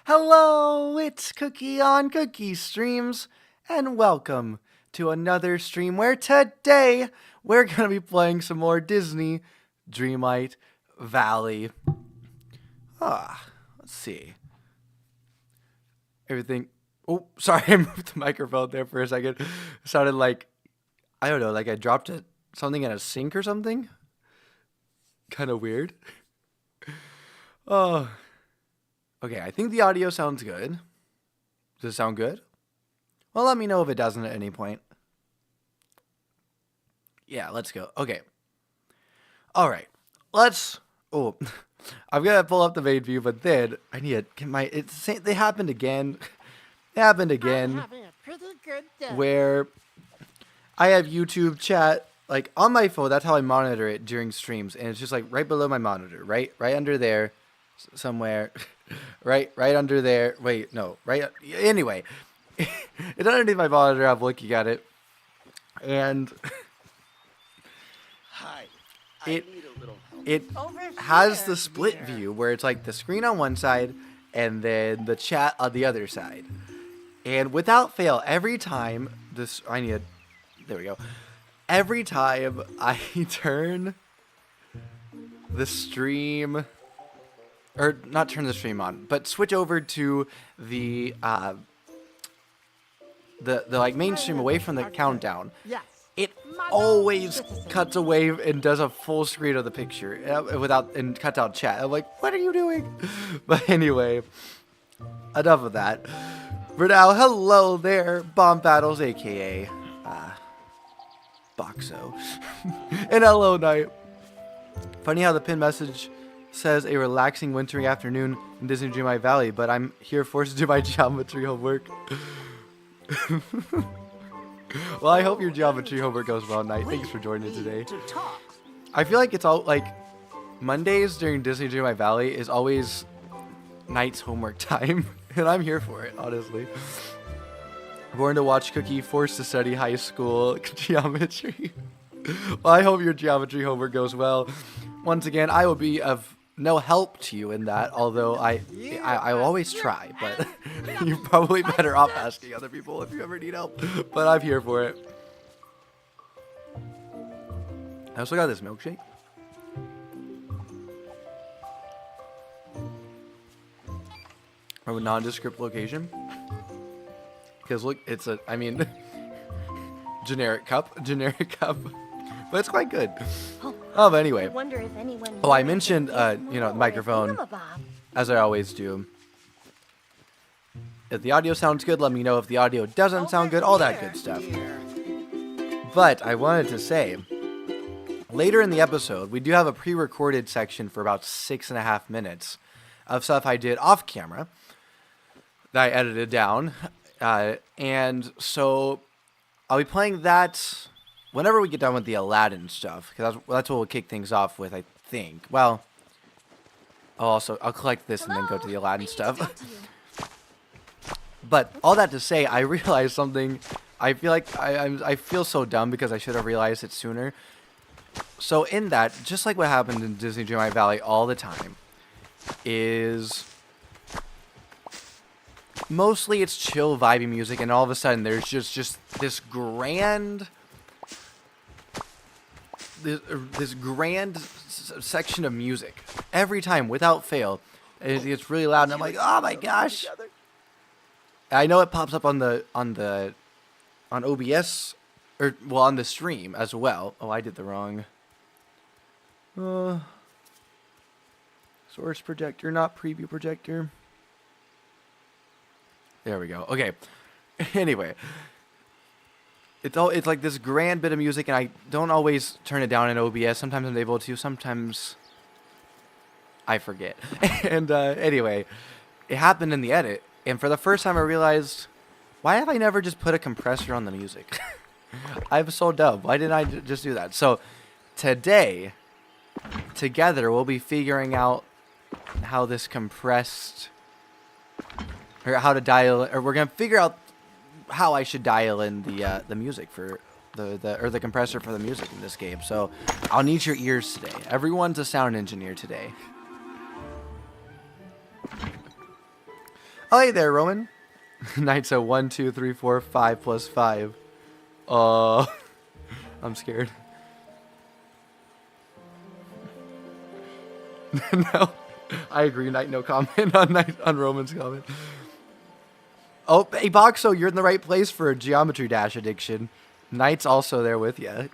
Hello, it's Cookie on Cookie Streams, and welcome to another stream where today we're going to be playing some more Disney Dreamlight Valley. Let's see. Everything. Oh, sorry, I moved the microphone there for a second. It sounded like, I don't know, like I dropped something in a sink or something. Kind of weird. Oh. Okay, I think the audio sounds good. Does it sound good? Well, let me know if it doesn't at any point. Yeah, let's go. Okay. All right. Let's... Oh, I'm going to pull up the main view, but then I need to... They happened again. It happened again. I'm having a pretty good day. Where I have YouTube chat, like, on my phone. That's how I monitor it during streams. And it's just, like, right below my monitor. Right under there. Somewhere. right under there. Wait, no. Anyway. It's underneath my monitor. I'm looking at it. And... Hi. It need a little help. it Over has here, the split dear. view where it's like the screen on one side and then the chat on the other side. And without fail, every time there we go. Every time I turn the stream, or not turn the stream on, but switch over to the like main stream away from the countdown, Yes. it My always citizen. cuts away and does a full screen of the picture and cuts out chat. I'm like, what are you doing? But anyway, enough of that. For now, hello there, Bomb Battles, aka Boxo, and hello Night. Funny how the pin message says a relaxing wintry afternoon in Disney Dreamlight Valley, but I'm here forced to do my geometry homework. Well, I hope your geometry homework goes well, Night. Thanks for joining today. To talk. I feel like it's all like Mondays during Disney Dreamlight Valley is always Night's homework time, and I'm here for it, honestly. Born to watch Cookie, forced to study high school geometry. Well, I hope your geometry homework goes well. Once again, I will be of no help to you in that, although I will always try, but you're probably better off asking other people if you ever need help. But I'm here for it. I also got this milkshake. From a nondescript location. Because look, it's generic cup. But it's quite good. Oh, but anyway. I wonder if anyone Oh, I here mentioned, is a the microphone, thingamabob. as I always do. If the audio sounds good, let me know. If the audio doesn't sound good, all that good stuff. But I wanted to say, later in the episode, we do have a pre-recorded section for about 6.5 minutes of stuff I did off camera that I edited down. And so I'll be playing that whenever we get done with the Aladdin stuff, because that's what we'll kick things off with, I think. Well, I'll collect this and then go to the Aladdin stuff. But all that to say, I realized something. I feel like I feel so dumb because I should have realized it sooner. So in that, just like what happened in Disney Dreamlight Valley all the time, is mostly it's chill, vibey music, and all of a sudden there's just this grand section of music every time without fail. It's really loud, and I'm like, oh my gosh! I know it pops up on OBS or on the stream as well. Oh, I did the wrong source projector, not preview projector. There we go. Okay. Anyway. It's like this grand bit of music, and I don't always turn it down in OBS. Sometimes I'm able to. Sometimes I forget. And anyway, it happened in the edit, and for the first time I realized, why have I never just put a compressor on the music? I'm so dumb. Why didn't I just do that? So today, together, we'll be figuring out how this compressed, or how to dial, or we're gonna figure out how I should dial in the music for the compressor for the music in this game. So I'll need your ears today. Everyone's a sound engineer today. Oh, hey there, Roman. Knight said 1, 2, 3, 4, 5 plus 5. I'm scared. No, I agree. Knight, no comment on Roman's comment. Oh, hey, Boxo, you're in the right place for a Geometry Dash addiction. Knight's also there with you.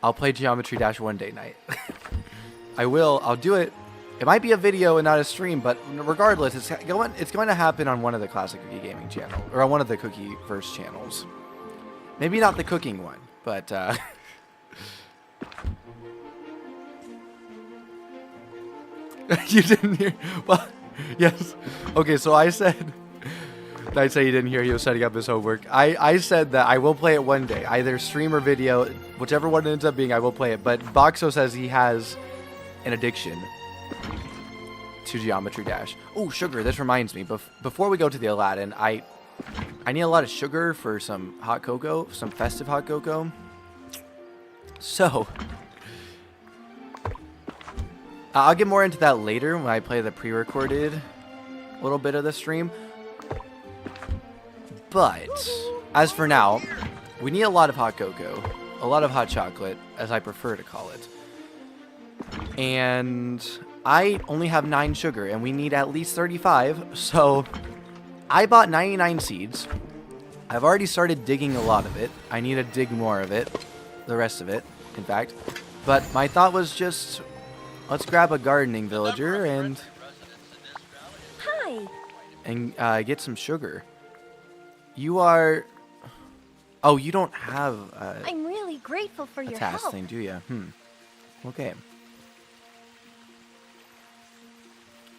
I'll play Geometry Dash one day, Knight. I will. I'll do it. It might be a video and not a stream, but regardless, it's going to happen on one of the Classic Cookie Gaming channel, or on one of the Cookie Verse channels. Maybe not the cooking one, but you didn't hear. Well, yes. Okay, so I said. I'd say he didn't hear he was setting up his homework. I said that I will play it one day, either stream or video, whichever one it ends up being, I will play it. But Boxo says he has an addiction to Geometry Dash. Oh, sugar! This reminds me. Before we go to the Aladdin, I need a lot of sugar for some hot cocoa, some festive hot cocoa. So I'll get more into that later when I play the pre-recorded little bit of the stream. But as for now, we need a lot of hot cocoa, a lot of hot chocolate, as I prefer to call it. And I only have 9 sugar, and we need at least 35. So I bought 99 seeds. I've already started digging a lot of it. I need to dig more of it, the rest of it, in fact. But my thought was just, let's grab a gardening villager and get some sugar. You are... Oh, you don't have I'm really grateful for a your task help. thing, do you? Okay.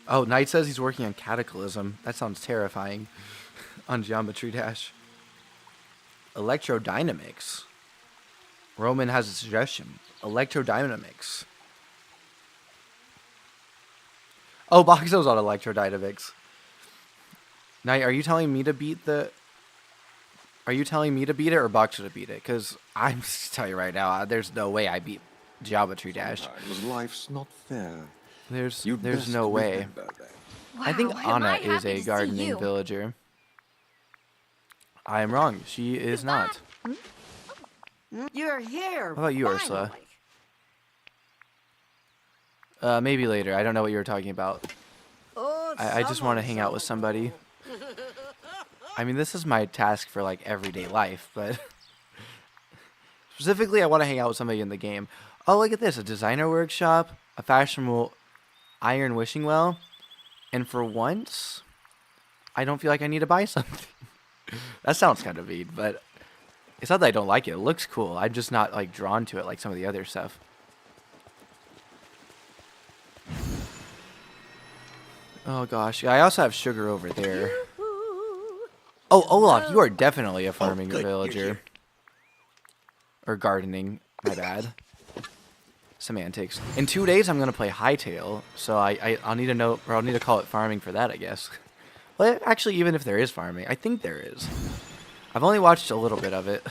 Oh, Knight says he's working on Cataclysm. That sounds terrifying. On Geometry Dash. Electrodynamics. Roman has a suggestion. Electrodynamics. Oh, Boxo's on Electrodynamics. Knight, are you telling me to beat the... Are you telling me to beat it or Boxer to beat it? Because I'm just telling you right now, there's no way I beat Geometry Dash. Sometimes life's not fair. There's Best no way. remember that. I think Wow, am Anna I is happy a to see gardening you. villager. I am wrong. She is not. You're here. How about you, Ursula? Maybe later. I don't know what you were talking about. Oh, I just want to hang out with somebody. I mean, this is my task for, like, everyday life, but... Specifically, I want to hang out with somebody in the game. Oh, look at this. A designer workshop, a fashionable iron wishing well, and for once, I don't feel like I need to buy something. That sounds kind of mean, but it's not that I don't like it. It looks cool. I'm just not, like, drawn to it like some of the other stuff. Oh, gosh. I also have sugar over there. Oh, Olaf, you are definitely a farming good, you're villager. here. Or gardening, my bad. Semantics. In 2 days, I'm going to play Hightail, so I'll need to know, or I'll need to call it farming for that, I guess. Well, actually, even if there is farming, I think there is. I've only watched a little bit of it.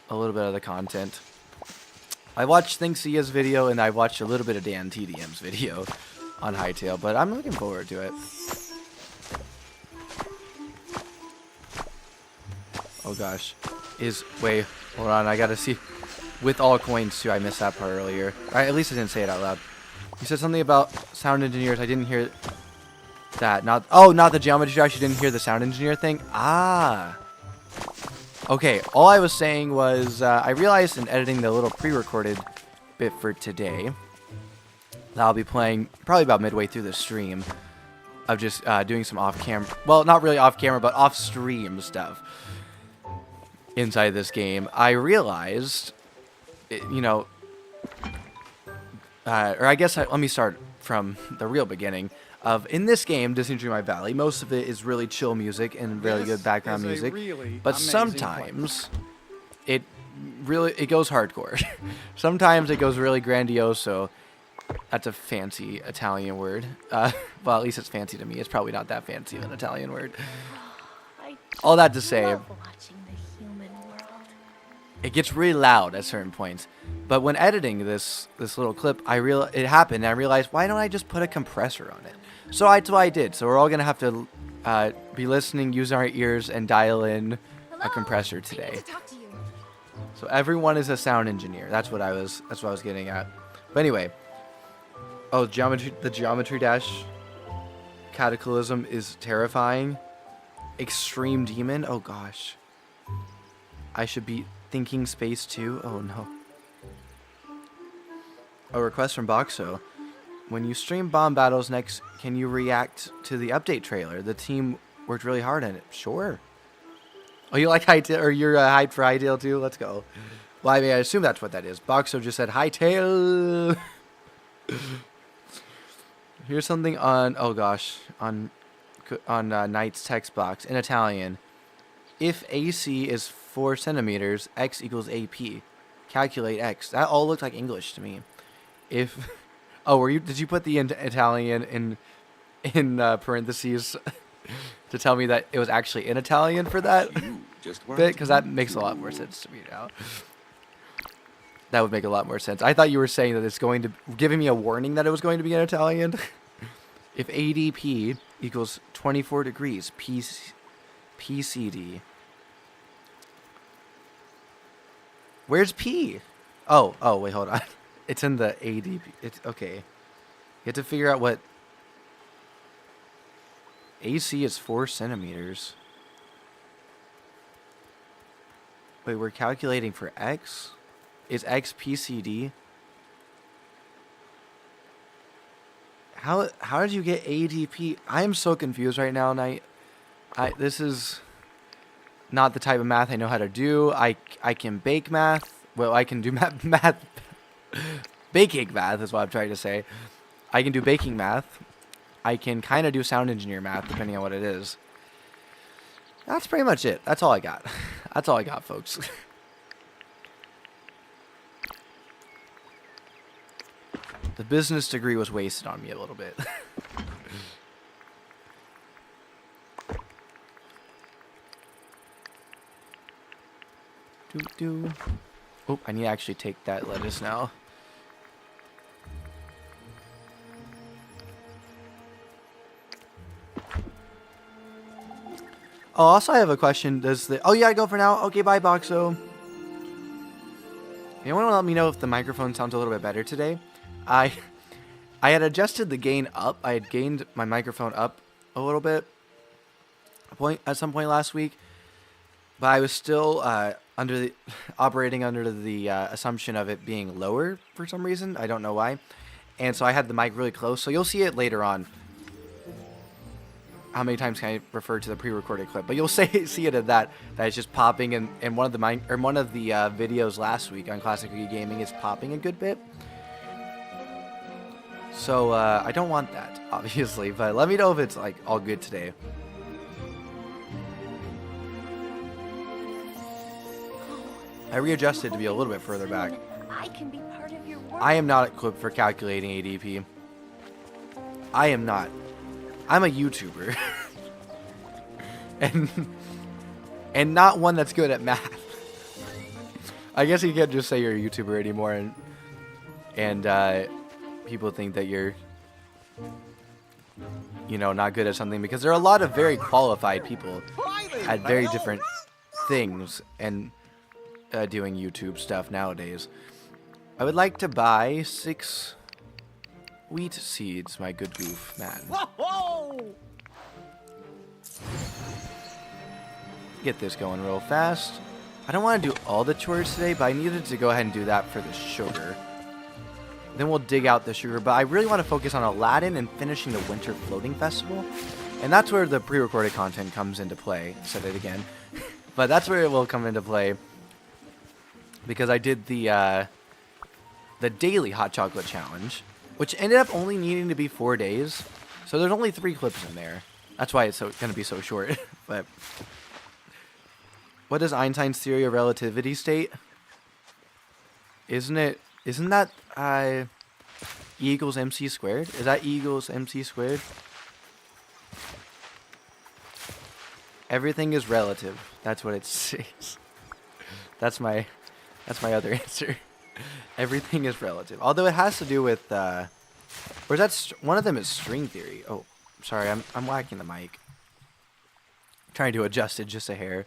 A little bit of the content. I watched Thinksia's video, and I watched a little bit of Dan TDM's video on Hightail, but I'm looking forward to it. Oh gosh. Wait, hold on, I gotta see. With all coins too, I missed that part earlier. At least I didn't say it out loud. You said something about sound engineers, I didn't hear that. Not the Geometry Dash, you didn't hear the sound engineer thing? Ah. Okay, all I was saying was, I realized in editing the little pre-recorded bit for today, that I'll be playing probably about midway through the stream, of just doing some off-camera, well, not really off-camera, but off-stream stuff inside this game. I realized, you know, or I guess let me start from the real beginning. In this game, Disney Dreamlight Valley, most of it is really chill music and really good background music, but sometimes it goes hardcore. Sometimes it goes really grandioso. That's a fancy Italian word. Well, at least it's fancy to me. It's probably not that fancy of an Italian word. All that to say, Love watching the human world. it gets really loud at certain points. But when editing this little clip, it happened, and I realized, why don't I just put a compressor on it? So that's what I did. So we're all gonna have to be listening, use our ears, and dial in a compressor I need today. to talk to you. So everyone is a sound engineer. That's what I was getting at. But anyway, the geometry dash cataclysm is terrifying. Extreme demon. Oh gosh. I should be thinking space too. Oh no. A request from Boxo. When you stream bomb battles next, can you react to the update trailer? The team worked really hard on it. Sure. Oh, you like Hightail, or you're hyped for Hightail too? Let's go. Well, I mean, I assume that's what that is. Boxo just said Hightail. Here's something on, oh gosh, on Knight's text box in Italian. If AC is 4 centimeters, X equals AP. Calculate X. That all looked like English to me. If, oh, did you put the Italian in parentheses to tell me that it was actually in Italian for that bit? Because that makes a lot more sense to me now. That would make a lot more sense. I thought you were saying that it's giving me a warning that it was going to be in Italian. If ADP equals 24 degrees, PCD. Where's P? Oh, wait, hold on. It's in the ADP. It's okay. You have to figure out what AC is 4 centimeters. Wait, we're calculating for X? Is X PCD? How did you get ADP? I am so confused right now, Knight. This is not the type of math I know how to do. I can bake math. Well, I can do math. Baking math is what I'm trying to say. I can do baking math. I can kind of do sound engineer math, depending on what it is. That's pretty much it. That's all I got. That's all I got, folks. The business degree was wasted on me a little bit. Oh, I need to actually take that lettuce now. Oh, also I have a question. Oh yeah, I go for now. Okay, bye, Boxo. Anyone want to let me know if the microphone sounds a little bit better today? I had adjusted the gain up. I had gained my microphone up a little bit at some point last week, but I was still operating under the assumption of it being lower for some reason. I don't know why, and so I had the mic really close. So you'll see it later on. How many times can I refer to the pre-recorded clip? But you'll see it at that it's just popping, and one of the videos last week on Classic Wii Gaming is popping a good bit. So I don't want that, obviously, but let me know if it's like all good today. I readjusted to be a little bit further back. I can be part of your world. I am not equipped for calculating ADP. I am not. I'm a YouTuber. and not one that's good at math. I guess you can't just say you're a YouTuber anymore and people think that you're, not good at something, because there are a lot of very qualified people at very different things and doing YouTube stuff nowadays. I would like to buy 6 wheat seeds, my good goof man. Get this going real fast. I don't want to do all the chores today, but I needed to go ahead and do that for the sugar. Then we'll dig out the sugar, but I really want to focus on Aladdin and finishing the Winter Floating Festival. And that's where the pre-recorded content comes into play. Said it again. But that's where it will come into play, because I did the daily hot chocolate challenge, which ended up only needing to be 4 days. So there's only 3 clips in there. That's why it's going to be so short. But what is Einstein's theory of relativity state? Isn't that E equals mc squared? Is that E equals mc squared? Everything is relative. That's what it says. That's my other answer. Everything is relative. Although it has to do with, or is that one of them is string theory. Oh, sorry, I'm whacking the mic. Trying to adjust it just a hair.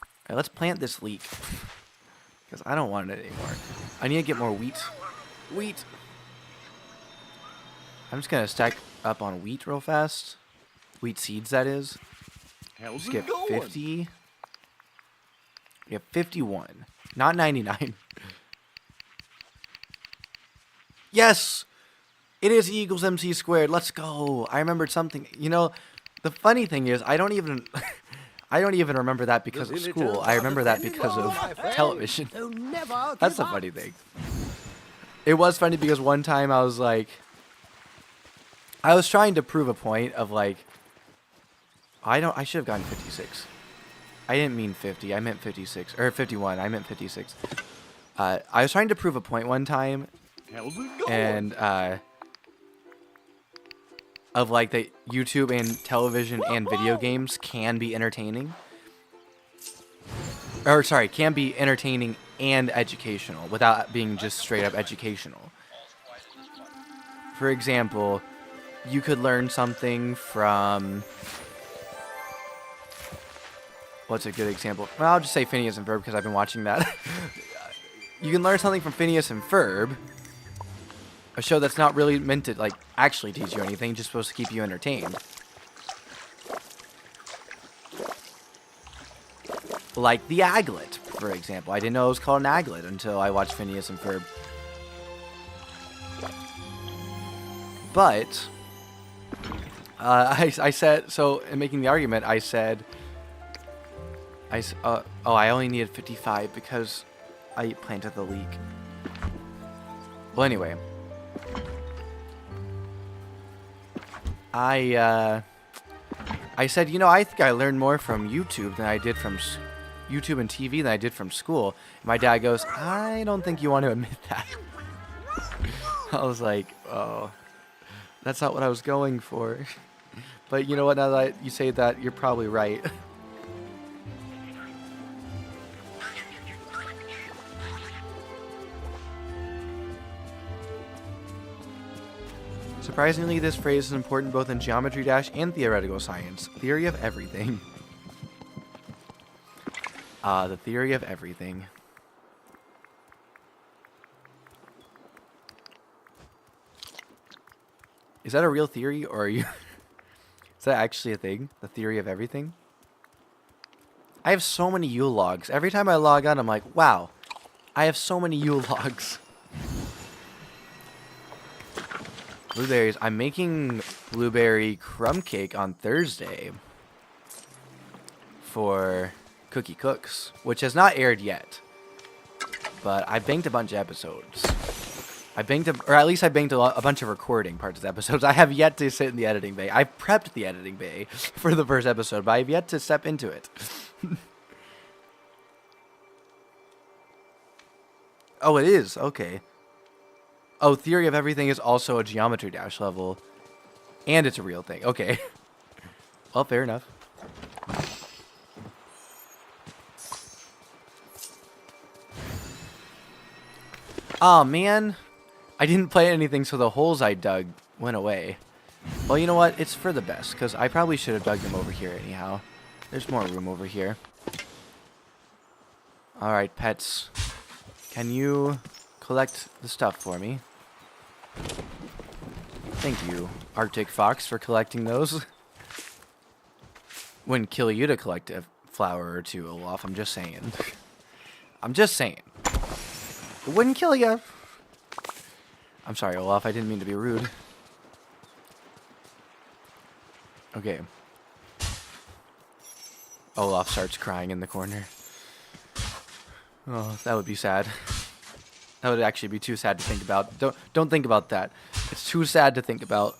All right, let's plant this leek. Because I don't want it anymore. I need to get more wheat. Wheat! I'm just going to stack up on wheat real fast. Wheat seeds, that is. How's Just it get going? 50. We have 51. Not 99. Yes! It is E equals MC squared. Let's go. I remembered something. You know, the funny thing is, I don't even remember that because of school. I remember that because of television. That's the funny thing. It was funny because one time I was like, I was trying to prove a point of like, I should have gotten 56. I didn't mean 50. I meant 56 or 51. I meant 56. I was trying to prove a point one time, How's it going? and of like that YouTube and television and video games can be entertaining. Or sorry, can be entertaining and educational without being just straight up educational. For example, you could learn something from... What's a good example? Well, I'll just say Phineas and Ferb because I've been watching that. You can learn something from Phineas and Ferb, a show that's not really meant to like actually teach you anything, just supposed to keep you entertained. Like the aglet, for example. I didn't know it was called an aglet until I watched Phineas and Ferb. But I said, so in making the argument, I said, oh, I only needed 55 because I planted the leek. Well, anyway, I said, you know, I think I learned more from YouTube than I did from YouTube and TV than I did from school. My dad goes, I don't think you want to admit that. I was like, oh, that's not what I was going for. But you know what, now that you say that, you're probably right. Surprisingly, this phrase is important both in Geometry Dash and theoretical science. Theory of everything. The theory of everything. Is that a real theory, or are you... Is that actually a thing? The theory of everything? I have so many Yule logs. Every time I log on, I'm like, wow, I have so many Yule logs. Blueberries. I'm making blueberry crumb cake on Thursday for Cookie Cooks, which has not aired yet. But I banked a bunch of episodes. I banked, or at least I banked a bunch of recording parts of the episodes. I have yet to sit in the editing bay. I prepped the editing bay for the first episode, but I have yet to step into it. Oh, it is? Okay. Oh, Theory of Everything is also a Geometry Dash level. And it's a real thing. Okay. Well, fair enough. Oh, man. I didn't plant anything, so the holes I dug went away. Well, you know what? It's for the best, because I probably should have dug them over here anyhow. There's more room over here. Alright, pets. Can you collect the stuff for me? Thank you, Arctic Fox, for collecting those. Wouldn't kill you to collect a flower or two, Olaf. I'm just saying. I'm just saying. It wouldn't kill you. I'm sorry, Olaf. I didn't mean to be rude. Okay. Olaf starts crying in the corner. Oh, that would be sad. That would actually be too sad to think about. Don't think about that. It's too sad to think about.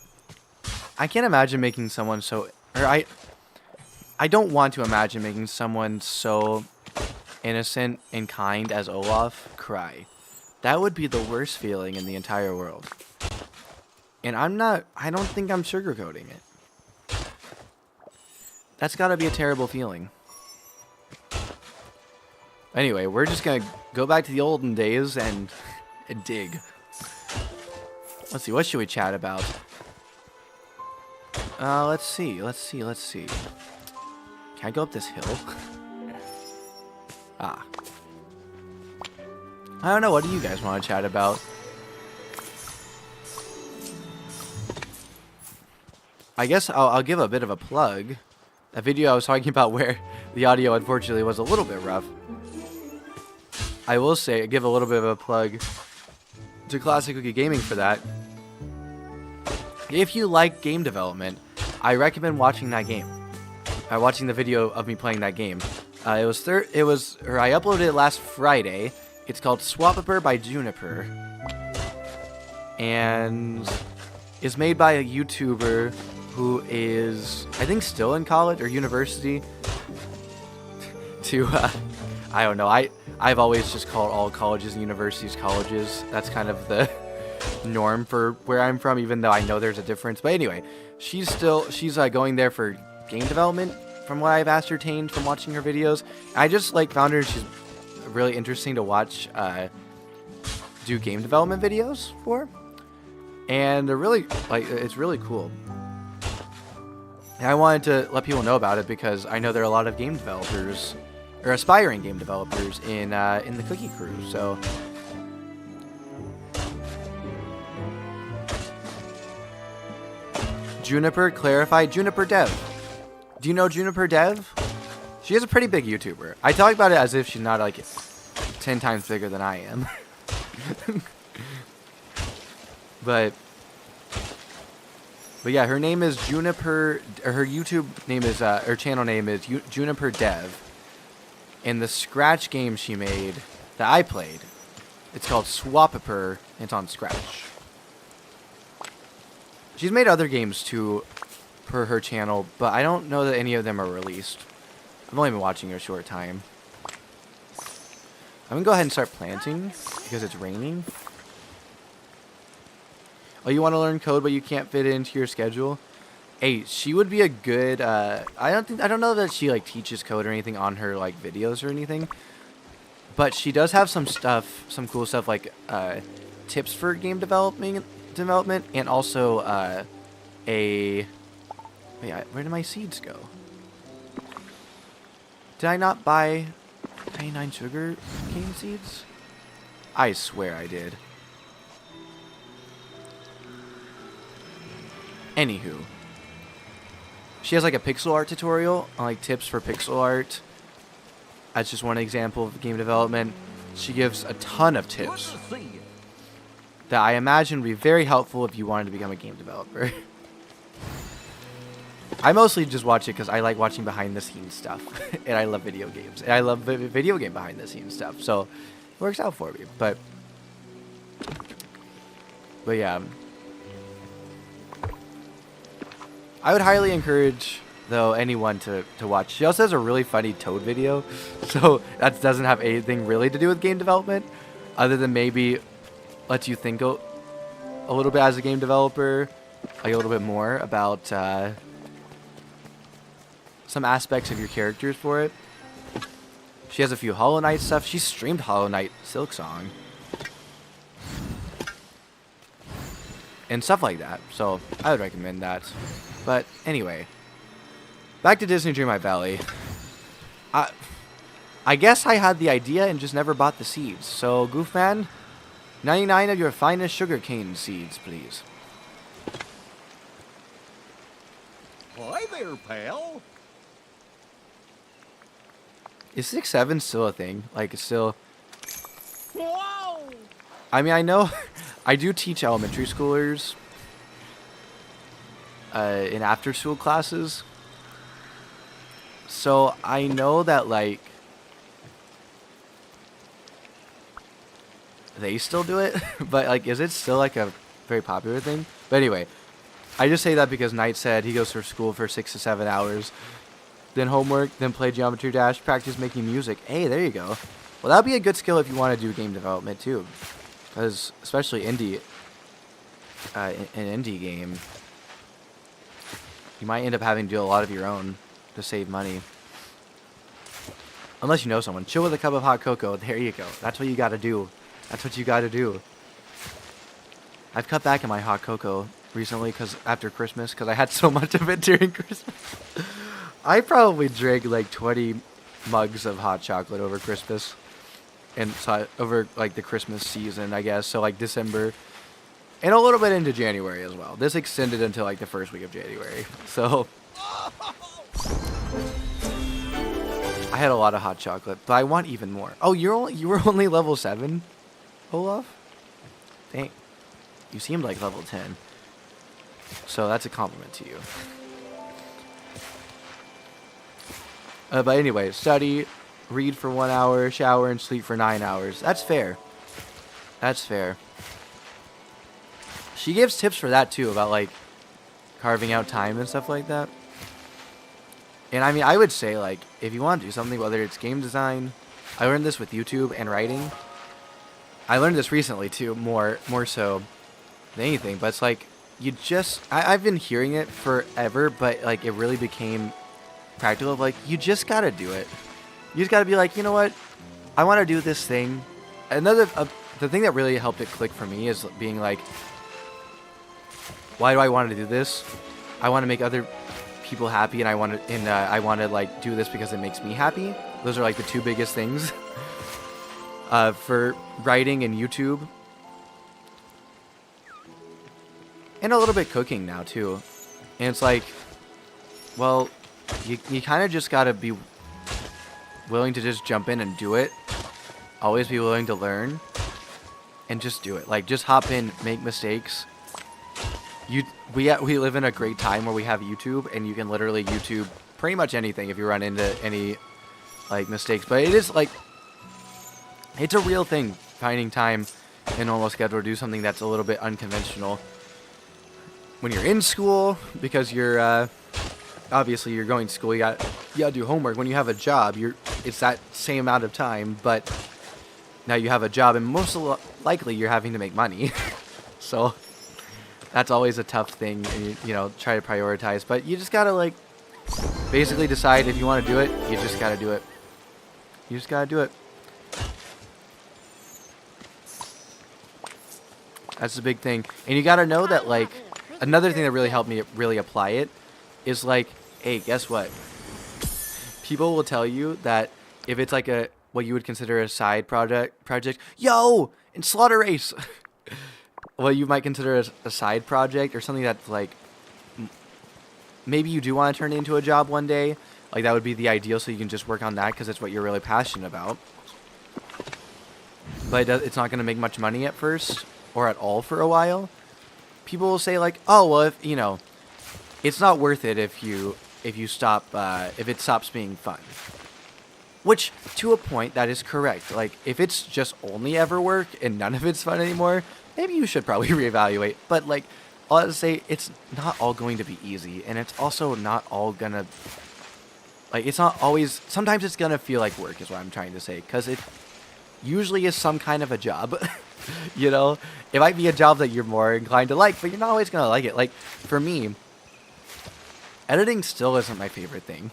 I can't imagine making someone so... Or I don't want to imagine making someone so innocent and kind as Olaf cry. That would be the worst feeling in the entire world. And I don't think I'm sugarcoating it. That's gotta be a terrible feeling. Anyway, we're just gonna go back to the olden days and dig. Let's see, what should we chat about? Let's see. Can I go up this hill? Ah. I don't know, what do you guys want to chat about? I guess I'll give a bit of a plug. A video I was talking about where the audio unfortunately was a little bit rough. I will say, give a little bit of a plug to Classic Cookie Gaming for that. If you like game development, I recommend watching that game. Watching the video of me playing that game. I uploaded it last Friday. It's called Swapper by Juniper. And it's made by a YouTuber who is, I think, still in college or university. I don't know. I've always just called all colleges and universities colleges. That's kind of the norm for where I'm from, even though I know there's a difference. But anyway, she's going there for game development, from what I've ascertained from watching her videos. I just found her. She's really interesting to watch do game development videos for, and they're really it's really cool. And I wanted to let people know about it because I know there are a lot of game developers or aspiring game developers in the Cookie Crew. So Juniper clarified Juniper Dev. Do you know Juniper Dev? She is a pretty big YouTuber. I talk about it as if she's not 10 times bigger than I am. But yeah, her name is Juniper. Her YouTube name is her channel name is Juniper Dev. And the Scratch game she made that I played, it's called Swapper. And it's on Scratch. She's made other games too, per her channel, but I don't know that any of them are released. I've only been watching her a short time. I'm gonna go ahead and start planting because it's raining. Oh, you want to learn code, but you can't fit it into your schedule? Hey, she would be a good. I don't know that she teaches code or anything on her videos or anything, but she does have some cool stuff tips for game development, and also wait, where did my seeds go? Did I not buy 99 sugar cane seeds? I swear I did. Anywho, she has a pixel art tutorial on tips for pixel art. That's just one example of game development. She gives a ton of tips that I imagine would be very helpful if you wanted to become a game developer. I mostly just watch it because I like watching behind the scenes stuff, and I love video games, and I love video game behind the scenes stuff, so it works out for me. But yeah, I would highly encourage though anyone to watch. She also has a really funny Toad video, so that doesn't have anything really to do with game development, other than maybe lets you think a little bit as a game developer, a little bit more about some aspects of your characters for it. She has a few Hollow Knight stuff. She streamed Hollow Knight Silksong and stuff like that, so I would recommend that. But anyway, back to Disney Dreamlight Valley. I guess I had the idea and just never bought the seeds. So Goofman, 99 of your finest sugarcane seeds, please. Hi there, pal. Is 6-7 still a thing? It's still... Whoa! I mean, I know... I do teach elementary schoolers in after-school classes. So I know that, they still do it. But, is it still, a very popular thing? But anyway, I just say that because Knight said he goes to school for 6 to 7 hours. Then homework, then play Geometry Dash, practice making music. Hey, there you go. Well, that would be a good skill if you want to do game development, too. Because, especially an indie game, you might end up having to do a lot of your own to save money. Unless you know someone. Chill with a cup of hot cocoa. There you go. That's what you gotta do. That's what you gotta do. I've cut back on my hot cocoa recently after Christmas because I had so much of it during Christmas. I probably drank like 20 mugs of hot chocolate over Christmas. And so over like the Christmas season, I guess. So like December. And a little bit into January as well. This extended until like the first week of January. So I had a lot of hot chocolate, but I want even more. Oh, you were only level 7, Olaf? Dang. You seemed like level 10. So that's a compliment to you. But anyway, study, read for 1 hour, shower, and sleep for 9 hours. That's fair. That's fair. She gives tips for that too, about like carving out time and stuff like that. And I mean, I would say like, if you want to do something, whether it's game design, I learned this with YouTube and writing. I learned this recently too, more so than anything, but it's like, I've been hearing it forever, but like it really became practical of like, you just gotta do it. You just gotta be like, you know what? I want to do this thing. The thing that really helped it click for me is being like, why do I want to do this? I want to make other people happy, and I want to like do this because it makes me happy. Those are like the two biggest things for writing and YouTube, and a little bit cooking now too. And it's like, well, you kind of just gotta be willing to just jump in and do it. Always be willing to learn, and just do it. Like, just hop in, make mistakes. We live in a great time where we have YouTube, and you can literally YouTube pretty much anything if you run into any like mistakes. But it is like, it's a real thing, finding time in normal schedule to do something that's a little bit unconventional. When you're in school, because you're obviously you're going to school, you gotta do homework. When you have a job, it's that same amount of time, but now you have a job, and most likely you're having to make money. So that's always a tough thing, and you know, try to prioritize. But you just gotta like basically decide if you want to do it. You just gotta do it. You just gotta do it. That's the big thing. And you gotta know that, like, another thing that really helped me really apply it is like, hey, guess what? People will tell you that if it's like what you would consider a side project, yo, in Slaughter Race. What you might consider a side project, or something that's like, maybe you do want to turn it into a job one day. Like, that would be the ideal, so you can just work on that because it's what you're really passionate about. But it's not going to make much money at first, or at all for a while. People will say like, oh, well, if, you know, it's not worth it if it stops being fun. Which, to a point, that is correct. Like, if it's just only ever work and none of it's fun anymore, maybe you should probably reevaluate. But, like, I'll have to say, it's not all going to be easy. And it's also not all gonna, like, it's not always, sometimes it's gonna feel like work is what I'm trying to say. Because it usually is some kind of a job. You know? It might be a job that you're more inclined to like, but you're not always gonna like it. Like, for me, editing still isn't my favorite thing.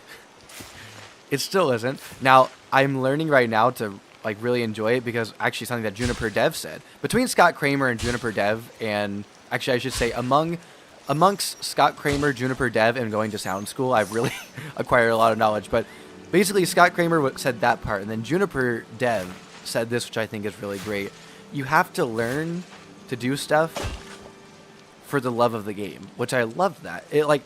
It still isn't. Now, I'm learning right now to like really enjoy it, because actually something that Juniper Dev said. Between Scott Kramer and Juniper Dev, and actually I should say amongst Scott Kramer, Juniper Dev, and going to sound school, I've really acquired a lot of knowledge. But basically Scott Kramer said that part, and then Juniper Dev said this, which I think is really great. You have to learn to do stuff for the love of the game, which I love that. It like,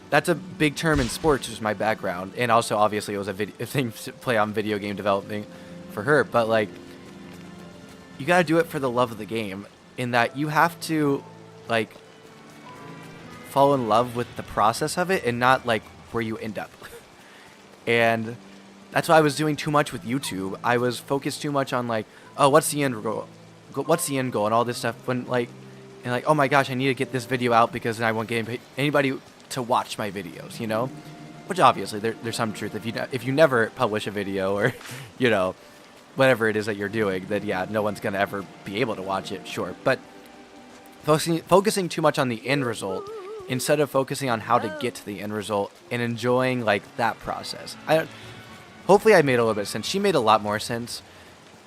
that's a big term in sports, which is my background. And also, obviously, it was a thing to play on video game development for her. But, like, you got to do it for the love of the game, in that you have to, like, fall in love with the process of it and not, like, where you end up. And that's why I was doing too much with YouTube. I was focused too much on, like, oh, what's the end goal? What's the end goal? And all this stuff. When, like, and like, oh my gosh, I need to get this video out because then I won't get anybody to watch my videos, you know? Which obviously there's some truth. If you never publish a video, or, you know, whatever it is that you're doing, then yeah, no one's gonna ever be able to watch it, sure. But focusing too much on the end result instead of focusing on how to get to the end result and enjoying like that process. hopefully I made a little bit of sense. She made a lot more sense,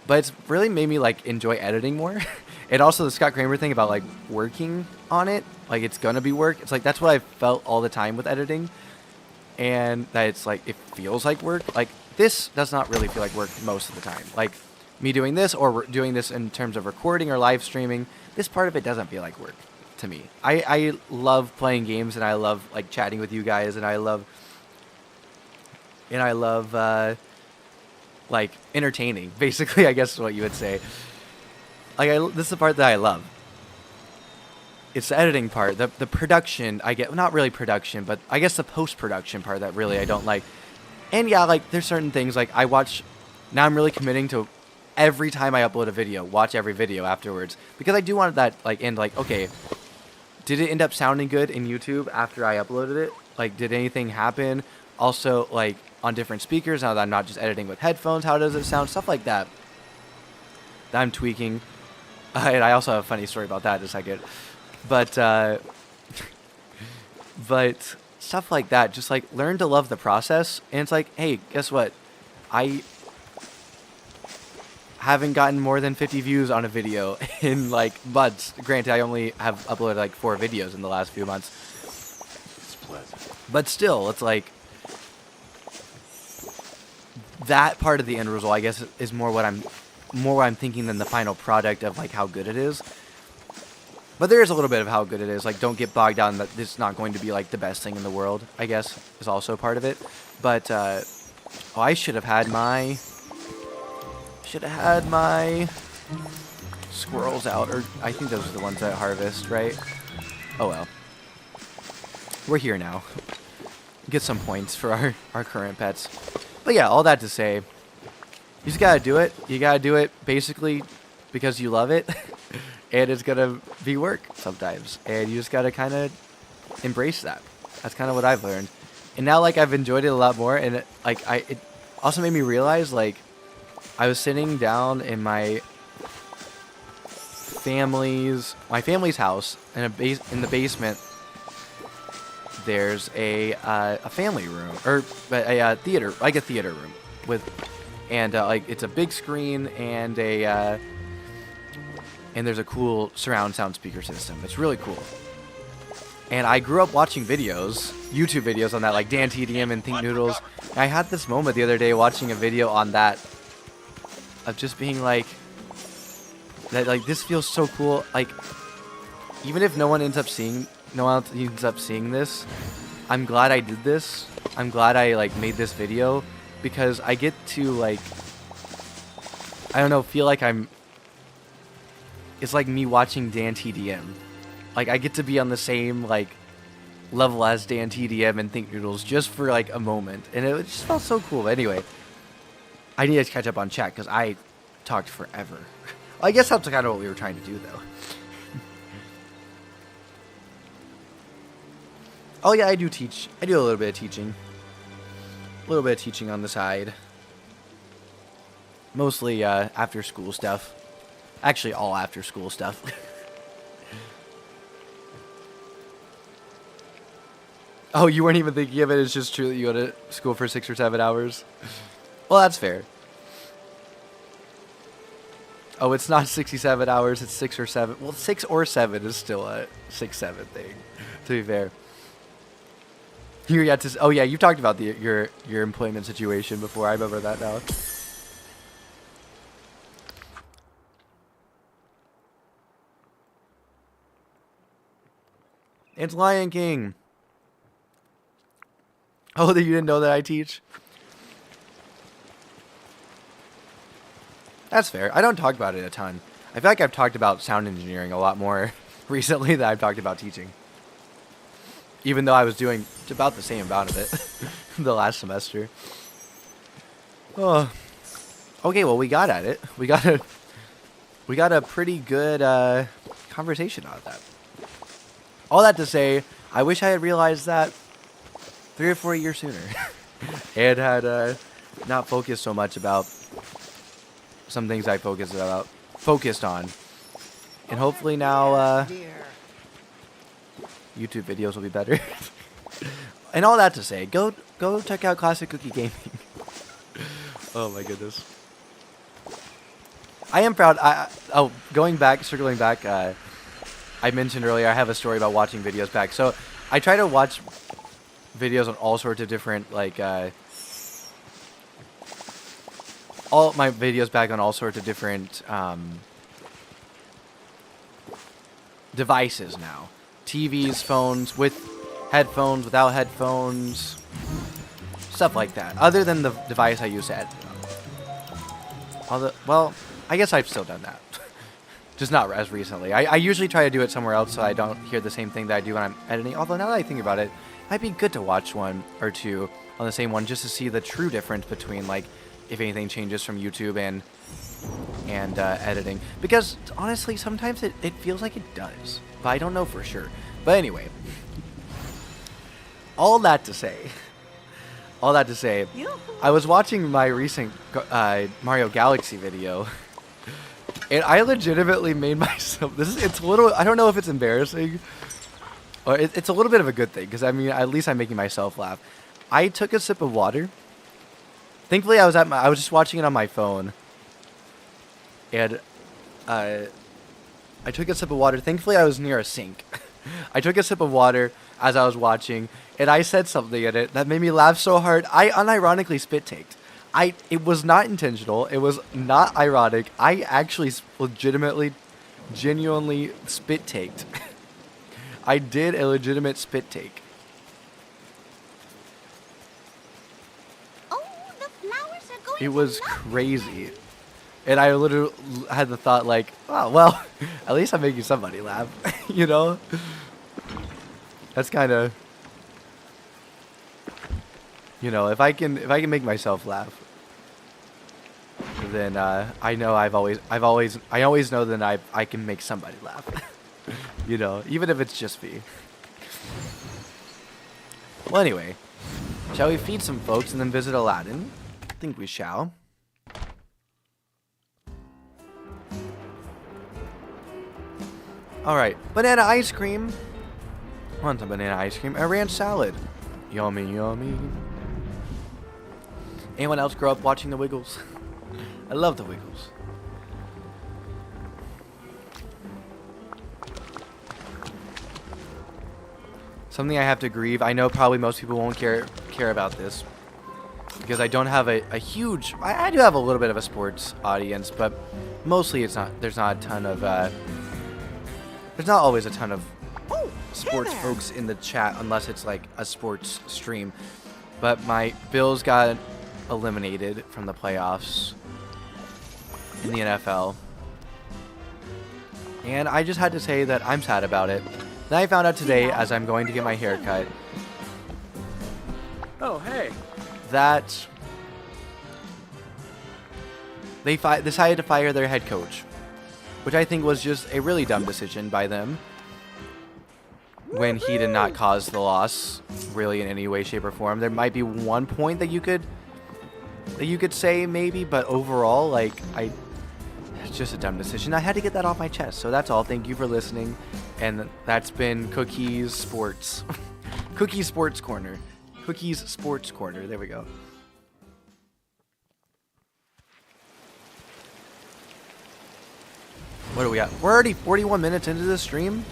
but it's really made me like enjoy editing more. And also the Scott Kramer thing about like working on it, like it's gonna be work. It's like that's what I felt all the time with editing, and that it's like it feels like work. Like this does not really feel like work most of the time. Like me doing this or doing this in terms of recording or live streaming, this part of it doesn't feel like work to me. I love playing games and I love like chatting with you guys and I love like entertaining. Basically, I guess is what you would say. Like this is the part that I love. It's the editing part, the production. I get not really production, but I guess the post production part that really I don't like. And yeah, like there's certain things like I watch. Now I'm really committing to every time I upload a video, watch every video afterwards because I do want that like end like okay, did it end up sounding good in YouTube after I uploaded it? Like did anything happen? Also like on different speakers now that I'm not just editing with headphones, how does it sound? Stuff like that. That I'm tweaking. And I also have a funny story about that in a second. But but stuff like that, just like learn to love the process. And it's like, hey, guess what? I haven't gotten more than 50 views on a video in like months. Granted, I only have uploaded like 4 videos in the last few months. It's pleasant. But still, it's like that part of the end result, I guess, is more what I'm thinking than the final product of like how good it is. But there is a little bit of how good it is. Like, don't get bogged down that this is not going to be like the best thing in the world, I guess, is also part of it. But oh, I should have had my squirrels out, or I think those are the ones that harvest, right? Oh well. We're here now. Get some points for our current pets. But yeah, all that to say, you just gotta do it. You gotta do it basically because you love it. And it's gonna be work sometimes. And you just gotta kind of embrace that. That's kind of what I've learned. And now, like, I've enjoyed it a lot more. And it also made me realize, like, I was sitting down in my family's house in the basement. There's a family room or a theater, like a theater room with, and like it's a big screen and and there's a cool surround sound speaker system. It's really cool. And I grew up watching videos, YouTube videos on that, like Dan TDM and Think Noodles. And I had this moment the other day watching a video on that of just being like, that like this feels so cool. Like, even if no one ends up seeing this, I'm glad I did this. I'm glad I like made this video because I get to like, I don't know, feel like it's like me watching Dan TDM. Like I get to be on the same like level as Dan TDM and Think Noodles just for like a moment, and it just felt so cool. Anyway, I need to catch up on chat because I talked forever. I guess that's kind of what we were trying to do though. Oh yeah, I do teach. I do a little bit of teaching. A little bit of teaching on the side. Mostly after school stuff. Actually, all after school stuff. Oh, you weren't even thinking of it. It's just true that you go to school for 6 or 7 hours. Well, that's fair. Oh, it's not 67 hours. It's 6 or 7. Well, 6 or 7 is still a 6-7 thing, to be fair. You got to. Oh yeah, you talked about your employment situation before. I remember that now. It's Lion King. Oh, that you didn't know that I teach? That's fair. I don't talk about it a ton. I feel like I've talked about sound engineering a lot more recently than I've talked about teaching. Even though I was doing about the same amount of it the last semester. Oh. Okay, well we got at it. We got a pretty good conversation out of that. All that to say, I wish I had realized that 3 or 4 years sooner. And had not focused so much about some things I focused on. And hopefully now YouTube videos will be better. And all that to say, go check out Classic Cookie Gaming. Oh my goodness. I am proud. Circling back, I mentioned earlier I have a story about watching videos back. So I try to watch videos on all sorts of different, like, all my videos back on all sorts of different devices now. TVs, phones, with headphones, without headphones, stuff like that. Other than the device I use to edit. Well, I guess I've still done that. Just not as recently. I usually try to do it somewhere else so I don't hear the same thing that I do when I'm editing. Although now that I think about it, it might be good to watch one or two on the same one just to see the true difference between, like, if anything changes from YouTube and editing. Because honestly, sometimes it feels like it does, but I don't know for sure. But anyway, all that to say, I was watching my recent Mario Galaxy video, and I legitimately made myself. It's a little. I don't know if it's embarrassing, or it's a little bit of a good thing because I mean, at least I'm making myself laugh. I took a sip of water. Thankfully, I was just watching it on my phone, and I took a sip of water. Thankfully, I was near a sink. I took a sip of water as I was watching, and I said something in it that made me laugh so hard. I unironically spit-taked. It was not intentional. It was not ironic. I actually legitimately, genuinely spit-taked. I did a legitimate spit-take. Oh, the flowers are going It to was love crazy. And I literally had the thought like, oh, well, at least I'm making somebody laugh, you know? That's kind of, you know, if I can make myself laugh, then I know I always know that I can make somebody laugh, you know, even if it's just me. Well, anyway, shall we feed some folks and then visit Aladdin? I think we shall. Alright, banana ice cream. Want some banana ice cream? A ranch salad. Yummy, yummy. Anyone else grow up watching The Wiggles? I love The Wiggles. Something I have to grieve. I know probably most people won't care about this. Because I don't have a huge... I do have a little bit of a sports audience, but mostly it's not... There's not a ton of... There's not always a ton of sports folks in the chat unless it's like a sports stream. But my Bills got eliminated from the playoffs in the NFL. And I just had to say that I'm sad about it. Then I found out today as I'm going to get my hair cut. Oh, hey. That they decided to fire their head coach. Which I think was just a really dumb decision by them. When he did not cause the loss, really in any way, shape, or form. There might be one point that you could say maybe, but overall, like it's just a dumb decision. I had to get that off my chest. So that's all. Thank you for listening, and that's been Cookie's Sports, Cookie's Sports Corner, Cookie's Sports Corner. There we go. What are we at? We're already 41 minutes into this stream?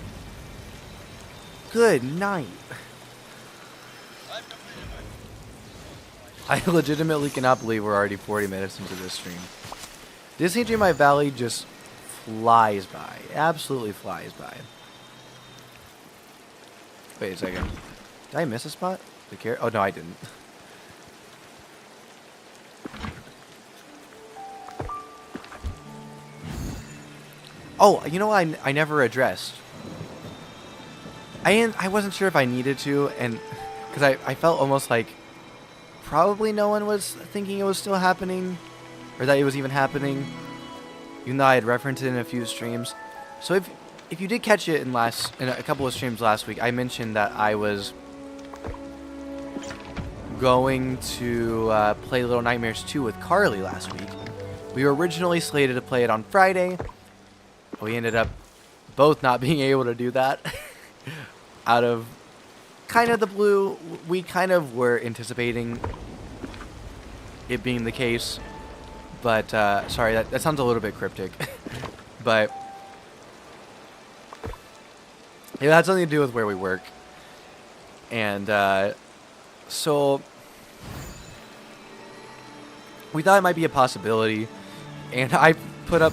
Good night. I legitimately cannot believe we're already 40 minutes into this stream. Disney Dreamlight Valley just flies by. Absolutely flies by. Wait a second. Did I miss a spot? Oh, no, I didn't. Oh, you know what I never addressed? I wasn't sure if I needed to, and because I felt almost like probably no one was thinking it was still happening, or that it was even happening, even though I had referenced it in a few streams. So if you did catch it in a couple of streams last week, I mentioned that I was going to play Little Nightmares 2 with Carly last week. We were originally slated to play it on Friday. We ended up both not being able to do that. Out of kind of the blue, we kind of were anticipating it being the case. But, sorry, that sounds a little bit cryptic. But, it had something to do with where we work. And, so, we thought it might be a possibility. And I put up,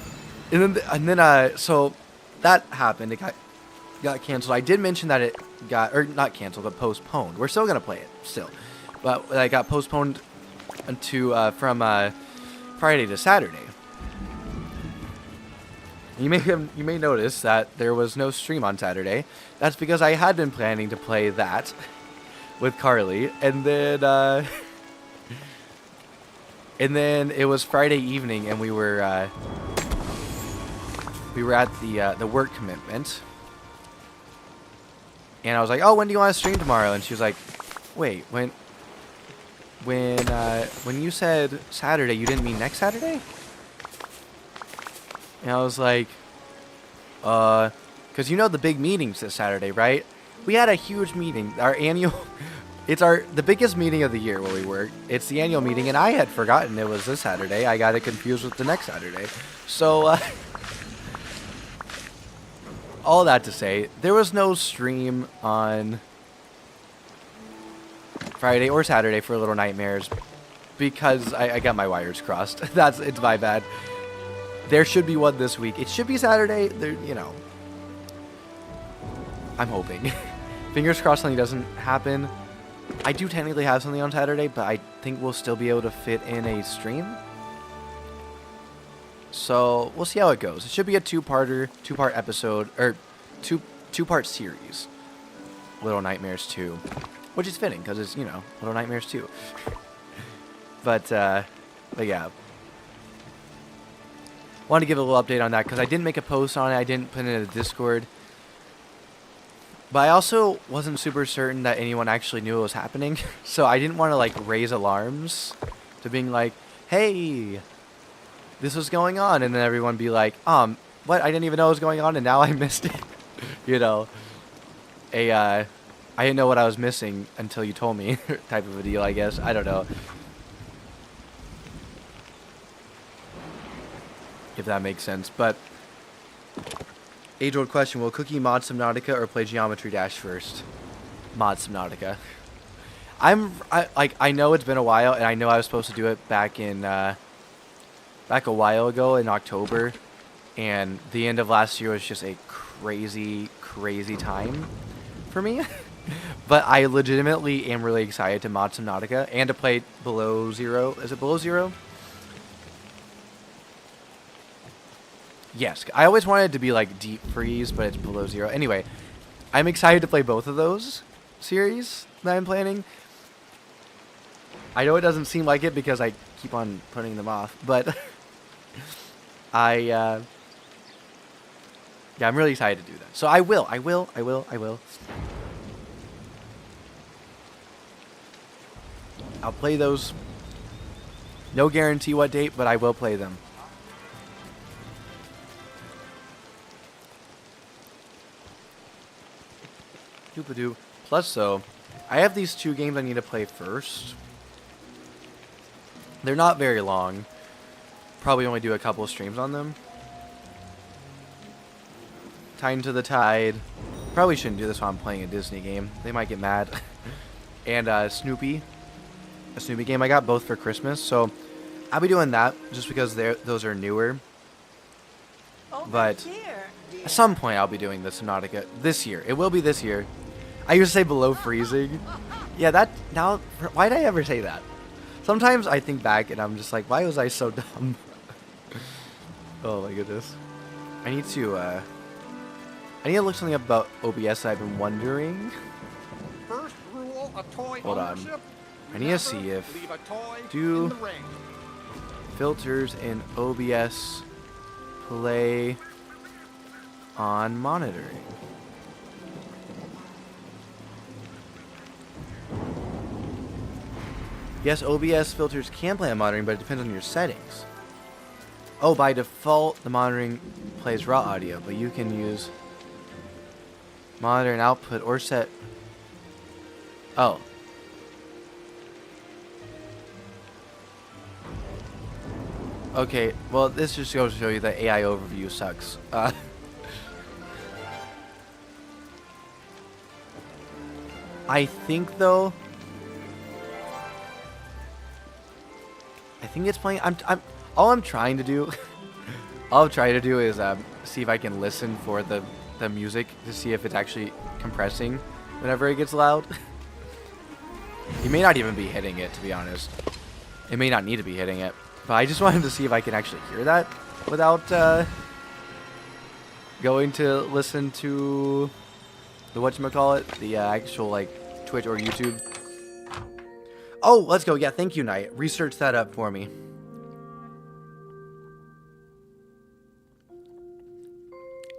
so, that happened. It got canceled. I did mention that it got, or not canceled, but postponed. We're still going to play it, still. But it got postponed from Friday to Saturday. You may notice that there was no stream on Saturday. That's because I had been planning to play that with Carly, and then it was Friday evening, and we were at the work commitment, and I was like, "Oh, when do you want to stream tomorrow?" And she was like, "Wait, when you said Saturday, you didn't mean next Saturday?" And I was like, because you know the big meeting's this Saturday, right? We had a huge meeting, our annual, the biggest meeting of the year where we work. It's the annual meeting, and I had forgotten it was this Saturday. I got it confused with the next Saturday. So, all that to say, there was no stream on Friday or Saturday for Little Nightmares because I got my wires crossed. It's my bad. There should be one this week. It should be Saturday. There, I'm hoping. Fingers crossed something doesn't happen. I do technically have something on Saturday, but I think we'll still be able to fit in a stream. So we'll see how it goes. It should be a two-part episode, or two-part series. Little Nightmares 2. Which is fitting, because it's, Little Nightmares 2. but yeah. Want to give a little update on that, because I didn't make a post on it. I didn't put it in the Discord. But I also wasn't super certain that anyone actually knew what was happening. So I didn't want to, raise alarms to being like, hey, this was going on. And then everyone be like, what? I didn't even know what was going on, and now I missed it. I didn't know what I was missing until you told me type of a deal, I guess. I don't know. If that makes sense. But age-old question, will Cookie mod Subnautica or play Geometry Dash first? Mod Subnautica. I know it's been a while, and I know I was supposed to do it back a while ago in October, and the end of last year was just a crazy time for me. But I legitimately am really excited to mod Subnautica and to play Below Zero. Is it Below Zero? Yes, I always wanted it to be Deep Freeze, but it's Below Zero. Anyway, I'm excited to play both of those series that I'm planning. I know it doesn't seem like it because I keep on putting them off, but yeah, I'm really excited to do that. So I will. I'll play those. No guarantee what date, but I will play them. Doop-a-doo. Plus, though, I have these two games I need to play first. They're not very long. Probably only do a couple of streams on them. Tied to the Tide. Probably shouldn't do this while I'm playing a Disney game. They might get mad. And Snoopy. A Snoopy game. I got both for Christmas, so I'll be doing that just because those are newer. But at some point I'll be doing the Subnautica this year. It will be this year. I used to say Below Freezing. Yeah, why did I ever say that? Sometimes I think back and I'm just like, why was I so dumb? Oh my goodness. I need to look something up about OBS that I've been wondering. First rule of toy Hold on. ownership, I need to see if leave a toy do in the ring. filters in OBS play on monitoring. Yes, OBS filters can play on monitoring, but it depends on your settings. Oh, by default, the monitoring plays raw audio, but you can use monitor and output or set. Oh. Okay, well, this just goes to show you that AI overview sucks. I think though. I think it's playing. All I'm trying to do. All I'm trying to do is see if I can listen for the music to see if it's actually compressing whenever it gets loud. You may not even be hitting it, to be honest. It may not need to be hitting it, but I just wanted to see if I can actually hear that without going to listen to the whatchamacallit, the actual like Twitch or YouTube. Oh, let's go. Yeah, thank you, Knight. Research that up for me.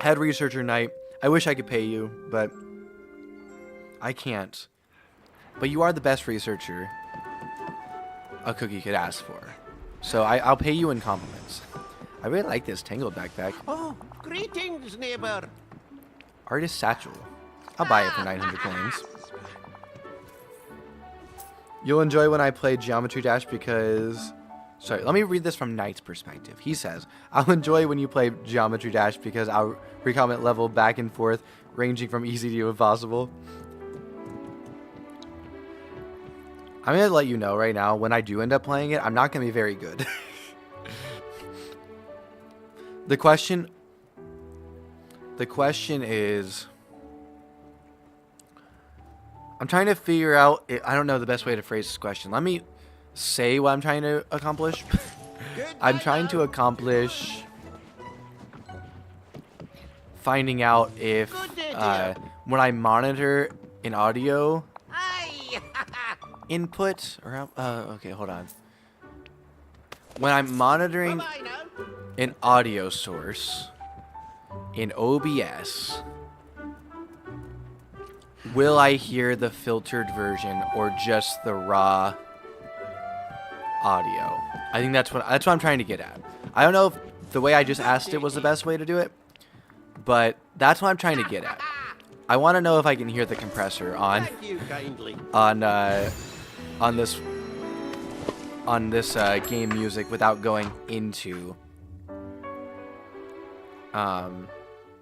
Head researcher Knight. I wish I could pay you, but I can't. But you are the best researcher a cookie could ask for. So I'll pay you in compliments. I really like this Tangled backpack. Oh, greetings, neighbor. Artist Satchel. I'll buy it for 900 coins. You'll enjoy when I play Geometry Dash because... Sorry, let me read this from Knight's perspective. He says, I'll enjoy when you play Geometry Dash because I'll recommend level back and forth, ranging from easy to impossible. I'm going to let you know right now, when I do end up playing it, I'm not going to be very good. The question is... I'm trying to figure out... I don't know the best way to phrase this question. Let me say what I'm trying to accomplish. I'm trying to accomplish... finding out if... when I monitor an audio... input... or okay, hold on. When I'm monitoring an audio source in OBS... will I hear the filtered version or just the raw audio? I think that's what I'm trying to get at. I don't know if the way I just asked it was the best way to do it, but that's what I'm trying to get at. I want to know if I can hear the compressor on Thank you kindly. on this game music without going into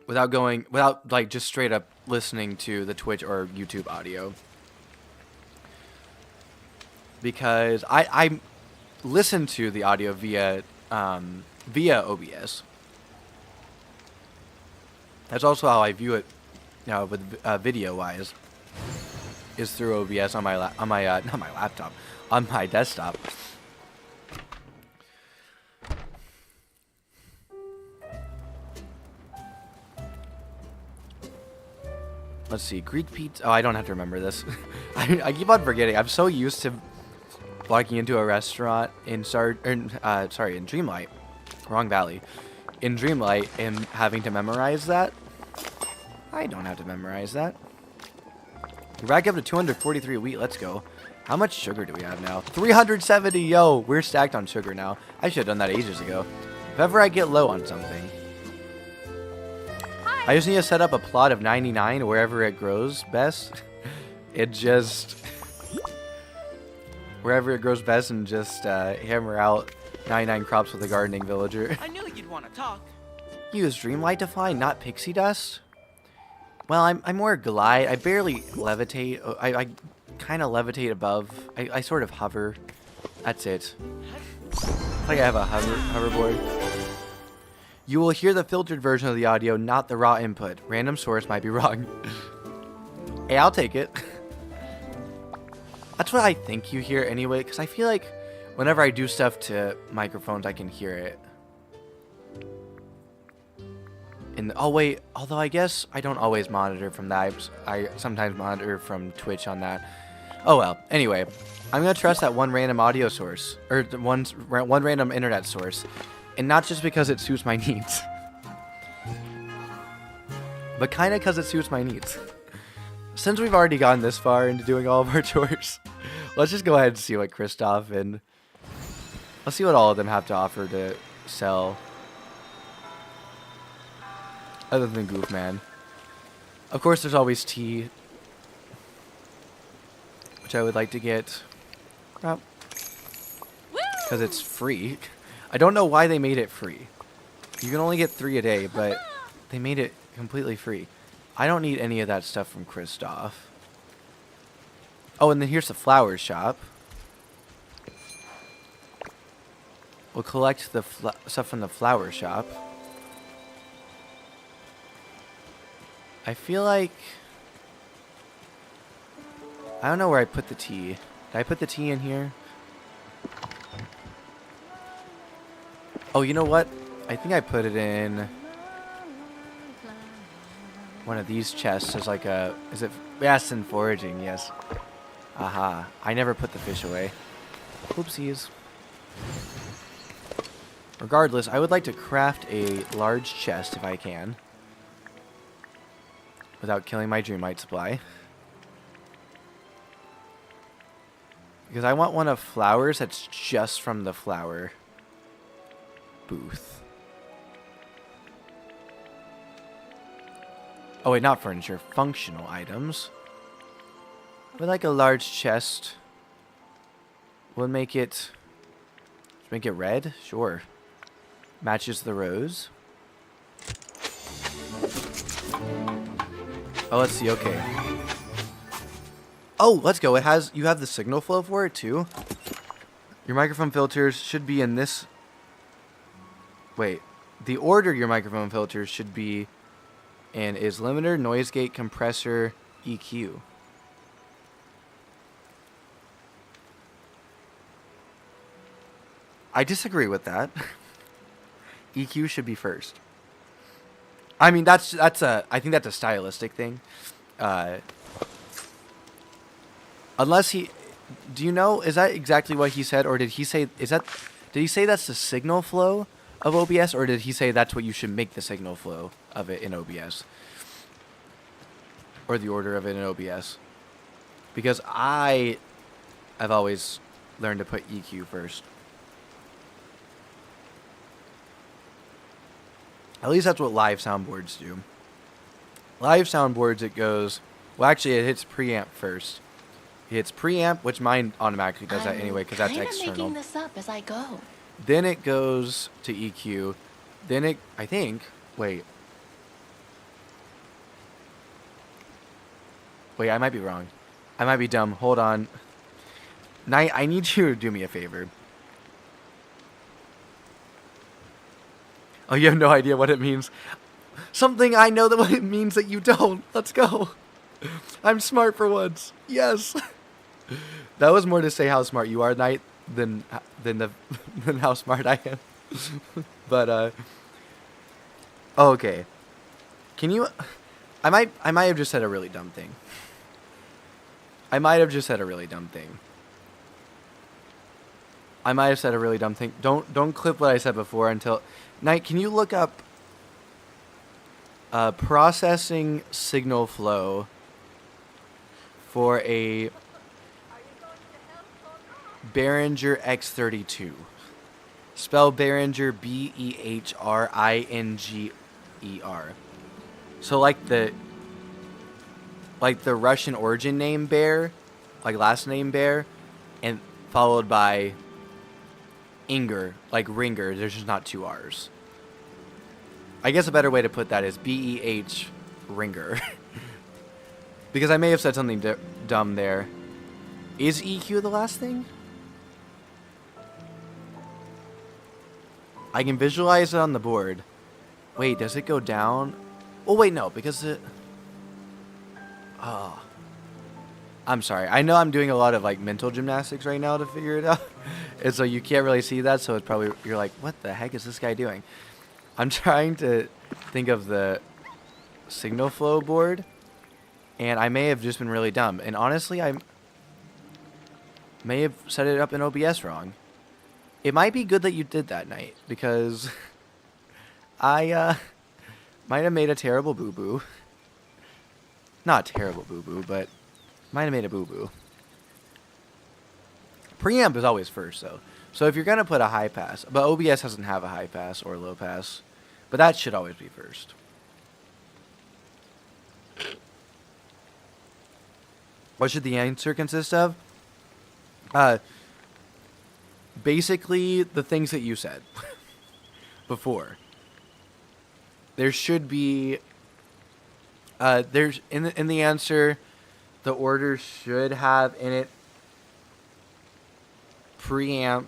without like just straight up listening to the Twitch or YouTube audio, because I listen to the audio via OBS. That's also how I view it, with video wise, is through OBS on my not my laptop, on my desktop. Let's see, Greek pizza. Oh, I don't have to remember this. I keep on forgetting. I'm so used to walking into a restaurant in in Dreamlight, wrong valley, in Dreamlight, and having to memorize that. I don't have to memorize that. Rack up to 243 wheat. Let's go. How much sugar do we have now? 370. Yo, we're stacked on sugar now. I should have done that ages ago. If ever I get low on something. I just need to set up a plot of 99 wherever it grows best. Wherever it grows best, and just hammer out 99 crops with a gardening villager. I knew you'd want to talk. Use Dreamlight to fly, not pixie dust? Well, I'm more glide. I barely levitate. I kind of levitate above. I sort of hover. That's it. It's like I have a hoverboard. You will hear the filtered version of the audio, not the raw input. Random source might be wrong. Hey, I'll take it. That's what I think you hear anyway, because I feel like whenever I do stuff to microphones, I can hear it. Oh wait, although I guess I don't always monitor from that. I sometimes monitor from Twitch on that. Oh well. Anyway, I'm gonna trust that one random audio source, or one random internet source. And not just because it suits my needs, but kind of because it suits my needs. Since we've already gone this far into doing all of our chores, let's just go ahead and see what Kristoff and let's see what all of them have to offer to sell. Other than Goofman. Of course, there's always tea, which I would like to get. Because it's free. I don't know why they made it free. You can only get 3 a day, but they made it completely free. I don't need any of that stuff from Kristoff. Oh, and then here's the flower shop. We'll collect the stuff from the flower shop. I feel like... I don't know where I put the tea. Did I put the tea in here? Oh, you know what? I think I put it in one of these chests as like a... Is it... Yes, in foraging, yes. Aha. I never put the fish away. Oopsies. Regardless, I would like to craft a large chest if I can. Without killing my Dreamlight supply. Because I want one of flowers that's just from the flower booth. Oh wait, not furniture. Functional items. With like a large chest. We'll make it... Make it red? Sure. Matches the rose. Oh, let's see. Okay. Oh, let's go. It has... You have the signal flow for it, too? Your microphone filters should be in this... Wait. The order your microphone filters should be in is limiter, noise gate, compressor, EQ. I disagree with that. EQ should be first. I mean, that's a... I think that's a stylistic thing. Unless he... Do you know... Is that exactly what he said? Or did he say... Is that... Did he say that's the signal flow of OBS? Or did he say that's what you should make the signal flow of it in OBS? Or the order of it in OBS? Because I've always learned to put EQ first. At least that's what live soundboards do. Live soundboards, it goes... Well, actually, it hits preamp first. It hits preamp, which mine automatically does that anyway, because that's external. I'm making this up as I go. Then it goes to EQ. Then it... I think... Wait. Wait, I might be wrong. I might be dumb. Hold on. Knight, I need you to do me a favor. Oh, you have no idea what it means. Something I know that what it means that you don't. Let's go. I'm smart for once. Yes. That was more to say how smart you are, Knight, than how smart I am. But okay. Can you? I might have just said a really dumb thing. I might have just said a really dumb thing. I might have said a really dumb thing. Don't clip what I said before until... Knight, can you look up processing signal flow for a Behringer X32? Spell Behringer Behringer. So like the Russian origin name Bear, like last name Bear, and followed by Inger, like Ringer. There's just not 2 R's. I guess a better way to put that is BEH Ringer. Because I may have said something dumb there. Is EQ the last thing? I can visualize it on the board. Wait, does it go down? Oh, wait, no, because it... Oh. I'm sorry. I know I'm doing a lot of like mental gymnastics right now to figure it out. And so you can't really see that, so it's probably... You're like, what the heck is this guy doing? I'm trying to think of the signal flow board, and I may have just been really dumb. And honestly, I may have set it up in OBS wrong. It might be good that you did that, Knight, because I might have made a terrible boo-boo. Not a terrible boo-boo, but might have made a boo-boo. Preamp is always first, though. So if you're going to put a high pass, but OBS doesn't have a high pass or low pass, but that should always be first. What should the answer consist of? basically the things that you said before. There should be there's in the answer, the order should have in it preamp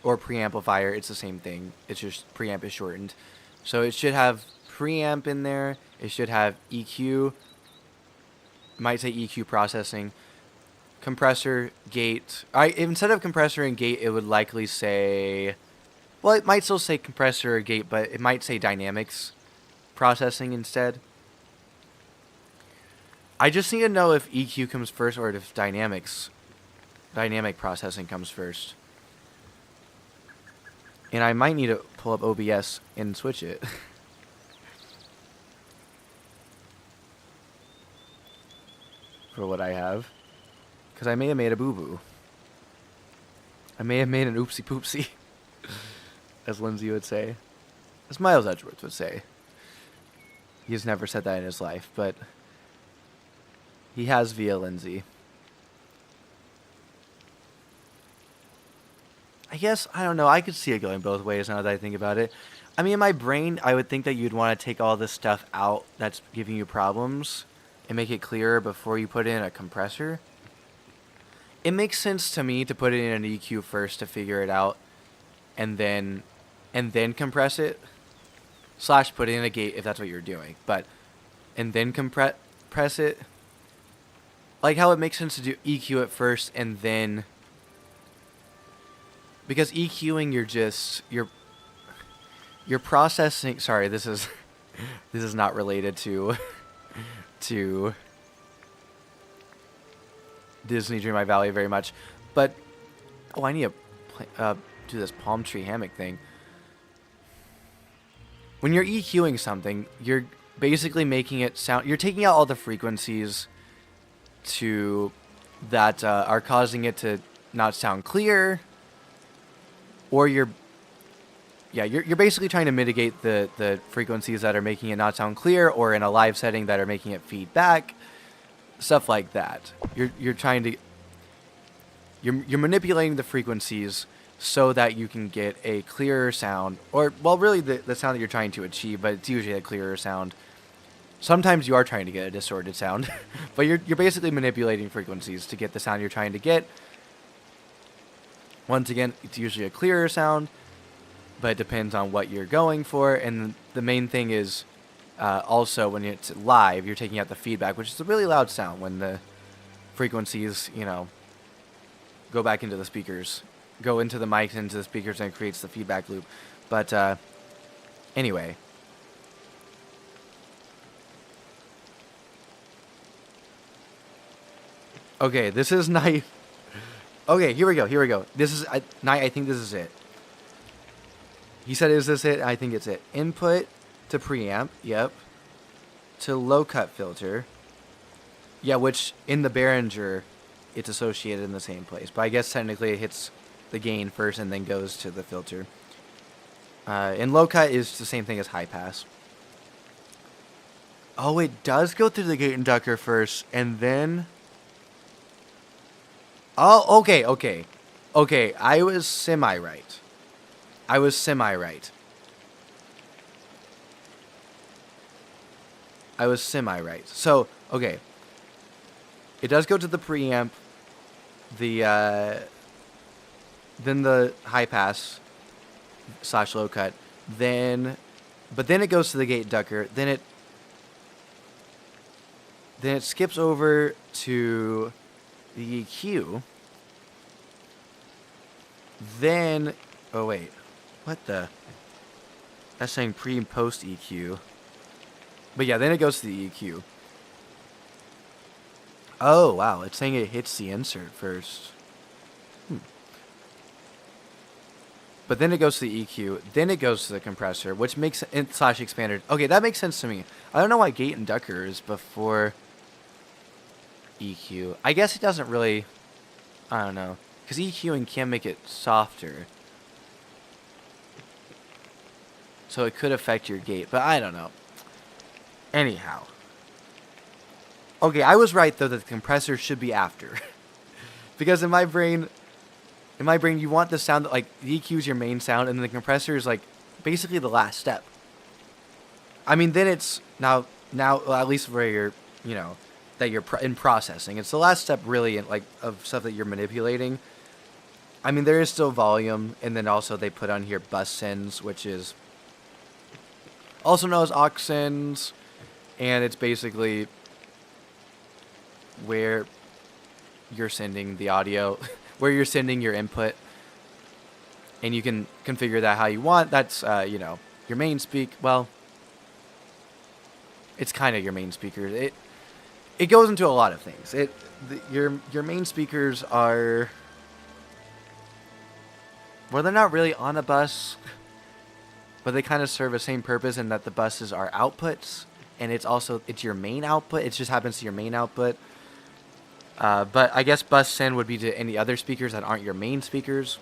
or preamplifier. It's the same thing. It's just preamp is shortened. So it should have preamp in there. It should have EQ. It might say EQ processing. Compressor, gate. Instead of compressor and gate, it would likely say... Well, it might still say compressor or gate, but it might say dynamics processing instead. I just need to know if EQ comes first or if dynamic processing comes first. And I might need to pull up OBS and switch it. For what I have. Because I may have made a boo-boo. I may have made an oopsie-poopsie. As Lindsay would say. As Miles Edgeworth would say. He's never said that in his life, but... he has via Lindsay. I guess, I don't know, I could see it going both ways now that I think about it. I mean, in my brain, I would think that you'd want to take all this stuff out that's giving you problems and make it clearer before you put in a compressor. It makes sense to me to put it in an EQ first to figure it out and then compress it. Slash put it in a gate if that's what you're doing. But, and then compress it. Like how it makes sense to do EQ at first and then... Because EQing, you're processing... Sorry, this is not related to Disney Dreamlight Valley very much. But, I need to do this palm tree hammock thing. When you're EQing something, you're basically making it sound... You're taking out all the frequencies that are causing it to not sound clear... Or you're basically trying to mitigate the frequencies that are making it not sound clear, or in a live setting that are making it feedback, stuff like that. You're manipulating the frequencies so that you can get a clearer sound, or well, really the sound that you're trying to achieve, but it's usually a clearer sound. Sometimes you are trying to get a distorted sound, but you're basically manipulating frequencies to get the sound you're trying to get. Once again, it's usually a clearer sound, but it depends on what you're going for. And the main thing is also when it's live, you're taking out the feedback, which is a really loud sound when the frequencies, go back into the speakers, go into the mics, into the speakers, and it creates the feedback loop. But anyway. Okay, this is night. Okay, here we go. This is Night. I think this is it. He said, "Is this it?" I think it's it. Input to preamp. Yep. To low cut filter. Yeah, which in the Behringer, it's associated in the same place. But I guess technically it hits the gain first and then goes to the filter. And low cut is the same thing as high pass. Oh, it does go through the gate inductor first, and then... Oh, okay. I was semi-right. So, okay. It does go to the preamp, then the high pass / low cut, but then it goes to the gate inductor, then it skips over to the EQ, then, oh wait, what the, that's saying pre and post EQ, but yeah, then it goes to the EQ. Oh wow, it's saying it hits the insert first. But then it goes to the EQ, then it goes to the compressor, which makes it / expander. Okay, that makes sense to me. I don't know why gate inductor is before EQ. I guess it doesn't really, I don't know, because EQing can make it softer, so it could affect your gate, but I don't know. Anyhow, okay, I was right though that the compressor should be after, because in my brain in my brain, you want the sound that, like, the EQ is your main sound, and then the compressor is, like, basically the last step. I mean, then it's now, well, at least where you're, you know, that you're in processing. It's the last step, really, in, like, of stuff that you're manipulating. I mean, there is still volume, and then also they put on here bus sends, which is also known as aux sends, and it's basically where you're sending the audio, where you're sending your input, and you can configure that how you want. That's, you know, your main well, it's kind of your main speaker. It goes into a lot of things. Your main speakers are, well, they're not really on a bus, but they kind of serve the same purpose in that the buses are outputs, and it's your main output. It just happens to your main output. But I guess bus send would be to any other speakers that aren't your main speakers.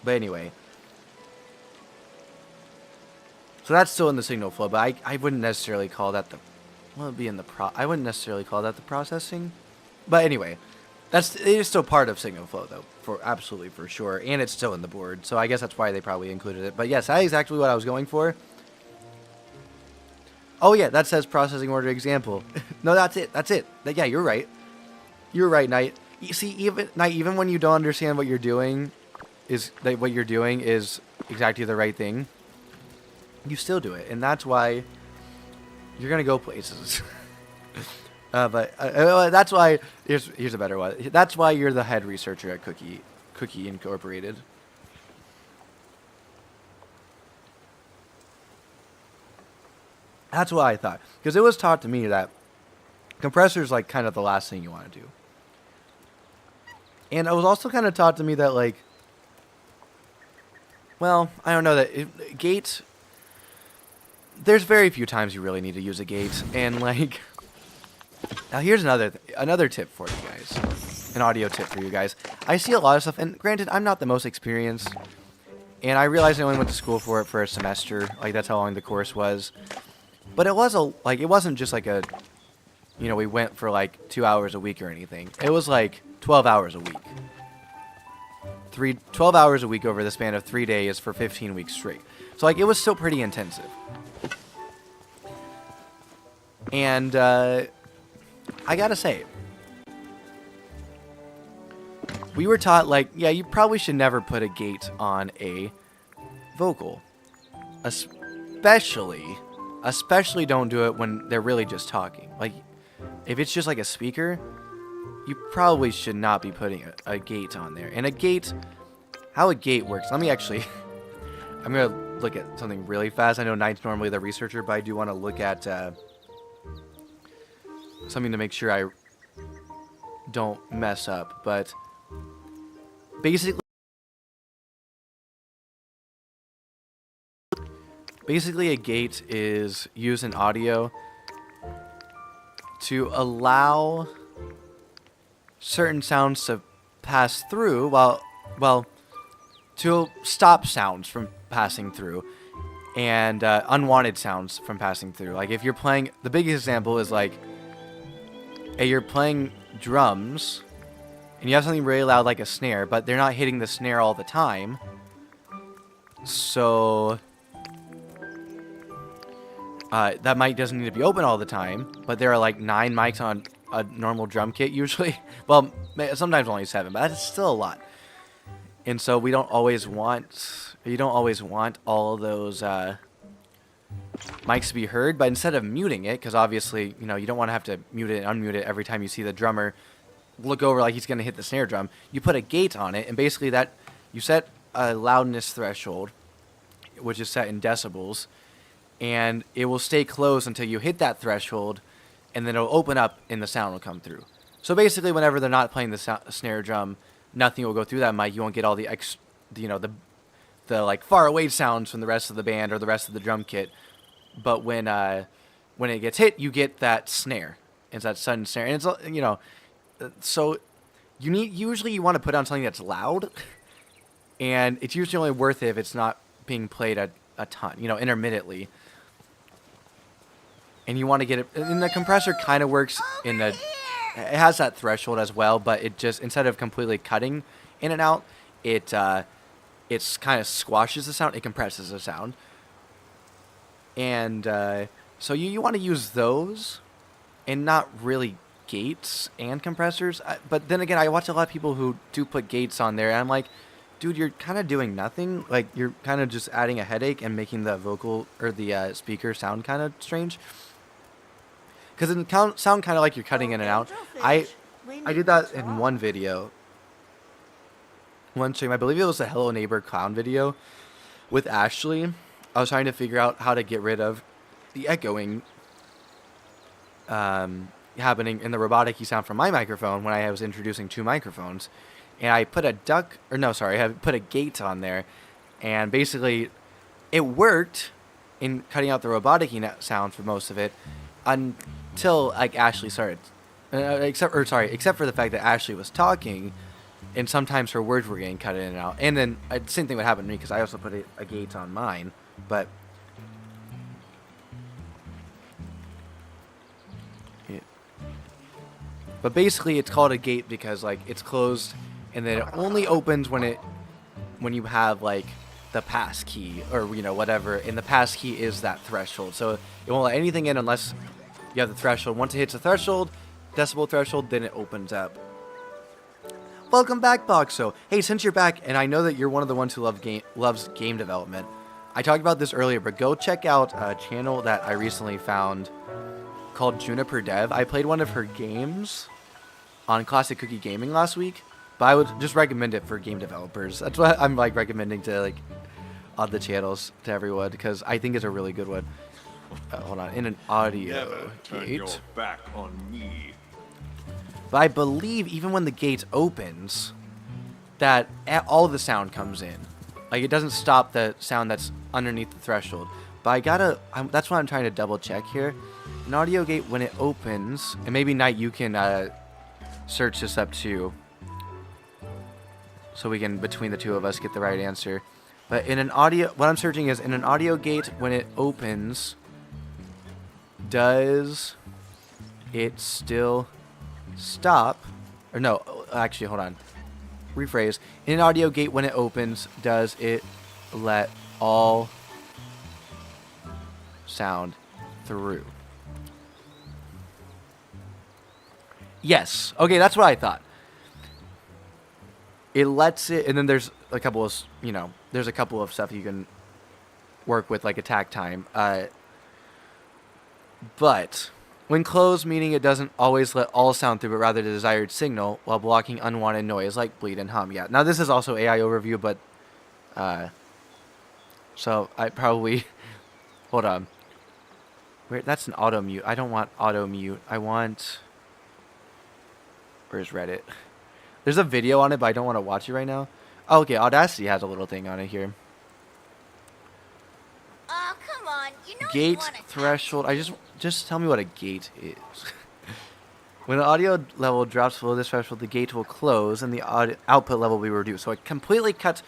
But anyway, so that's still in the signal flow, but I wouldn't necessarily call that I wouldn't necessarily call that the processing. But anyway, it is still part of signal flow though, for sure, and it's still in the board. So I guess that's why they probably included it. But yes, that is actually what I was going for. Oh yeah, that says processing order example. No, that's it. Yeah, you're right. You're right, Knight. You see, even when you don't understand what you're doing is exactly the right thing, you still do it, and that's why you're gonna go places. But that's why here's a better one. That's why you're the head researcher at Cookie Incorporated. That's what I thought, because it was taught to me that compressor's like kind of the last thing you want to do. And it was also kind of taught to me that, like, well, I don't know, that gates, there's very few times you really need to use a gate, and like, now here's another tip for you guys, an audio tip for you guys. I see a lot of stuff, and granted, I'm not the most experienced, and I realized I only went to school for it for a semester, like that's how long the course was. But it wasn't just like we went for like 2 hours a week or anything. It was like 12 hours a week. 12 hours a week over the span of 3 days for 15 weeks straight. So like it was still pretty intensive. And I gotta say, we were taught, like, yeah, you probably should never put a gate on a vocal. Especially don't do it when they're really just talking. Like, if it's just like a speaker, you probably should not be putting a gate on there. And how a gate works, I'm going to look at something really fast. I know Knight's normally the researcher, but I do want to look at something to make sure I don't mess up. But Basically, a gate is used in audio to allow certain sounds to pass through, to stop sounds from passing through, and unwanted sounds from passing through. Like if you're playing, the biggest example is like, you're playing drums, and you have something really loud like a snare, but they're not hitting the snare all the time, so that mic doesn't need to be open all the time, but there are like 9 mics on a normal drum kit usually. Well, sometimes only 7, but that's still a lot. And so you don't always want all those mics to be heard, but instead of muting it, because obviously, you don't want to have to mute it and unmute it every time you see the drummer look over like he's going to hit the snare drum, you put a gate on it, and basically that, you set a loudness threshold, which is set in decibels, and it will stay closed until you hit that threshold, and then it'll open up and the sound will come through. So basically, whenever they're not playing the snare drum, nothing will go through that mic. You won't get all the the like far away sounds from the rest of the band or the rest of the drum kit. But when it gets hit, you get that snare. It's that sudden snare, and it's so usually you want to put on something that's loud, and it's usually only worth it if it's not being played a ton, intermittently. And you want to get it, and the compressor kind of works in the It has that threshold as well, but it just, instead of completely cutting in and out, it's kind of squashes the sound. It compresses the sound. And so you want to use those and not really gates and compressors. But then again, I watch a lot of people who do put gates on there, and I'm like, dude, you're kind of doing nothing. Like, you're kind of just adding a headache and making the vocal or the speaker sound kind of strange. Because it can sound kind of like you're cutting in and out. I did that in one video. One stream, I believe it was a Hello Neighbor Clown video with Ashley. I was trying to figure out how to get rid of the echoing happening in the robotic-y sound from my microphone when I was introducing 2 microphones. And I put I put a gate on there, and basically it worked in cutting out the robotic-y sound for most of it until like Ashley started, except for the fact that Ashley was talking, and sometimes her words were getting cut in and out. And then the same thing would happen to me because I also put a gate on mine, but. But basically, it's called a gate because like it's closed, and then it only opens when you have like the pass key or whatever, and the pass key is that threshold. So it won't let anything in unless you have the threshold. Once it hits the threshold, decibel threshold, then it opens up. Welcome back, Boxo. Hey, since you're back, and I know that you're one of the ones who loves game development, I talked about this earlier, but go check out a channel that I recently found called Juniper Dev. I played one of her games on Classic Cookie Gaming last week, but I would just recommend it for game developers. That's what I'm like recommending to like on the channels to everyone because I think it's a really good one. Hold on, in an audio Never turn your gate. back on me. But I believe even when the gate opens, that all the sound comes in. Like it doesn't stop the sound that's underneath the threshold. But that's what I'm trying to double check here. An audio gate when it opens, and maybe Knight, you can search this up too, so we can between the two of us get the right answer. But in an audio, what I'm searching is in an audio gate when it opens, does it still stop? Or no, actually, hold on. Rephrase. In an audio gate when it opens, does it let all sound through? Yes. Okay, that's what I thought. It lets it, and then there's a couple of, there's a couple of stuff you can work with, like attack time. But when closed, meaning it doesn't always let all sound through, but rather the desired signal, while blocking unwanted noise, like bleed and hum. Yeah. Now this is also AI overview, but so I probably hold on. Wait, that's an auto mute. I don't want auto mute. I want. Where's Reddit? There's a video on it, but I don't want to watch it right now. Oh, okay, Audacity has a little thing on it here. Oh, come on. You know Gate you wanna threshold. Just tell me what a gate is. When the audio level drops below this threshold, the gate will close and the output level will be reduced. So it completely cuts.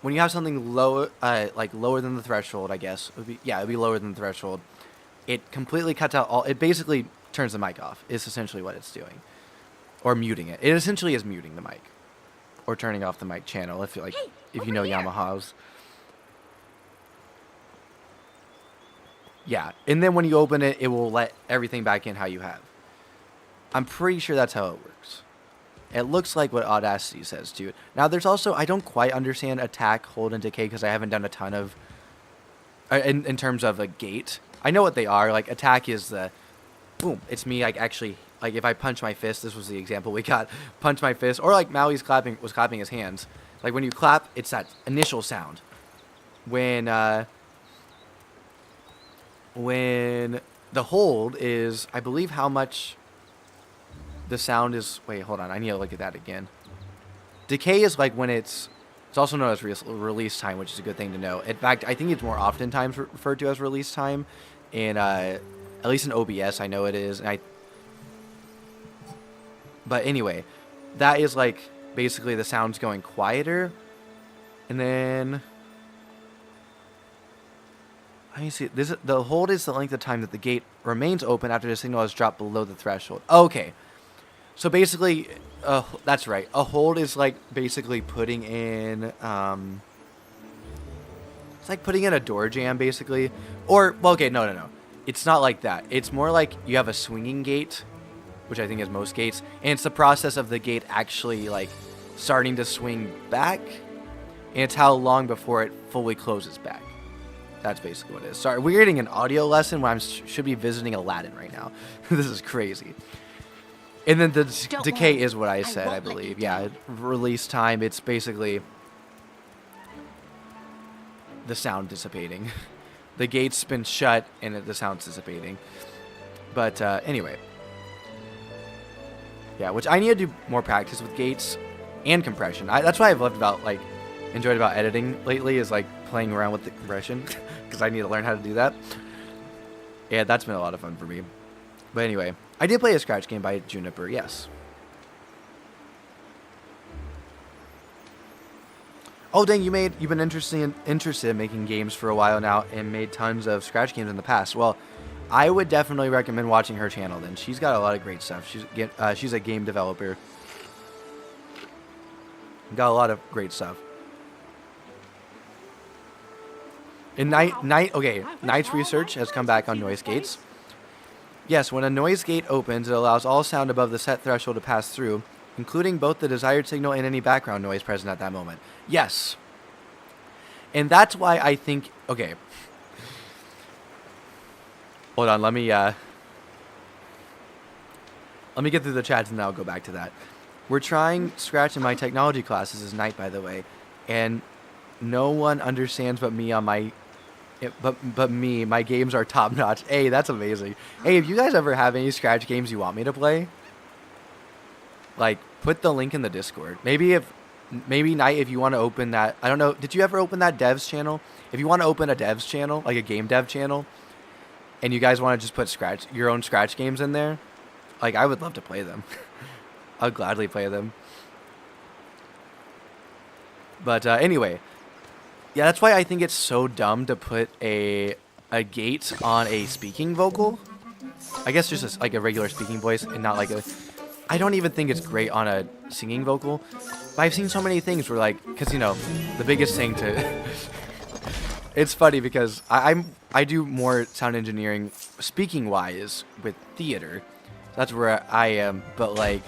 When you have something lower, like lower than the threshold, I guess it'd be lower than the threshold. It completely cuts out all. It basically turns the mic off. Is essentially what it's doing. Or muting it. It essentially is muting the mic, or turning off the mic channel if you know Yamahas. Yeah, and then when you open it, it will let everything back in how you have. I'm pretty sure that's how it works. It looks like what Audacity says to it. Now, there's also I don't quite understand attack, hold, and decay because I haven't done a ton of in terms of a gate. I know what they are. Like attack is the boom. It's me actually. Like if I punch my fist, this was the example we got. Punch my fist, or like Maui's was clapping his hands. Like when you clap, it's that initial sound. When the hold is, I believe, how much the sound is. Wait, hold on. I need to look at that again. Decay is like when it's also known as release time, which is a good thing to know. In fact, I think it's more oftentimes referred to as release time, in at least in OBS. I know it is, and But anyway, that is like basically the sound's going quieter. And then let me see. The hold is the length of time that the gate remains open after the signal has dropped below the threshold. Okay. So basically, that's right. A hold is like basically putting in, it's like putting in a door jam basically. Or, well, okay, no. It's not like that. It's more like you have a swinging gate, which I think is most gates, and it's the process of the gate actually like starting to swing back, and it's how long before it fully closes back. That's basically what it is. Sorry, we're getting an audio lesson when I should be visiting Aladdin right now. This is crazy. And then the decay is what I said, I believe. Yeah, release time, it's basically the sound dissipating. The gate's been shut and the sound's dissipating. But anyway. Yeah, which I need to do more practice with gates and compression. That's what I've enjoyed about editing lately, is like playing around with the compression. Because I need to learn how to do that. Yeah, that's been a lot of fun for me. But anyway, I did play a scratch game by Juniper, yes. Oh dang, you've been interested in making games for a while now and made tons of scratch games in the past. Well, I would definitely recommend watching her channel then. She's got a lot of great stuff. She's a game developer. Got a lot of great stuff. And Knight's research has come back on noise gates. Yes, when a noise gate opens, it allows all sound above the set threshold to pass through, including both the desired signal and any background noise present at that moment. Yes. And that's why I think... Okay. Hold on, let me get through the chats and then I'll go back to that. We're trying Scratch in my technology classes this night, by the way. And no one understands but me on my... But me, my games are top notch. Hey, that's amazing. Hey, if you guys ever have any Scratch games you want me to play, like, put the link in the Discord. Maybe Knight, if you want to open that, I don't know, did you ever open that devs channel? If you want to open a devs channel, like a game dev channel, and you guys want to just put your own Scratch games in there, like, I would love to play them. I'd gladly play them. But anyway, yeah, that's why I think it's so dumb to put a gate on a speaking vocal. I guess just like a regular speaking voice and not like a... I don't even think it's great on a singing vocal. But I've seen so many things where, like, because, you know, the biggest thing to... It's funny because I do more sound engineering speaking-wise with theater. That's where I am. But, like,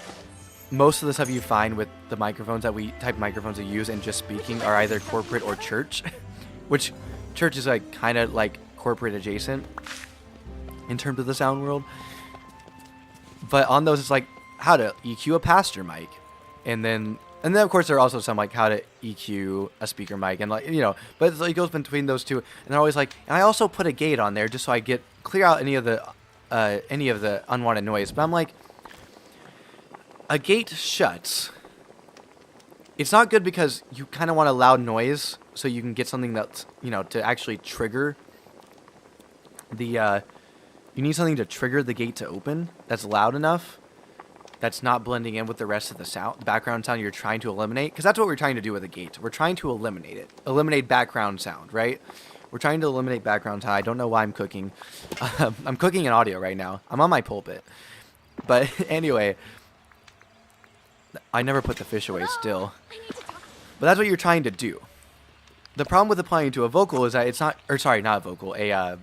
most of the stuff you find with the microphones type of microphones we use and just speaking are either corporate or church. Which church is, like, kind of, like, corporate adjacent in terms of the sound world. But on those, it's like how to EQ a pastor mic, and then of course there are also some like how to EQ a speaker mic, and like, you know, but it goes between those two, and they're always like, and I also put a gate on there just so I clear out any of the unwanted noise. But I'm like, a gate shuts. It's not good because you kind of want a loud noise so you can get something that's, you know, to actually trigger the you need something to trigger the gate to open that's loud enough, that's not blending in with the rest of the background sound you're trying to eliminate. Because that's what we're trying to do with a gate. We're trying to eliminate it. Eliminate background sound, right? We're trying to eliminate background sound. I don't know why I'm cooking. I'm cooking in audio right now. I'm on my pulpit. But anyway, I never put the fish away still. But that's what you're trying to do. The problem with applying to a vocal is that it's not... Or sorry, not a vocal. A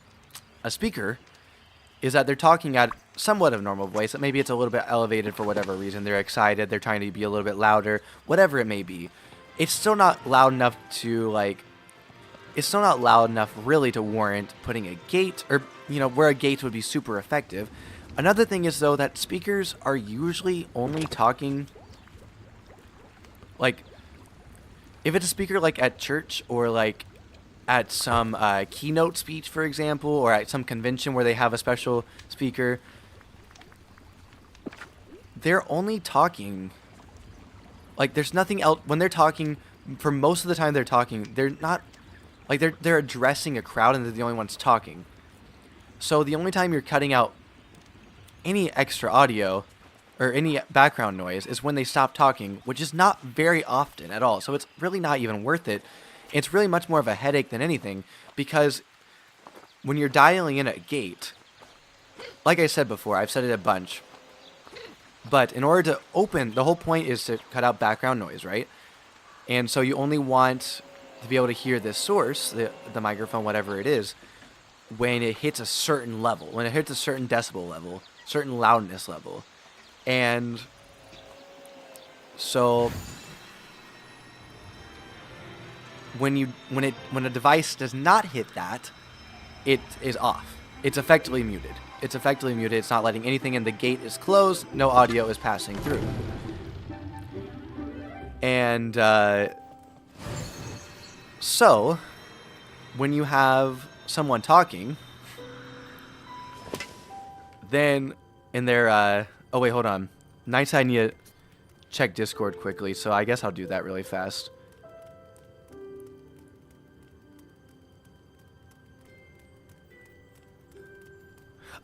speaker... is that they're talking at somewhat of normal voice. Maybe it's a little bit elevated for whatever reason. They're excited. They're trying to be a little bit louder. Whatever it may be. It's still not loud enough to, like... It's still not loud enough, really, to warrant putting a gate, or, you know, where a gate would be super effective. Another thing is, though, that speakers are usually only talking... Like, if it's a speaker, like, at church, or, like... at some keynote speech, for example, or at some convention where they have a special speaker, they're only talking, like, there's nothing else. When they're talking, for most of the time they're talking, they're not, like, they're addressing a crowd and they're the only ones talking. So the only time you're cutting out any extra audio or any background noise is when they stop talking, which is not very often at all. So it's really not even worth it. It's really much more of a headache than anything, because when you're dialing in a gate, like I said before, I've said it a bunch, But in order to open, the whole point is to cut out background noise, right? And so you only want to be able to hear this source, the microphone, whatever it is, when it hits a certain level, when it hits a certain decibel level, certain loudness level. And so when a device does not hit that, it is off. It's effectively muted. It's not letting anything in. The gate is closed. No audio is passing through. And so when you have someone talking, then in their oh wait, hold on. Nice, I need to check Discord quickly, so I guess I'll do that really fast.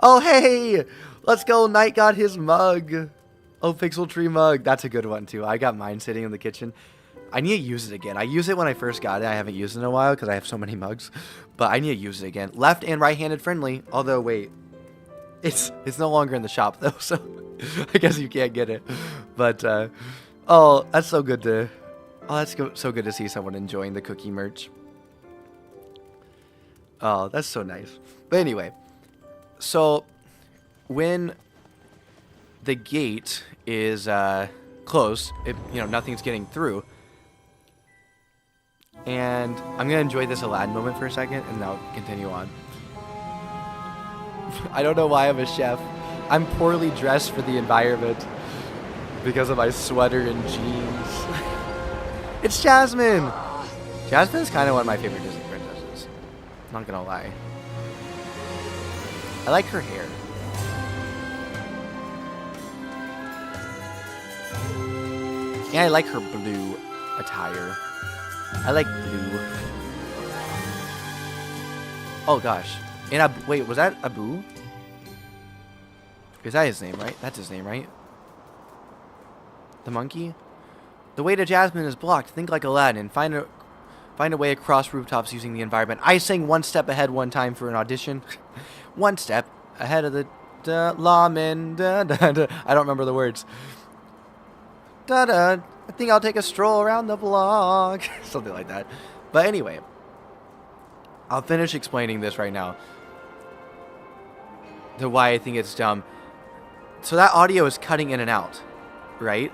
Oh, hey! Let's go. Knight got his mug. Oh, Pixel Tree mug. That's a good one, too. I got mine sitting in the kitchen. I need to use it again. I used it when I first got it. I haven't used it in a while because I have so many mugs. But I need to use it again. Left and right-handed friendly. Although, wait. It's no longer in the shop, though, so I guess you can't get it. But, oh, that's so good to... Oh, that's so good to see someone enjoying the cookie merch. Oh, that's so nice. But anyway... So, when the gate is closed, nothing's getting through. And I'm gonna enjoy this Aladdin moment for a second, and then I'll continue on. I don't know why I'm a chef. I'm poorly dressed for the environment because of my sweater and jeans. It's Jasmine. Jasmine's kind of one of my favorite Disney princesses. Not gonna lie. I like her hair. And I like her blue attire. I like blue. Oh gosh. And wait, was that Abu? Is that his name, right? That's his name, right? The monkey? The way to Jasmine is blocked. Think like Aladdin. Find a way across rooftops using the environment. I sang One Step Ahead one time for an audition. One step ahead of the lawman. I don't remember the words. I think I'll take a stroll around the block. Something like that. But anyway, I'll finish explaining this right now. The why I think it's dumb. So that audio is cutting in and out, right?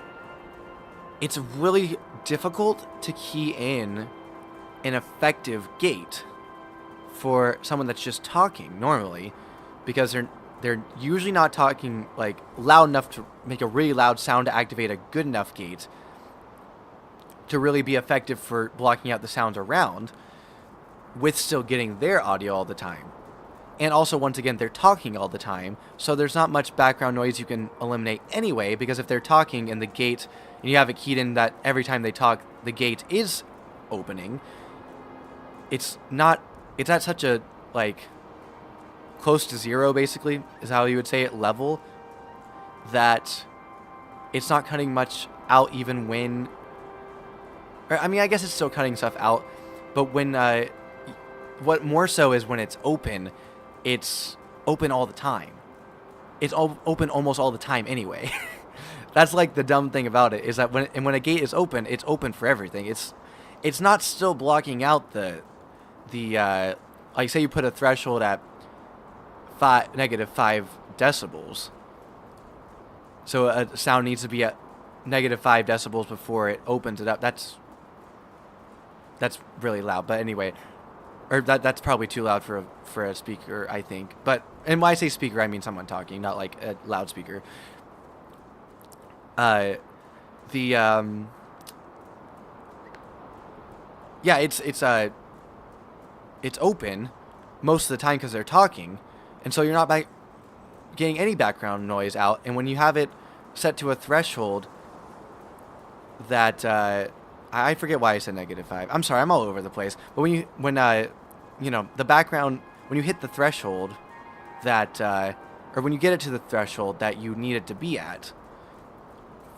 It's really difficult to key in an effective gate for someone that's just talking normally, because they're usually not talking like loud enough to make a really loud sound to activate a good enough gate to really be effective for blocking out the sounds around with still getting their audio all the time. And also, once again, they're talking all the time, so there's not much background noise you can eliminate anyway, because if they're talking and the gate, and you have it keyed in that every time they talk, the gate is opening, it's at such a, like, close to zero, basically, is how you would say it, level, that it's not cutting much out even when... I mean, I guess it's still cutting stuff out, but when... what more so is when it's open all the time. It's open almost all the time anyway. That's, like, the dumb thing about it, is that when a gate is open, it's open for everything. It's not still blocking out the like, say you put a threshold at -5 decibels, so a sound needs to be at -5 decibels before it opens it up. That's really loud, but anyway, or that's probably too loud for a speaker, I think. But, and when I say speaker, I mean someone talking, not like a loudspeaker. Yeah, it's open most of the time because they're talking, and so you're not getting any background noise out. And when you have it set to a threshold that I forget why I said -5. I'm sorry, I'm all over the place. But when the background, when you hit the threshold that or when you get it to the threshold that you need it to be at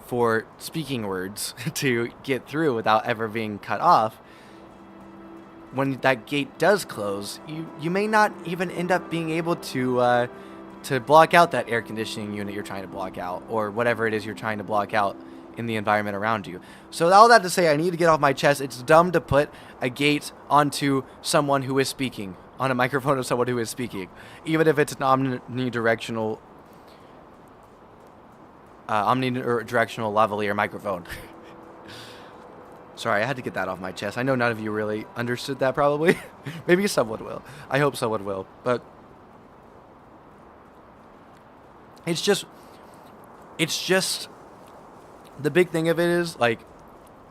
for speaking words to get through without ever being cut off, when that gate does close, you may not even end up being able to to block out that air conditioning unit you're trying to block out, or whatever it is you're trying to block out in the environment around you. So all that to say, I need to get off my chest. It's dumb to put a gate onto someone who is speaking, on a microphone of someone who is speaking, even if it's an omnidirectional lavalier microphone. Sorry, I had to get that off my chest. I know none of you really understood that, probably. Maybe someone will. I hope someone will. But it's just the big thing of it is, like,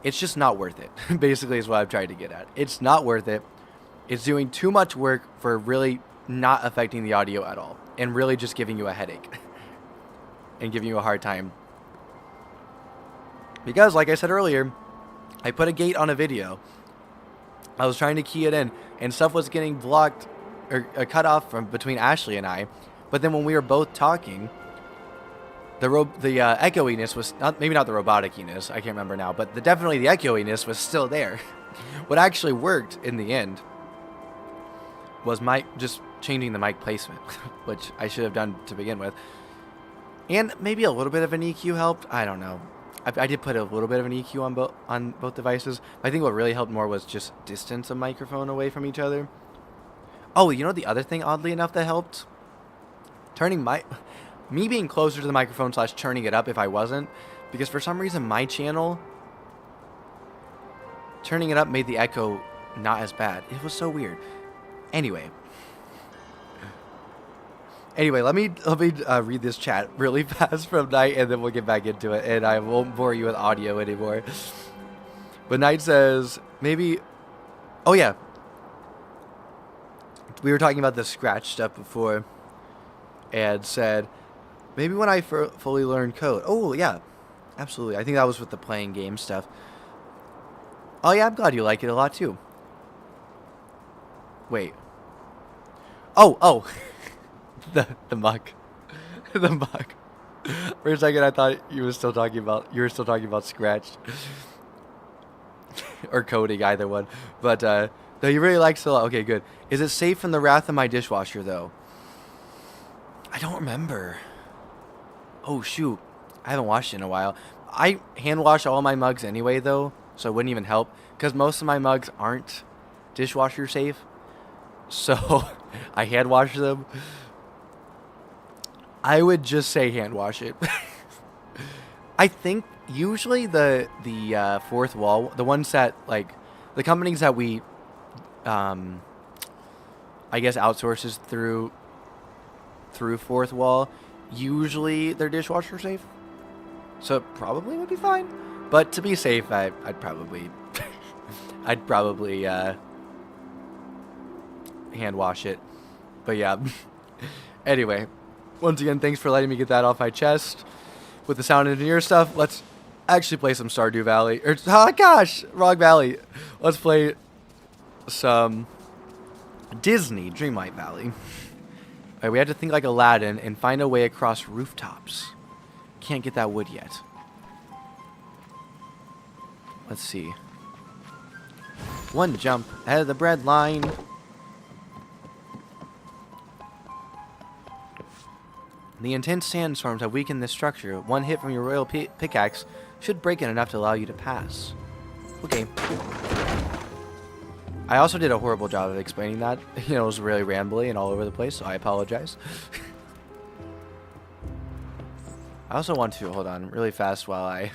it's just not worth it. Basically is what I'm trying to get at. It's not worth it. It's doing too much work for really not affecting the audio at all, and really just giving you a headache and giving you a hard time. Because, like I said earlier, I put a gate on a video. I was trying to key it in, and stuff was getting blocked or cut off from between Ashley and I. But then when we were both talking, the echoiness was maybe not the robotic-iness, I can't remember now, but definitely the echoiness was still there. What actually worked in the end was just changing the mic placement, which I should have done to begin with. And maybe a little bit of an EQ helped. I don't know. I did put a little bit of an EQ on both devices. I think what really helped more was just distance a microphone away from each other. Oh, you know the other thing, oddly enough, that helped? Me being closer to the microphone / turning it up if I wasn't. Because for some reason, my channel, turning it up made the echo not as bad. It was so weird. Anyway, let me read this chat really fast from Knight, and then we'll get back into it, and I won't bore you with audio anymore. But Knight says, maybe... Oh, yeah. We were talking about the scratch stuff before, and said, maybe when I fully learn code. Oh, yeah. Absolutely. I think that was with the playing game stuff. Oh, yeah, I'm glad you like it a lot, too. Wait. Oh. The mug. The mug. For a second, I thought you were still talking about Scratch. Or coding, either one. But, no, you really like it a lot. Okay, good. Is it safe from the wrath of my dishwasher, though? I don't remember. Oh, shoot. I haven't washed it in a while. I hand wash all my mugs anyway, though, so it wouldn't even help. Because most of my mugs aren't dishwasher safe. So, I hand wash them. I would just say hand wash it. I think usually the fourth wall, the ones that, like, the companies that we, I guess, outsources through fourth wall, usually they're dishwasher safe. So it probably would be fine. But to be safe, I'd probably hand wash it. But yeah. Anyway, once again, thanks for letting me get that off my chest with the sound engineer stuff. Let's actually play some Stardew Valley. Wrong Valley. Let's play some Disney Dreamlight Valley. All right, we have to think like Aladdin and find a way across rooftops. Can't get that wood yet. Let's see. One jump ahead of the bread line. The intense sandstorms have weakened this structure. One hit from your royal pickaxe should break it enough to allow you to pass. Okay. I also did a horrible job of explaining that. You know, it was really rambly and all over the place, so I apologize. I also want to, hold on, really fast while I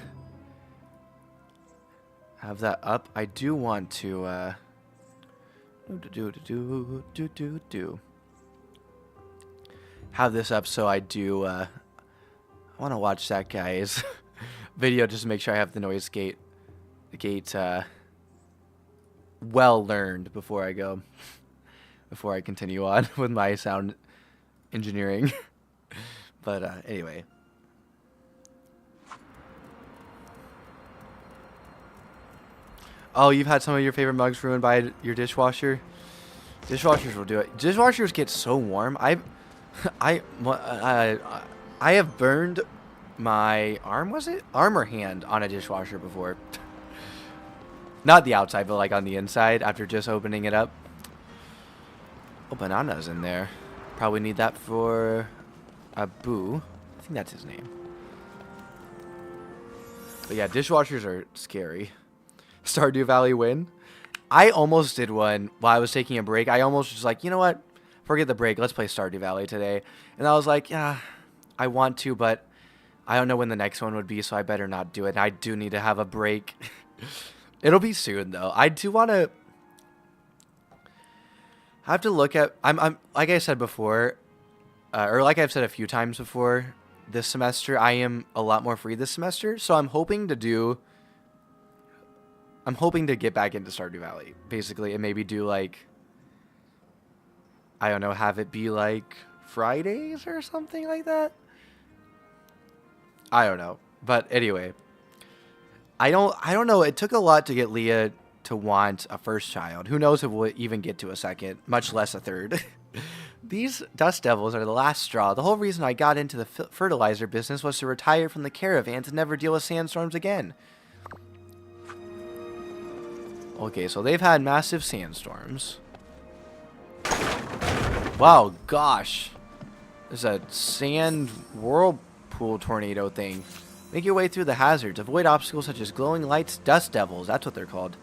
have that up. I do want to, have this up so I do, I want to watch that guy's video just to make sure I have the noise gate, well learned before I continue on with my sound engineering. But anyway. Oh, you've had some of your favorite mugs ruined by your dishwasher? Dishwashers will do it. Dishwashers get so warm. I have burned my arm, was it? Arm or hand on a dishwasher before. Not the outside, but like on the inside after just opening it up. Oh, banana's in there. Probably need that for Boo. I think that's his name. But yeah, dishwashers are scary. Stardew Valley win. I almost did one while I was taking a break. I almost was like, you know what? Forget the break. Let's play Stardew Valley today. And I was like, yeah, I want to, but I don't know when the next one would be, so I better not do it. And I do need to have a break. It'll be soon, though. I do want to... I have to look at... I'm like I said before, or like I've said a few times before, this semester, I am a lot more free this semester. So I'm hoping to do... I'm hoping to get back into Stardew Valley, basically, and maybe do, like... I don't know, have it be, like, Fridays or something like that? I don't know. But anyway, I don't know. It took a lot to get Leah to want a first child. Who knows if we'll even get to a second, much less a third. These dust devils are the last straw. The whole reason I got into the fertilizer business was to retire from the caravan to never deal with sandstorms again. Okay, so they've had massive sandstorms. Wow, gosh. There's a sand whirlpool tornado thing. Make your way through the hazards. Avoid obstacles such as glowing lights, dust devils, that's what they're called,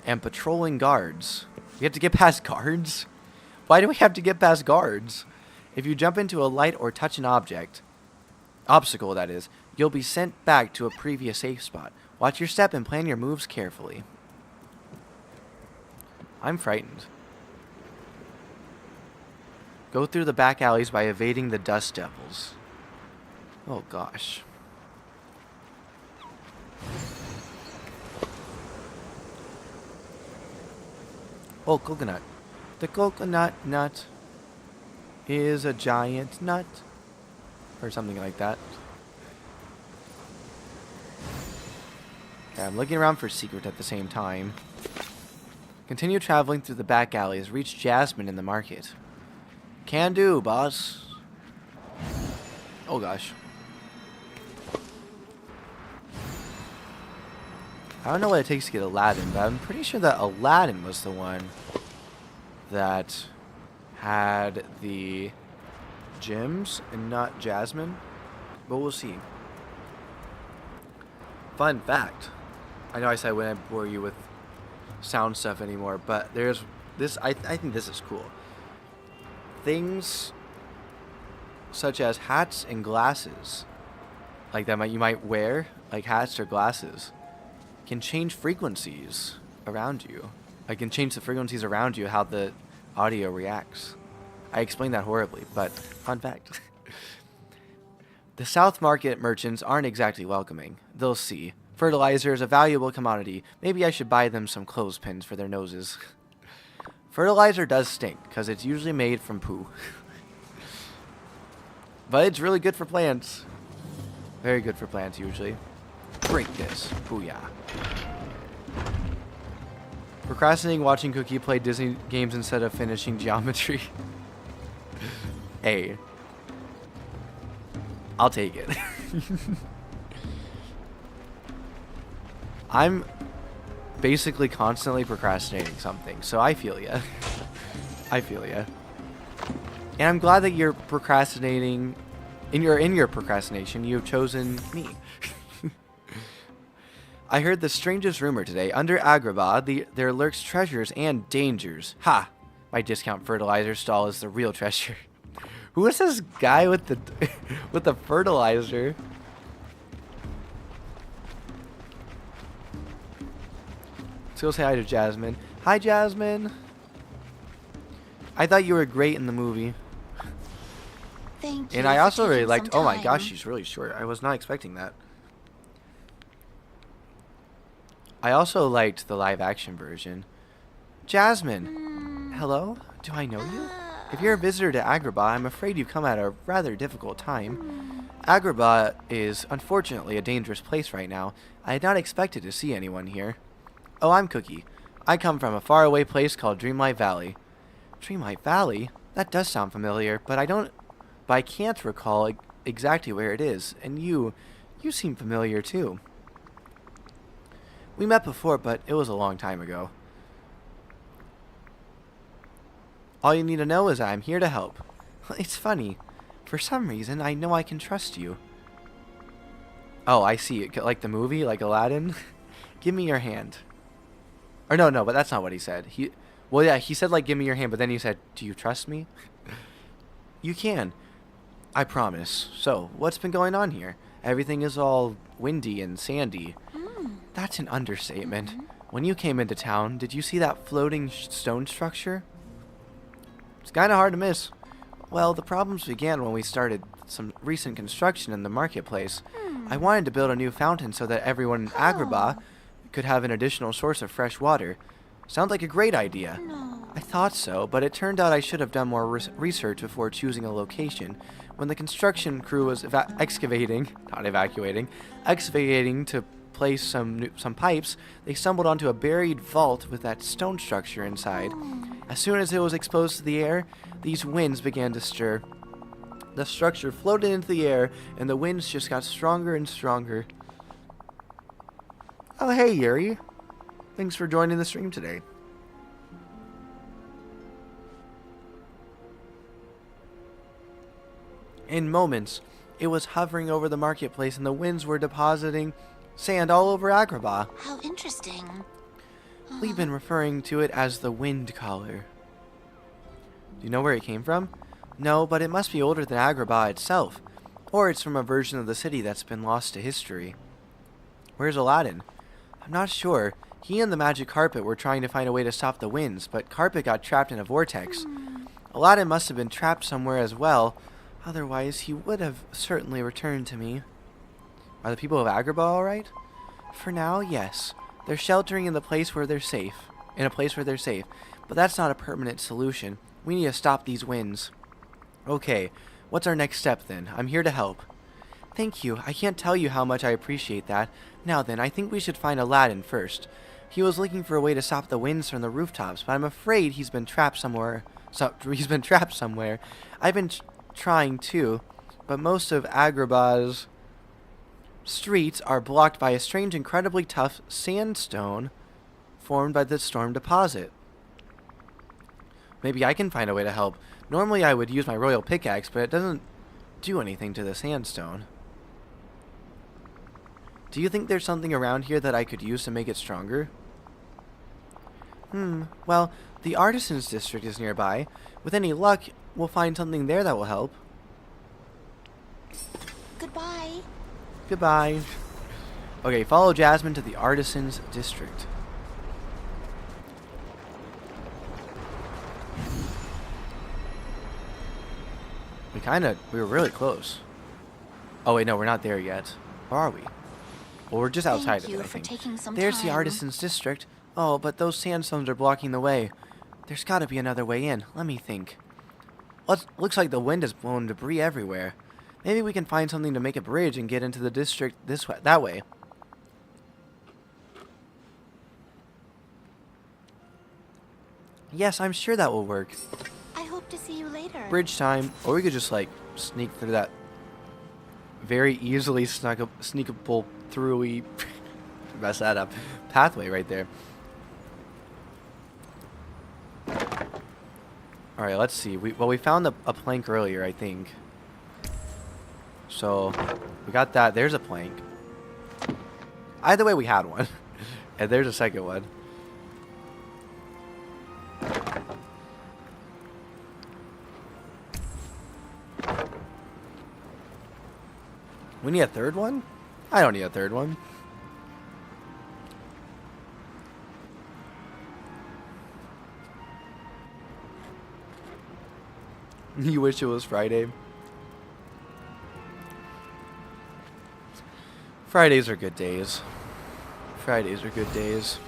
and patrolling guards. You have to get past guards? Why do we have to get past guards? If you jump into a light or touch an obstacle that is, you'll be sent back to a previous safe spot. Watch your step and plan your moves carefully. I'm frightened. Go through the back alleys by evading the dust devils. Oh gosh. Oh, coconut. The coconut nut is a giant nut. Or something like that. Okay, I'm looking around for secret at the same time. Continue traveling through the back alleys. Reach Jasmine in the market. Can do, boss. Oh gosh. I don't know what it takes to get Aladdin, but I'm pretty sure that Aladdin was the one that had the gems and not Jasmine. But we'll see. Fun fact. I know I said I wouldn't bore you with sound stuff anymore, but there's this. I think this is cool. Things such as hats and glasses, like that you might wear, like hats or glasses, can change frequencies around you. I can change the frequencies around you, how the audio reacts. I explained that horribly, but fun fact. The South Market merchants aren't exactly welcoming. They'll see. Fertilizer is a valuable commodity. Maybe I should buy them some clothespins for their noses. Fertilizer does stink, because it's usually made from poo. But it's really good for plants. Very good for plants, usually. Break this. Booyah. Procrastinating watching Cookie play Disney games instead of finishing geometry. Hey. I'll take it. I'm basically constantly procrastinating something, so I feel ya. I feel ya. And I'm glad that you're procrastinating. In your procrastination, you've chosen me. I heard the strangest rumor today. Under Agrabah, there lurks treasures and dangers. Ha! My discount fertilizer stall is the real treasure. Who is this guy with the with the fertilizer? Let's go say hi to Jasmine. Hi, Jasmine. I thought you were great in the movie. Thank you. And I for also really taking liked... some Oh my gosh, time. she's really short. I was not expecting that. I also liked the live action version. Jasmine. Hello? Do I know you? If you're a visitor to Agrabah, I'm afraid you've come at a rather difficult time. Agrabah is unfortunately a dangerous place right now. I had not expected to see anyone here. Oh, I'm Cookie. I come from a faraway place called Dreamlight Valley. Dreamlight Valley? That does sound familiar, but I can't recall exactly where it is. And you seem familiar too. We met before, but it was a long time ago. All you need to know is I'm here to help. It's funny. For some reason, I know I can trust you. Oh, I see. Like the movie, like Aladdin. Give me your hand. Or no, but that's not what he said. Well, yeah, he said like, give me your hand, but then he said, do you trust me? You can. I promise. So, what's been going on here? Everything is all windy and sandy. That's an understatement. When you came into town, did you see that floating stone structure? It's kind of hard to miss. Well, the problems began when we started some recent construction in the marketplace. I wanted to build a new fountain so that everyone in Agrabah could have an additional source of fresh water. Sounds like a great idea. I thought so, but it turned out I should have done more research before choosing a location. When the construction crew was excavating to place some pipes, they stumbled onto a buried vault with that stone structure inside. As soon as it was exposed to the air, these winds began to stir. The structure floated into the air, and the winds just got stronger and stronger. Oh, hey, Yuri. Thanks for joining the stream today. In moments, it was hovering over the marketplace, and the winds were depositing sand all over Agrabah. How interesting. We've been referring to it as the wind collar. Do you know where it came from? No, but it must be older than Agrabah itself. Or it's from a version of the city that's been lost to history. Where's Aladdin? I'm not sure. He and the magic carpet were trying to find a way to stop the winds, but Carpet got trapped in a vortex. Aladdin must have been trapped somewhere as well. Otherwise, he would have certainly returned to me. Are the people of Agrabah alright? For now, yes. They're sheltering in a place where they're safe. But that's not a permanent solution. We need to stop these winds. Okay, what's our next step then? I'm here to help. Thank you. I can't tell you how much I appreciate that. Now then, I think we should find Aladdin first. He was looking for a way to stop the winds from the rooftops, but I'm afraid he's been trapped somewhere. I've been trying too, but most of Agrabah's streets are blocked by a strange, incredibly tough sandstone formed by the storm deposit. Maybe I can find a way to help. Normally I would use my royal pickaxe, but it doesn't do anything to the sandstone. Do you think there's something around here that I could use to make it stronger? Well, the Artisans District is nearby. With any luck, we'll find something there that will help. Goodbye. Goodbye. Okay, follow Jasmine to the Artisans District. We were really close. Oh wait, no, we're not there yet. Or are we? Well, we're just outside of it, I think. There's the Artisans District. Oh, but those sandstones are blocking the way. There's gotta be another way in. Let me think. Looks like the wind has blown debris everywhere. Maybe we can find something to make a bridge and get into the district that way. Yes, I'm sure that will work. I hope to see you later. Bridge time. Or we could just, like, sneak through that very easily sneakable through-y mess that up pathway right there. Alright, let's see. We found a plank earlier, I think. So, we got that. There's a plank. Either way, we had one. And there's a second one. We need a third one? I don't need a third one. You wish it was Friday? Fridays are good days. Fridays are good days.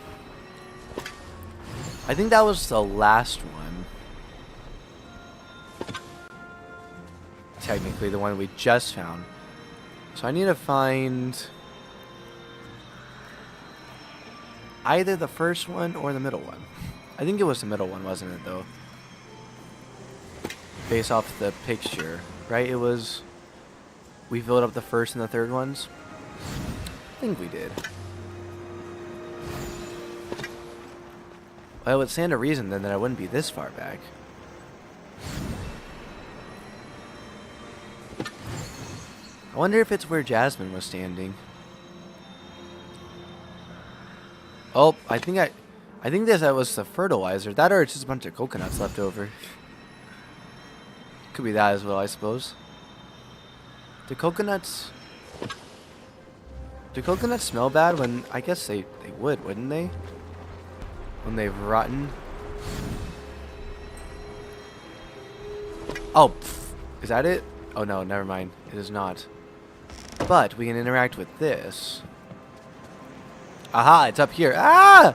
I think that was the last one. Technically, the one we just found. So I need to find either the first one or the middle one. I think it was the middle one, wasn't it, though? Based off the picture, right? It was... We filled up the first and the third ones? I think we did. Well, it would stand to reason then that I wouldn't be this far back. I wonder if it's where Jasmine was standing. Oh, I think this was the fertilizer. That or it's just a bunch of coconuts left over. Could be that as well, I suppose. Do coconuts smell bad when... I guess they would, wouldn't they? When they've rotten. Oh, pff, is that it? Oh no, never mind. It is not. But we can interact with this. Aha, it's up here. Ah!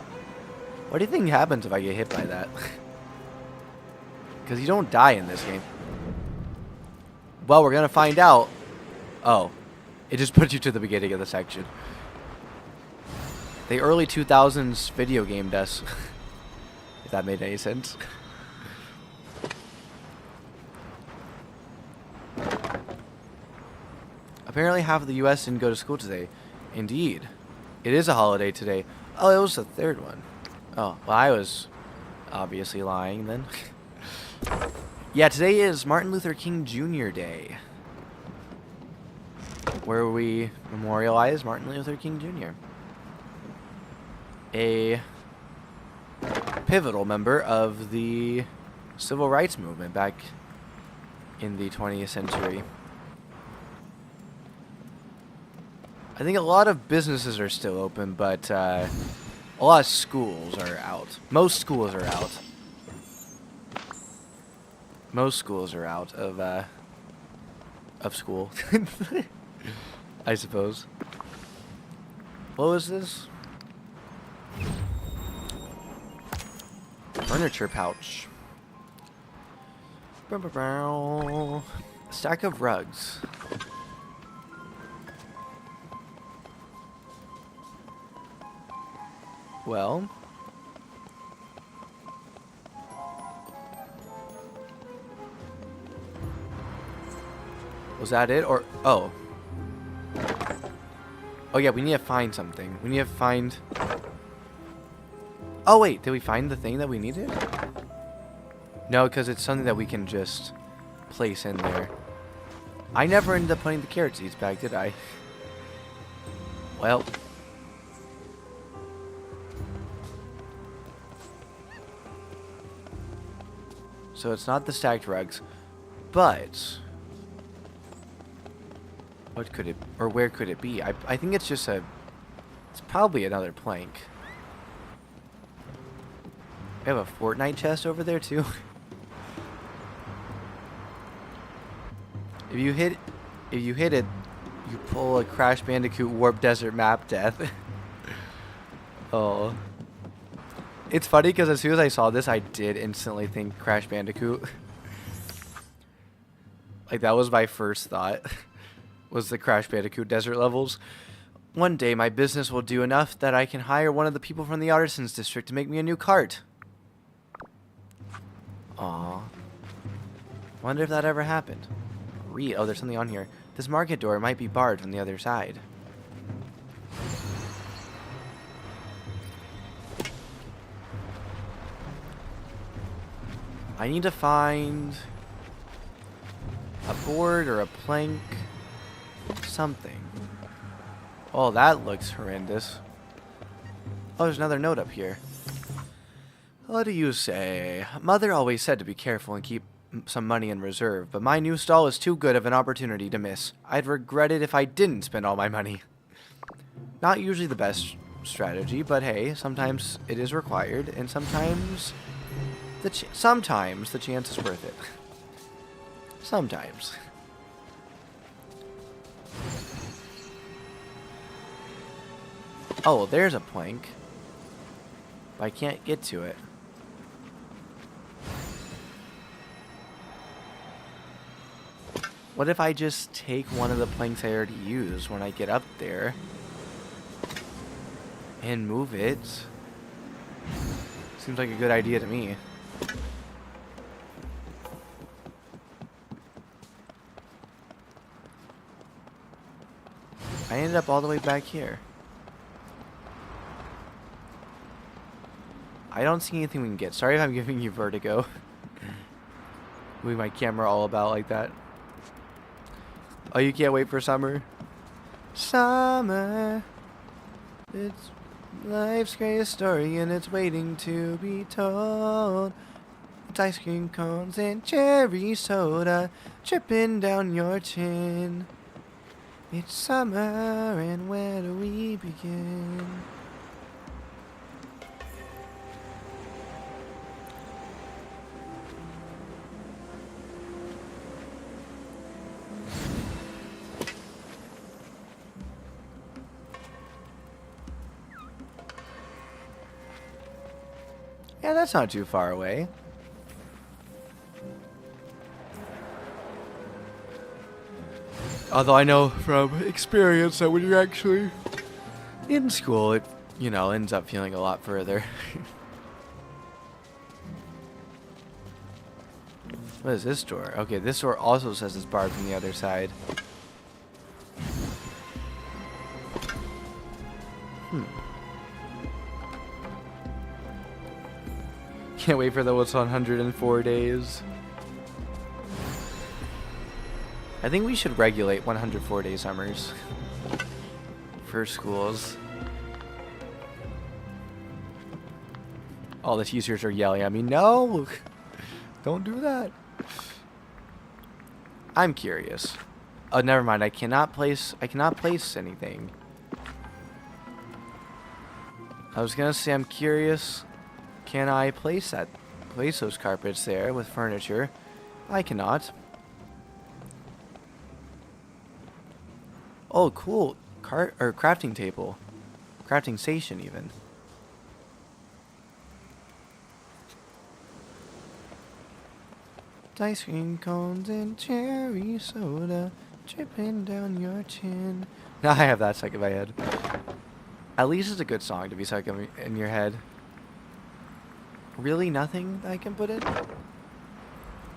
What do you think happens if I get hit by that? Because you don't die in this game. Well, we're going to find out. Oh. It just puts you to the beginning of the section. The early 2000s video game does. If that made any sense. Apparently half of the US didn't go to school today. Indeed. It is a holiday today. Oh, it was the third one. Oh, well, I was obviously lying then. Yeah, today is Martin Luther King Jr. Day, where we memorialize Martin Luther King Jr., a pivotal member of the civil rights movement back in the 20th century. I think a lot of businesses are still open, but a lot of schools are out. Most schools are out. Most schools are out of school. I suppose. What was this? Furniture pouch. Stack of rugs. Well. Was that it? Or, oh. Oh yeah, we need to find something. We need to find... Oh wait, did we find the thing that we needed? No, because it's something that we can just place in there. I never ended up putting the carrot seeds back, did I? Well. So it's not the stacked rugs, but... What could it, or where could it be? I think it's just it's probably another plank. We have a Fortnite chest over there too. If you hit it, you pull a Crash Bandicoot Warp Desert map death. Oh. It's funny because as soon as I saw this, I did instantly think Crash Bandicoot. Like that was my first thought. Was the Crash Bandicoot desert levels. One day my business will do enough that I can hire one of the people from the Artisans District to make me a new cart. Aww. Wonder if that ever happened. Read. Oh, there's something on here. This market door might be barred from the other side. I need to find a board or a plank. Something. Oh, that looks horrendous. Oh, there's another note up here. What do you say? Mother always said to be careful and keep some money in reserve, but my new stall is too good of an opportunity to miss. I'd regret it if I didn't spend all my money. Not usually the best strategy, but hey, sometimes it is required, and sometimes the chance is worth it. Sometimes. Oh, well, there's a plank. But I can't get to it. What if I just take one of the planks I already used when I get up there and move it? Seems like a good idea to me. I ended up all the way back here. I don't see anything we can get. Sorry if I'm giving you vertigo. Moving my camera all about like that. Oh, you can't wait for summer? Summer. It's life's greatest story and it's waiting to be told. It's ice cream cones and cherry soda dripping down your chin. It's summer and where do we begin? Yeah, that's not too far away. Although I know from experience that when you're actually in school, it, you know, ends up feeling a lot further. What is this door? Okay, this door also says it's barred from the other side. Can't wait for those 104 days. I think we should regulate 104-day summers for schools. All the teachers are yelling at me, no! Don't do that. I'm curious. Oh, never mind. I cannot place anything. I was gonna say I'm curious. Can I place those carpets there with furniture? I cannot. Oh, cool. Crafting table. Crafting station, even. Ice cream cones and cherry soda dripping down your chin. Now I have that stuck in my head. At least it's a good song to be stuck in your head. Really nothing I can put in?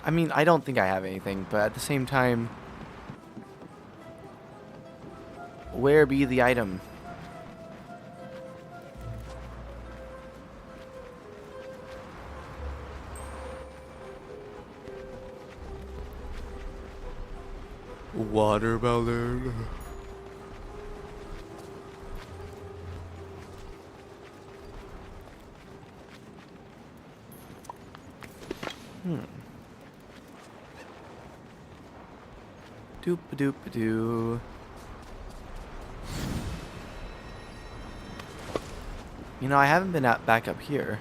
I mean, I don't think I have anything, but at the same time, where be the item? Watermelon. Doop-a-doop-a-doo. You know, I haven't been back up here.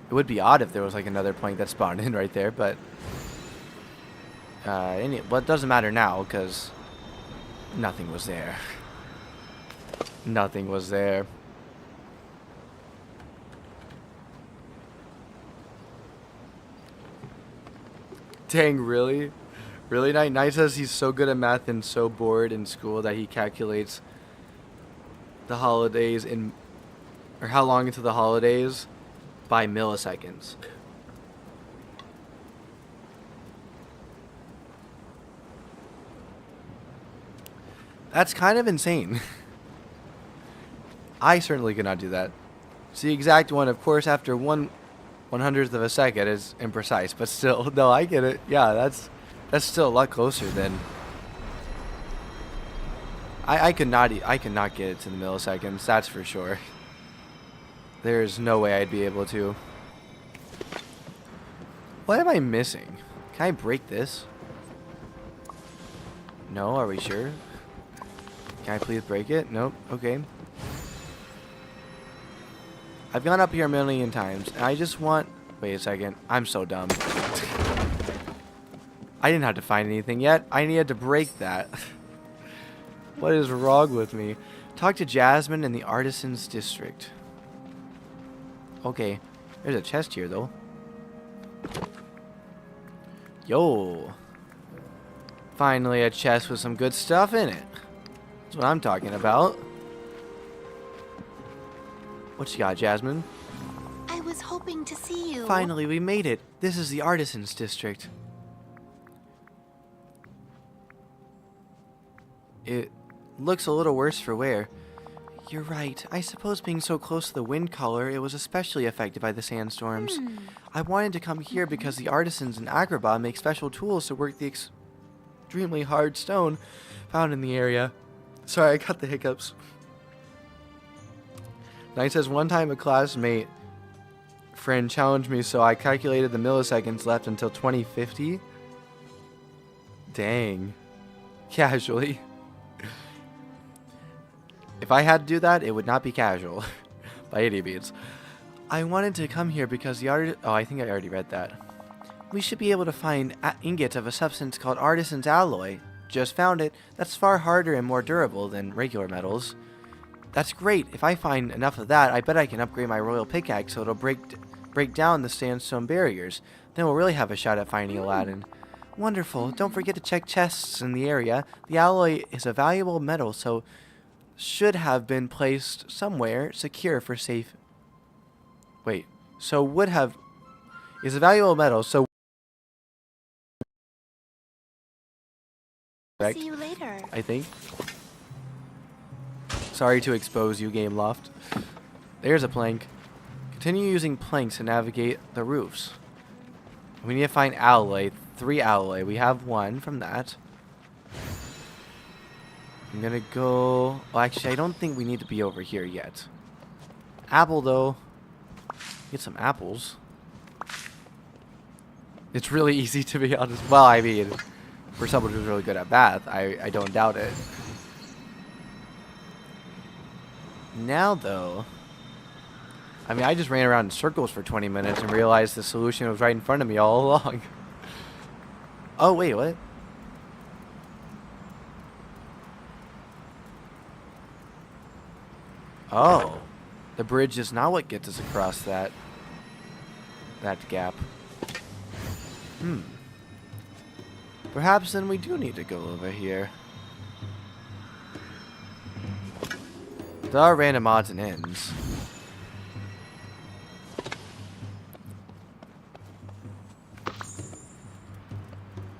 It would be odd if there was like another plank that spawned in right there, but well, it doesn't matter now because nothing was there. Nothing was there. Dang, really? Really? Knight says he's so good at math and so bored in school that he calculates the holidays or how long into the holidays by milliseconds. That's kind of insane. I certainly could not do that. It's the exact one, of course, after 1/100th of a second is imprecise, but still, no, I get it. Yeah, that's still a lot closer than I could not get it to the milliseconds, that's for sure. There's no way I'd be able to. What am I missing? Can I break this? No, are we sure? Can I please break it? Nope. Okay. I've gone up here a million times, and I just want... Wait a second. I'm so dumb. I didn't have to find anything yet. I needed to break that. What is wrong with me? Talk to Jasmine in the Artisans District. Okay. There's a chest here, though. Yo. Finally a chest with some good stuff in it. That's what I'm talking about. What you got, Jasmine? I was hoping to see you. Finally, we made it. This is the Artisans District. It looks a little worse for wear. You're right. I suppose being so close to the wind collar, it was especially affected by the sandstorms. I wanted to come here because the artisans in Agrabah make special tools to work the extremely hard stone found in the area. Sorry, I got the hiccups. Knight says, one time a classmate friend challenged me, so I calculated the milliseconds left until 2050. Dang. Casually. If I had to do that, it would not be casual. By any means. I wanted to come here because the oh, I think I already read that. We should be able to find ingots of a substance called artisan's alloy. Just found it. That's far harder and more durable than regular metals. That's great. If I find enough of that, I bet I can upgrade my royal pickaxe so it'll break down the sandstone barriers. Then we'll really have a shot at finding Aladdin. Wonderful. Don't forget to check chests in the area. The alloy is a valuable metal, so should have been placed somewhere secure for safe. Wait. So would have is a valuable metal, so See you later. I think. Sorry to expose you, Game Loft. There's a plank. Continue using planks to navigate the roofs. We need to find alloy. 3 alloy. We have 1 from that. I'm gonna go... Well, actually, I don't think we need to be over here yet. Apple, though. Get some apples. It's really easy, to be honest. Well, I mean, for someone who's really good at math, I don't doubt it. Now, though... I mean, I just ran around in circles for 20 minutes and realized the solution was right in front of me all along. Oh, wait, what? Oh. The bridge is not what gets us across that gap. Perhaps then we do need to go over here. There are random odds and ends.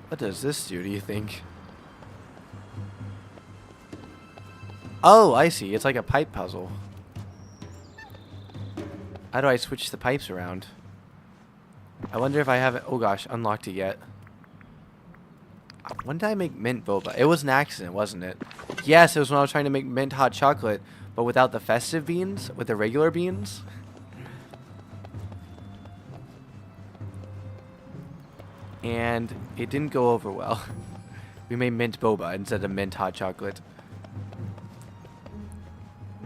What does this do you think? Oh, I see. It's like a pipe puzzle. How do I switch the pipes around? I wonder if I haven't... Oh gosh, unlocked it yet. When did I make mint boba? It was an accident, wasn't it? Yes, it was when I was trying to make mint hot chocolate, but without the festive beans, with the regular beans. And it didn't go over well. We made mint boba instead of mint hot chocolate.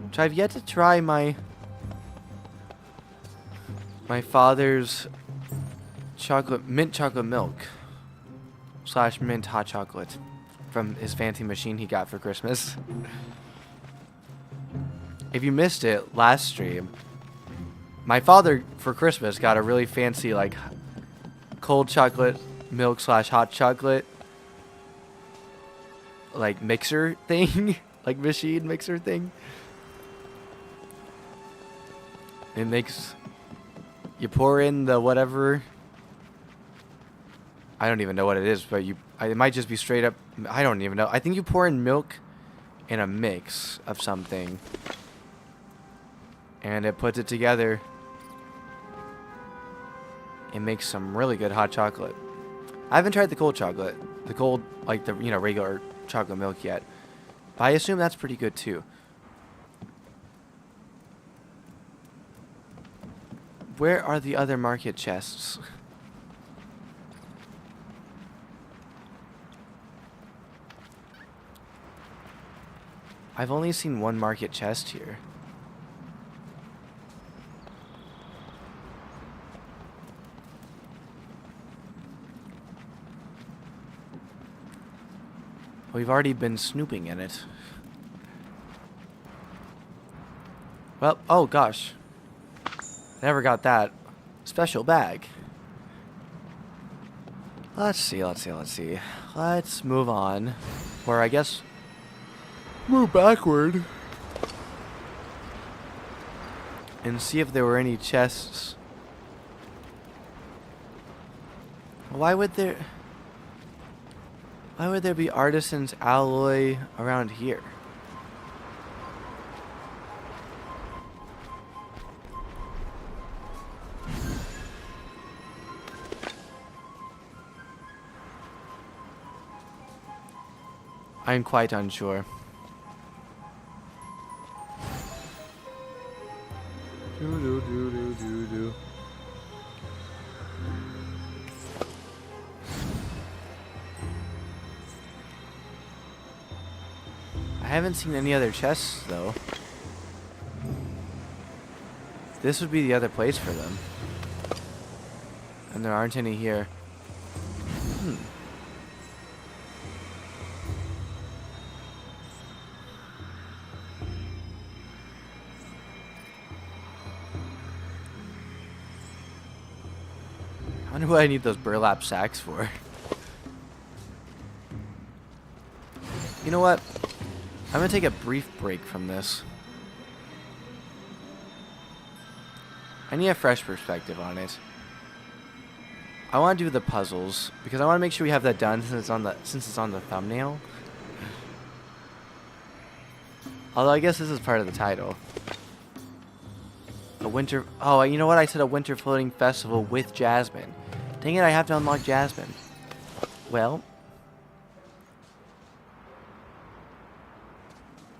Which I've yet to try my father's mint chocolate milk / mint hot chocolate from his fancy machine he got for Christmas. If you missed it last stream, my father for Christmas got a really fancy like cold chocolate milk / hot chocolate like mixer thing, like machine mixer thing. It makes you pour in the whatever. I don't even know what it is, but it might just be straight up. I don't even know. I think you pour in milk in a mix of something, and it puts it together. It makes some really good hot chocolate. I haven't tried the cold chocolate, the cold like the regular chocolate milk yet, but I assume that's pretty good too. Where are the other market chests? I've only seen one market chest here. We've already been snooping in it. Well, oh gosh. Never got that special bag. Let's see. Let's move on. Or I guess move backward. And see if there were any chests. Why would there be artisan's alloy around here? I'm quite unsure. I haven't seen any other chests, though. This would be the other place for them. And there aren't any here. I wonder what I need those burlap sacks for. You know what? I'm gonna take a brief break from this. I need a fresh perspective on it. I want to do the puzzles because I want to make sure we have that done since it's on the thumbnail. Although I guess this is part of the title. A winter. Oh, you know what? I said a winter floating festival with Jasmine. Dang it! I have to unlock Jasmine. Well,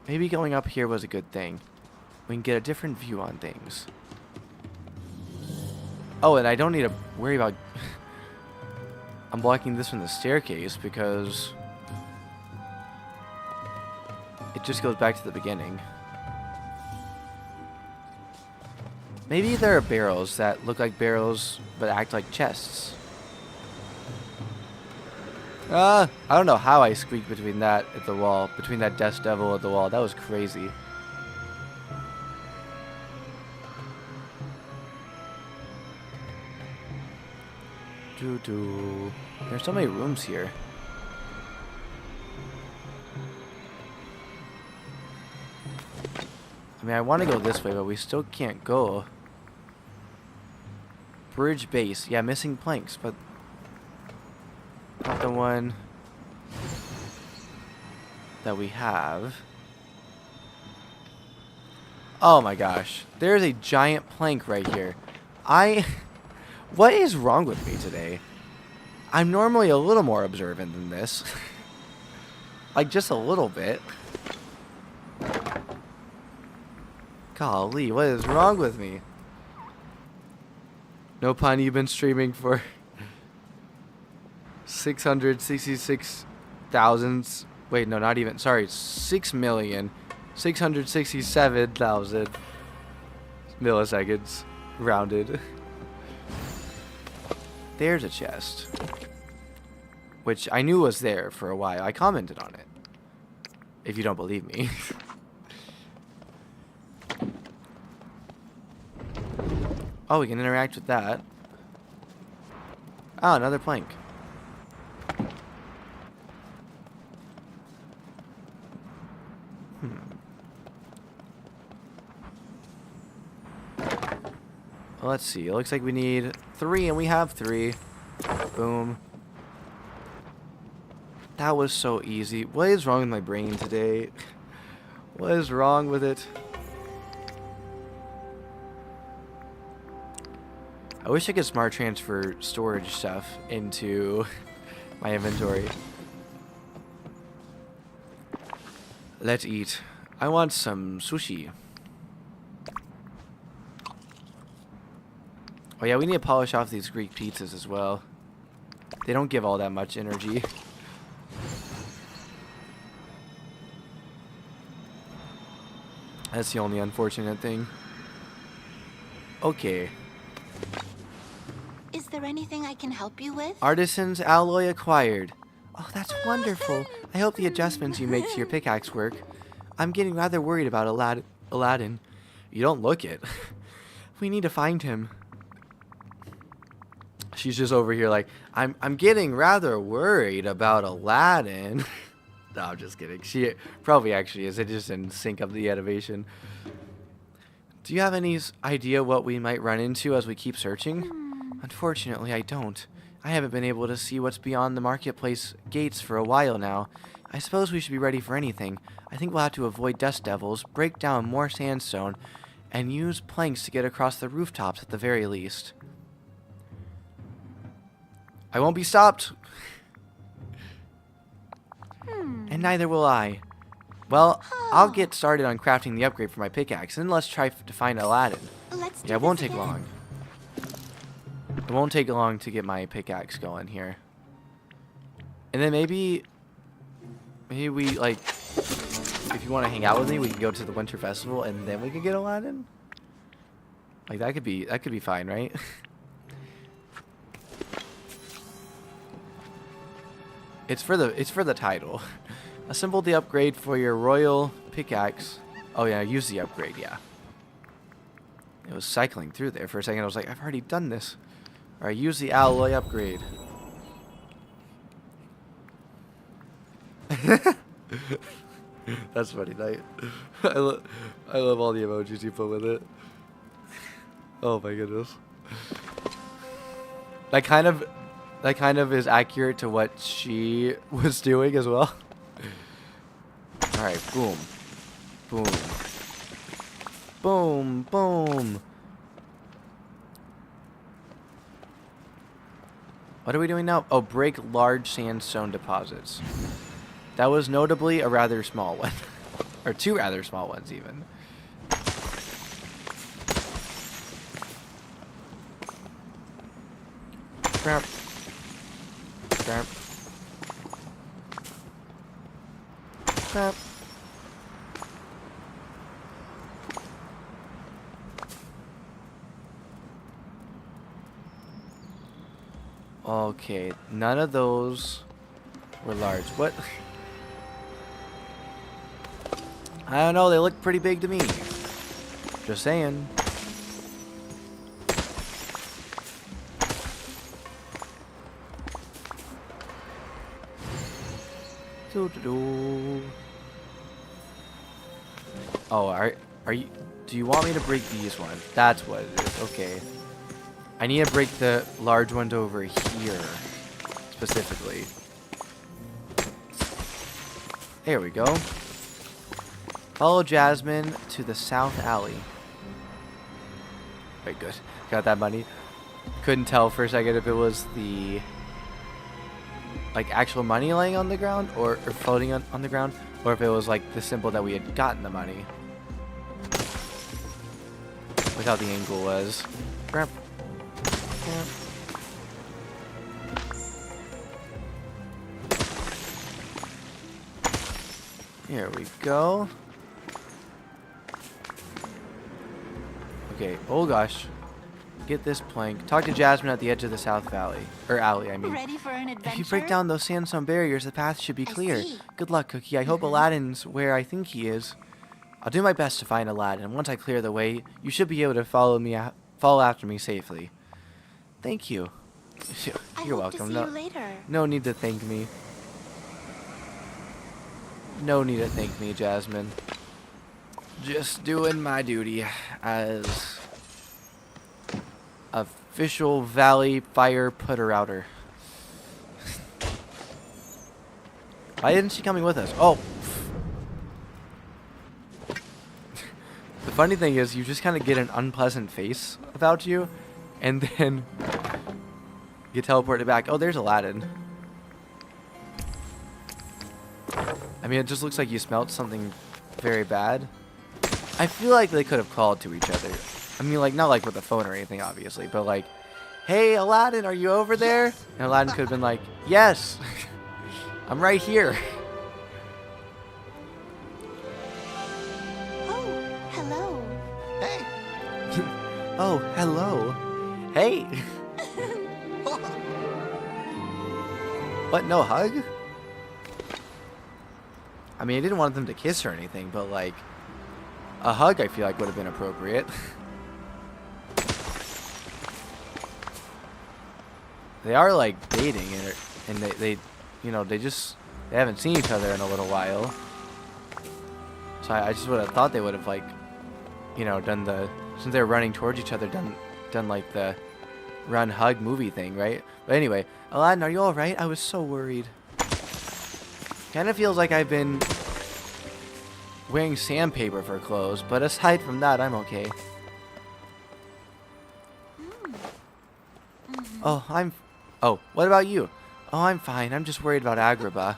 maybe going up here was a good thing. We can get a different view on things. Oh, and I don't need to worry about unblocking this from the staircase because it just goes back to the beginning. Maybe there are barrels that look like barrels but act like chests. I don't know how I squeaked between that at the wall, between that dust devil at the wall. That was crazy. There's so many rooms here. I mean, I want to go this way, but we still can't go. Bridge base. Yeah, missing planks, but not the one that we have. Oh my gosh. There's a giant plank right here. What is wrong with me today? I'm normally a little more observant than this. Like, just a little bit. Golly, what is wrong with me? No pun, you've been streaming for 666,000. Wait, no, not even. Sorry, 6,667,000 milliseconds. Rounded. There's a chest. Which I knew was there for a while. I commented on it. If you don't believe me. Oh, we can interact with that. Oh, another plank. Well, let's see. It looks like we need 3, and we have 3. Boom. That was so easy. What is wrong with my brain today? What is wrong with it? I wish I could smart transfer storage stuff into my inventory. Let's eat. I want some sushi. Oh yeah, we need to polish off these Greek pizzas as well. They don't give all that much energy. That's the only unfortunate thing. Okay. Is there anything I can help you with? Artisan's alloy acquired. Oh, that's wonderful. I hope the adjustments you make to your pickaxe work. I'm getting rather worried about Aladdin. You don't look it. We need to find him. She's just over here like, I'm getting rather worried about Aladdin. No, I'm just kidding. She probably actually is. It just didn't sync up the animation. Do you have any idea what we might run into as we keep searching? Unfortunately, I don't. I haven't been able to see what's beyond the marketplace gates for a while now. I suppose we should be ready for anything. I think we'll have to avoid dust devils, break down more sandstone, and use planks to get across the rooftops at the very least. I won't be stopped. And neither will I. Well, I'll get started on crafting the upgrade for my pickaxe, and let's try to find Aladdin. Let's do Yeah, it won't this take again. long. It won't take long to get my pickaxe going here. And then maybe we like, if you want to hang out with me, we can go to the Winter Festival, and then we can get Aladdin. Like that could be fine, right? It's for the title. Assemble the upgrade for your royal pickaxe. Oh yeah, use the upgrade, yeah. It was cycling through there for a second. I was like, I've already done this. Alright, use the alloy upgrade. That's funny, Knight. I love all the emojis you put with it. Oh my goodness. That kind of is accurate to what she was doing as well. Alright, boom. Boom. Boom, boom. What are we doing now? Oh, break large sandstone deposits. That was notably a rather small one. Or two rather small ones, even. Crap. Crap. Crap. Okay, none of those were large. What? I don't know, they look pretty big to me. Just saying. Oh, are you? Do you want me to break these ones? That's what it is. Okay. I need to break the large ones over here, specifically. There we go. Follow Jasmine to the south alley. Very good. Got that money. Couldn't tell for a second if it was the like actual money laying on the ground or floating on the ground, or if it was like the symbol that we had gotten the money. Look how the angle was. Grab. Grab. Here we go. Okay, oh gosh. Get this plank. Talk to Jasmine at the edge of the South Valley. Or alley, I mean. Ready for an adventure? If you break down those sandstone barriers, the path should be I clear. see. Good luck, Cookie. I hope Aladdin's where I think he is. I'll do my best to find Aladdin. Once I clear the way, you should be able to follow after me safely. Thank you. You're welcome. I hope to see you later. No need to thank me. No need to thank me, Jasmine. Just doing my duty as official Valley Fire Putter-Outer. Why isn't she coming with us? Oh! The funny thing is, you just kind of get an unpleasant face about you, and then get teleported back. Oh, there's Aladdin. I mean, it just looks like you smelled something very bad. I feel like they could have called to each other. I mean, like, not like with a phone or anything, obviously, but like, hey, Aladdin, are you over there? And Aladdin could have been like, yes, I'm right here. Oh, hello. Hey, Oh, hello. Hey. What, no hug? I mean, I didn't want them to kiss or anything, but like, a hug I feel like would have been appropriate. They are like dating, and they you know, they haven't seen each other in a little while. So I just would have thought they would have like, you know, done the, since they're running towards each other, done like the run hug movie thing, right? But anyway, Aladdin, are you all right? I was so worried. Kind of feels like I've been wearing sandpaper for clothes, but aside from that, I'm okay. Oh, what about you? Oh, I'm fine. I'm just worried about Agrabah.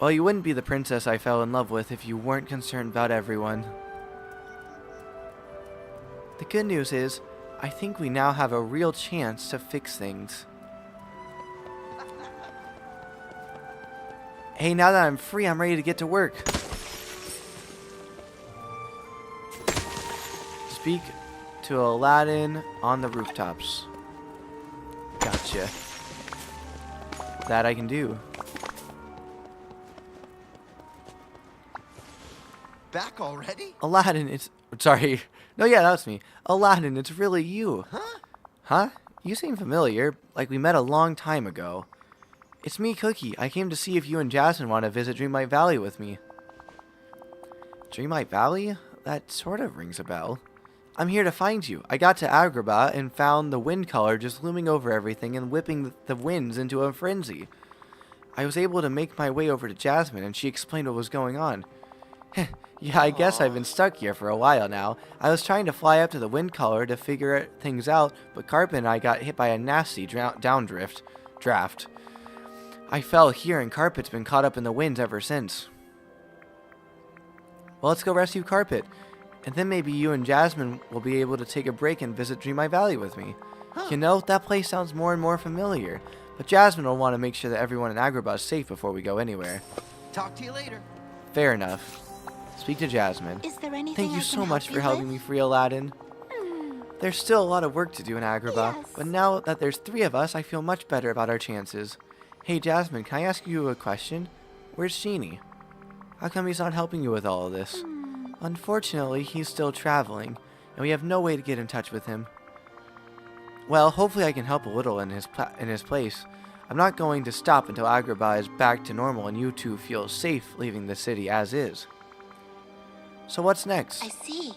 Well, you wouldn't be the princess I fell in love with if you weren't concerned about everyone. The good news is, I think we now have a real chance to fix things. Hey, now that I'm free, I'm ready to get to work. Speak to Aladdin on the rooftops. Gotcha. That I can do. Back already? Aladdin, it's... Sorry. No, yeah, that was me. Aladdin, it's really you. Huh? Huh? You seem familiar, like we met a long time ago. It's me, Cookie. I came to see if you and Jasmine want to visit Dreamlight Valley with me. Dreamlight Valley? That sort of rings a bell. I'm here to find you. I got to Agrabah and found the wind color just looming over everything and whipping the winds into a frenzy. I was able to make my way over to Jasmine, and she explained what was going on. Yeah, I guess I've been stuck here for a while now. I was trying to fly up to the wind color to figure things out, but Carpet and I got hit by a nasty draft. I fell here, and Carpet's been caught up in the winds ever since. Well, let's go rescue Carpet, and then maybe you and Jasmine will be able to take a break and visit Dreamlight Valley with me. You know, that place sounds more and more familiar, but Jasmine will want to make sure that everyone in Agrabah is safe before we go anywhere. Talk to you later. Fair enough. Speak to Jasmine. Is there anything Thank I you can so help much for you helping with? me free Aladdin. There's still a lot of work to do in Agrabah, Yes. but now that there's 3 of us, I feel much better about our chances. Hey Jasmine, can I ask you a question? Where's Genie? How come he's not helping you with all of this? Unfortunately, he's still traveling, and we have no way to get in touch with him. Well, hopefully I can help a little in his place. I'm not going to stop until Agrabah is back to normal and you two feel safe leaving the city as is. So what's next? I see.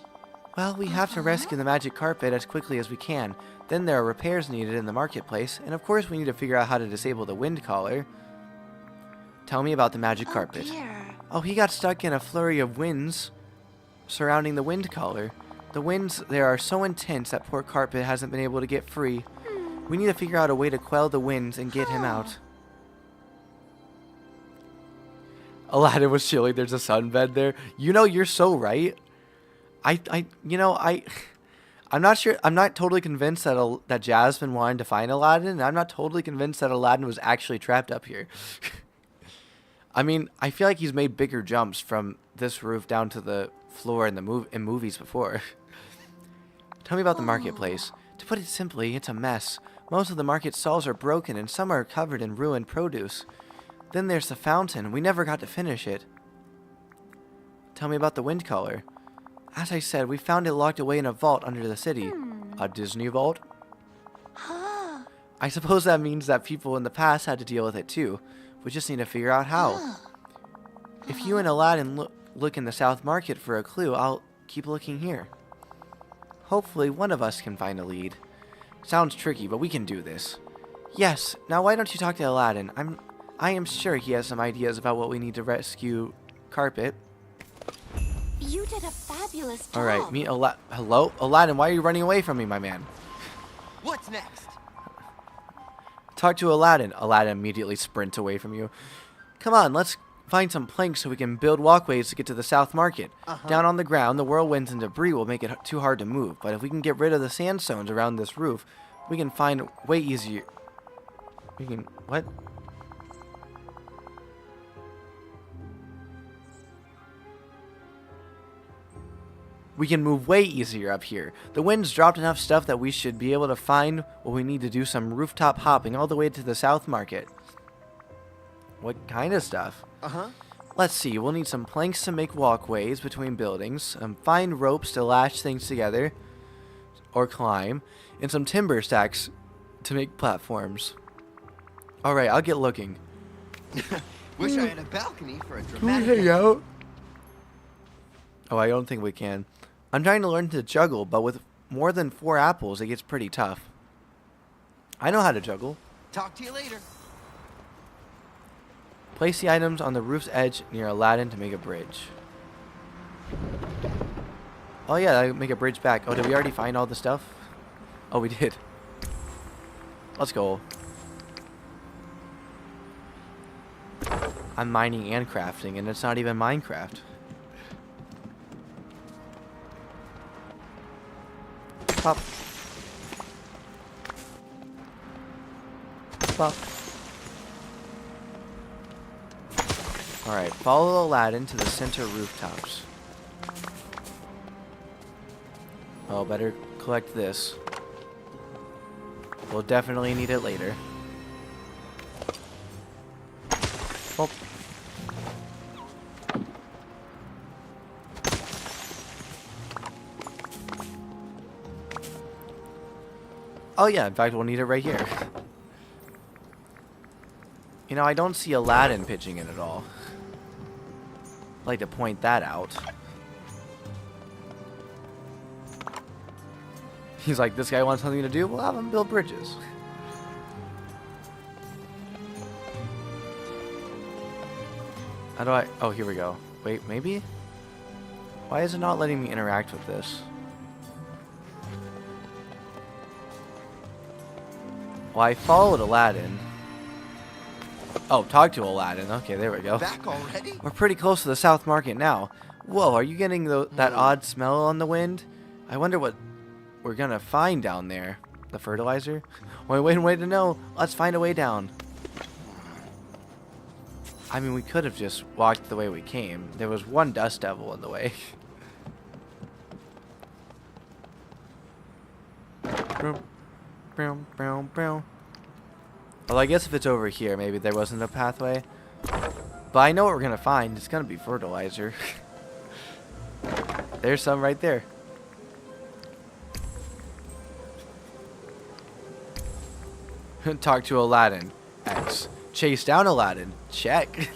Well, we have to rescue the magic carpet as quickly as we can. Then there are repairs needed in the marketplace, and of course we need to figure out how to disable the wind collar. Tell me about the magic carpet. Dear. Oh, he got stuck in a flurry of winds surrounding the wind collar. The winds there are so intense that poor Carpet hasn't been able to get free. We need to figure out a way to quell the winds and get him out. Aladdin was chilling. There's a sunbed there. You know, you're so right. I'm not sure. I'm not totally convinced that Jasmine wanted to find Aladdin. And I'm not totally convinced that Aladdin was actually trapped up here. I mean, I feel like he's made bigger jumps from this roof down to the floor in in movies before. Tell me about the marketplace. To put it simply, it's a mess. Most of the market stalls are broken and some are covered in ruined produce. Then there's the fountain. We never got to finish it. Tell me about the wind color. As I said, we found it locked away in a vault under the city. A Disney vault? I suppose that means that people in the past had to deal with it too. We just need to figure out how. If you and Aladdin look in the South Market for a clue, I'll keep looking here. Hopefully one of us can find a lead. Sounds tricky, but we can do this. Yes, now why don't you talk to Aladdin? I am sure he has some ideas about what we need to rescue Carpet. You did a fabulous job. Alright, hello? Aladdin, why are you running away from me, my man? What's next? Talk to Aladdin. Aladdin immediately sprints away from you. Come on, let's find some planks so we can build walkways to get to the South Market. Down on the ground, the whirlwinds and debris will make it too hard to move, but if we can get rid of the sandstones around this roof, we can find way easier... What? We can move way easier up here. The wind's dropped enough stuff that we should be able to find what we need to do some rooftop hopping all the way to the South Market. What kind of stuff? Let's see, we'll need some planks to make walkways between buildings, fine ropes to lash things together or climb, and some timber stacks to make platforms. Alright, I'll get looking. Wish I had a balcony for a Can we dramatic... hang out? Oh, I don't think we can. I'm trying to learn to juggle, but with more than 4 apples, it gets pretty tough. I know how to juggle. Talk to you later. Place the items on the roof's edge near Aladdin to make a bridge. Oh yeah, I make a bridge back. Oh, did we already find all the stuff? Oh, we did. Let's go. I'm mining and crafting, and it's not even Minecraft. Pop. Pop. Alright, follow Aladdin to the center rooftops. Oh, better collect this. We'll definitely need it later. Oh. Oh yeah, in fact we'll need it right here. You know, I don't see Aladdin pitching in at all. I'd like to point that out. He's like, this guy wants something to do, we'll have him build bridges. How do I... Oh, here we go. Wait, maybe? Why is it not letting me interact with this? Well, I followed Aladdin. Oh, talk to Aladdin. Okay, there we go. Back already? We're pretty close to the South Market now. Whoa, are you getting that odd smell on the wind? I wonder what we're gonna find down there. The fertilizer? Wait to know. Let's find a way down. I mean, we could have just walked the way we came. There was one dust devil in the way. Well, I guess if it's over here, maybe there wasn't a pathway. But I know what we're gonna find. It's gonna be fertilizer. There's some right there. Talk to Aladdin. X. Chase down Aladdin. Check.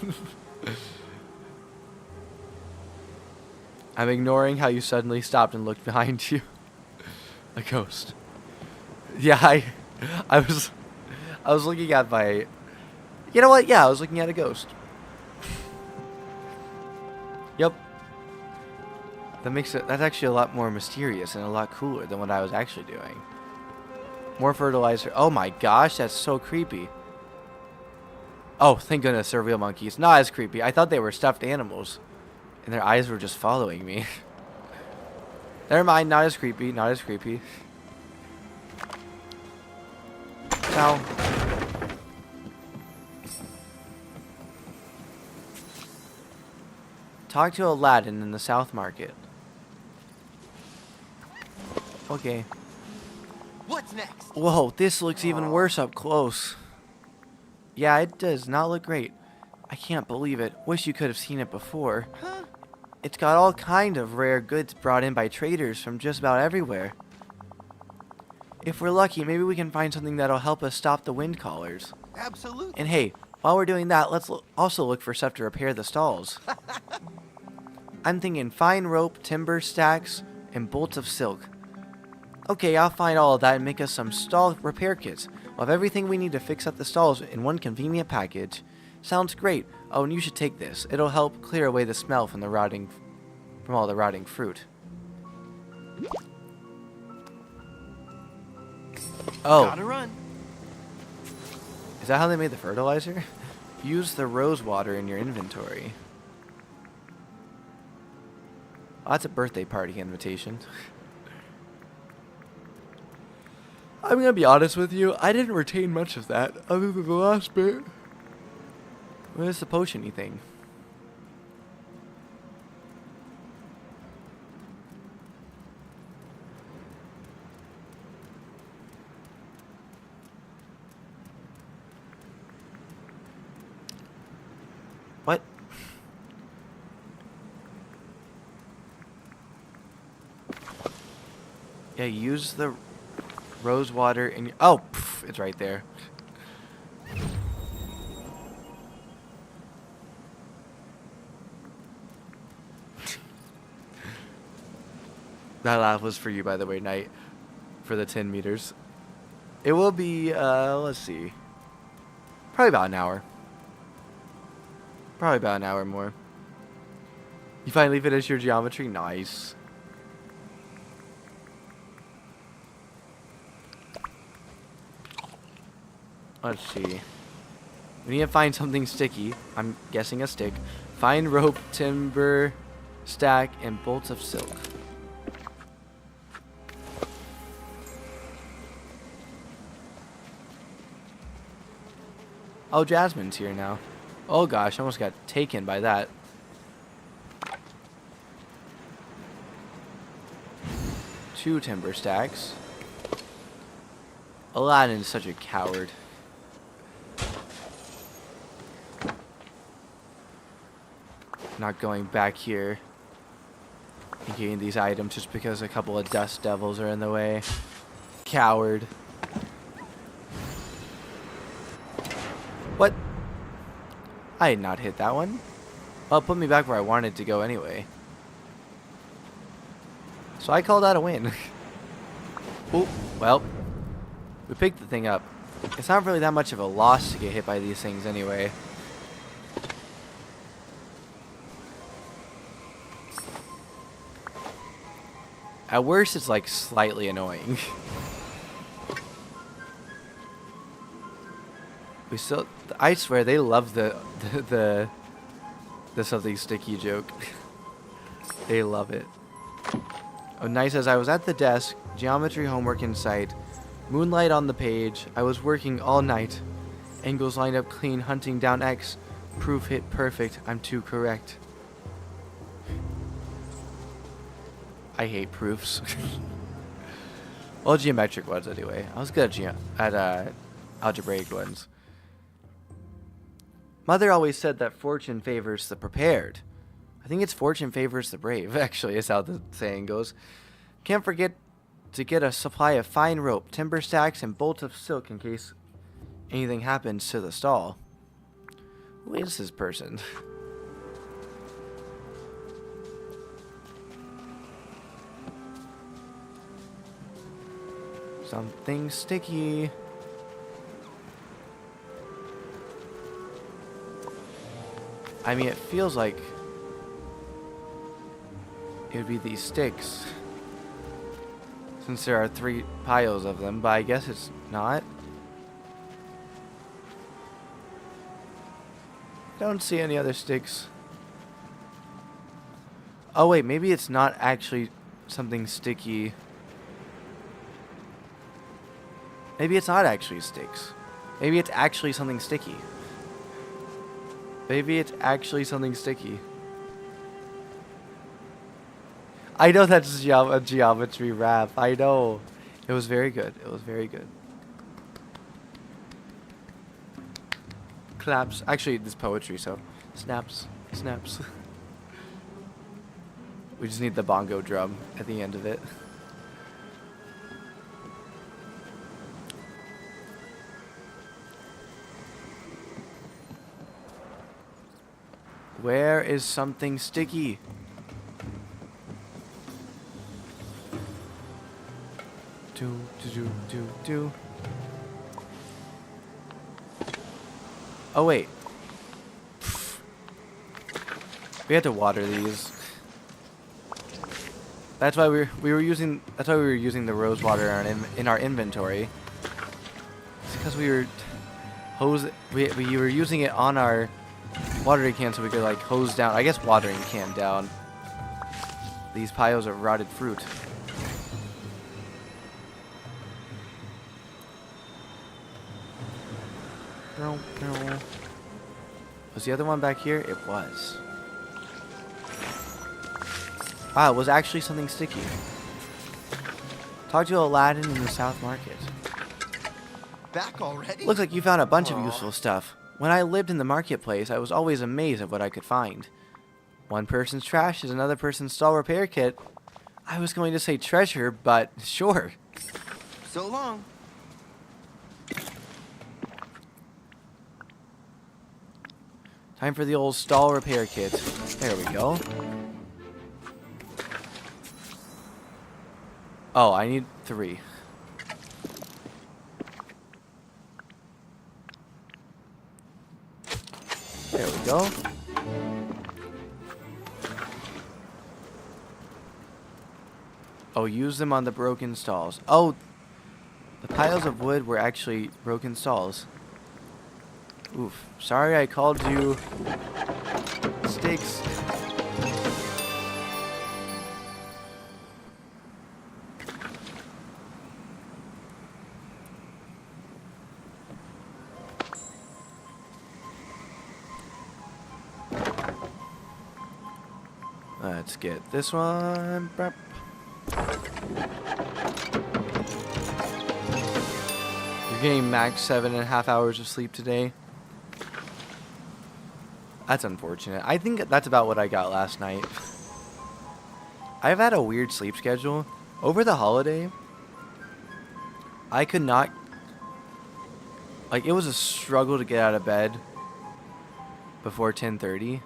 I'm ignoring how you suddenly stopped and looked behind you. A ghost. Yeah, I was looking at my... You know what? Yeah, I was looking at a ghost. Yep. That makes it... That's actually a lot more mysterious and a lot cooler than what I was actually doing. More fertilizer. Oh my gosh, that's so creepy. Oh, thank goodness they're real monkeys. Not as creepy. I thought they were stuffed animals. And their eyes were just following me. Never mind, not as creepy, not as creepy. Ow. Talk to Aladdin in the South Market. Okay. What's next? Whoa, this looks even worse up close. Yeah, it does not look great. I can't believe it. Wish you could have seen it before. Huh? It's got all kind of rare goods brought in by traders from just about everywhere. If we're lucky, maybe we can find something that'll help us stop the wind callers. Absolutely. And hey, while we're doing that, let's also look for stuff to repair the stalls. I'm thinking fine rope, timber stacks, and bolts of silk. Okay, I'll find all of that and make us some stall repair kits. We'll have everything we need to fix up the stalls in one convenient package. Sounds great. Oh, and you should take this. It'll help clear away the smell from all the rotting fruit. Oh, Gotta run. is that how they made the fertilizer? Use the rose water in your inventory. Oh, that's a birthday party invitation. I'm gonna be honest with you, I didn't retain much of that, other than the last bit. What is the potion-y thing? What? Yeah, use the rose water in your... Oh, pff, it's right there. That laugh was for you, by the way, Knight, for the 10 meters. It will be, let's see, probably about an hour. Probably about an hour more. You finally finished your geometry? Nice. Let's see. We need to find something sticky. I'm guessing a stick. Find rope, timber, stack, and bolts of silk. Oh, Jasmine's here now. Oh gosh, I almost got taken by that. Two timber stacks. Aladdin's such a coward. Not going back here and getting these items just because a couple of dust devils are in the way. Coward. What? I did not hit that one. Well, it put me back where I wanted to go anyway. So I call that a win. Oh, well. We picked the thing up. It's not really that much of a loss to get hit by these things anyway. At worst, it's like slightly annoying. We still, I swear they love the something sticky joke. They love it. Oh, nice. As I was at the desk, geometry homework in sight, moonlight on the page. I was working all night. Angles lined up clean, hunting down X. Proof hit perfect. I'm too correct. I hate proofs. Well, geometric ones anyway. I was good at algebraic ones. Mother always said that fortune favors the prepared. I think it's fortune favors the brave, actually, is how the saying goes. Can't forget to get a supply of fine rope, timber stacks, and bolts of silk in case anything happens to the stall. Who is this person? Something sticky. I mean, it feels like it would be these sticks, since there are 3 piles of them, but I guess it's not. Don't see any other sticks. Oh wait, maybe it's not actually something sticky. Maybe it's not actually sticks. Maybe it's actually something sticky. Maybe it's actually something sticky. I know that's a geometry rap. I know. It was very good. It was very good. Claps. Actually, this poetry, so snaps. Snaps. We just need the bongo drum at the end of it. Where is something sticky? Do. Oh wait. We had to water these. That's why we were using the rose water in our inventory. It's because we were using it on our watering can so we could like hose down, I guess watering can down these piles of rotted fruit. Was the other one back here? It was. Wow, it was actually something sticky. Talk to Aladdin in the South Market. Back already? Looks like you found a bunch of Aw. useful stuff. When I lived in the marketplace, I was always amazed at what I could find. One person's trash is another person's stall repair kit. I was going to say treasure, but sure. So long. Time for the old stall repair kit. There we go. Oh, I need 3. There we go. Oh, use them on the broken stalls. Oh, the piles of wood were actually broken stalls. Oof. Sorry I called you steaks. Let's get this one. You're getting max 7.5 hours of sleep today. That's unfortunate. I think that's about what I got last night. I've had a weird sleep schedule. Over the holiday, I could not... Like, it was a struggle to get out of bed before 10:30.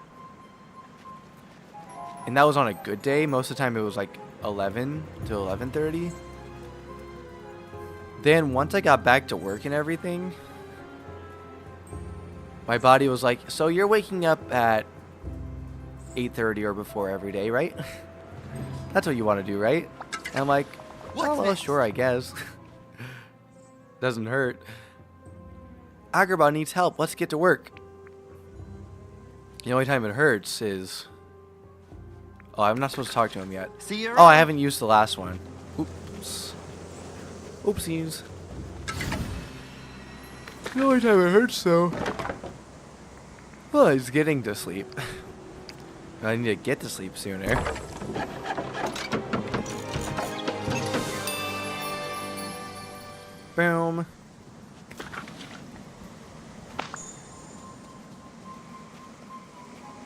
And that was on a good day. Most of the time it was like 11 to 11:30. Then once I got back to work and everything, my body was like, so you're waking up at 8:30 or before every day, right? That's what you want to do, right? And I'm like, oh, well, sure, I guess. Doesn't hurt. Agrabah needs help. Let's get to work. The only time it hurts is... Oh, I'm not supposed to talk to him yet. See you Oh, I around. haven't used the last one. Oops. Oopsies. The only time it hurts, though. Well, he's getting to sleep. I need to get to sleep sooner. Boom.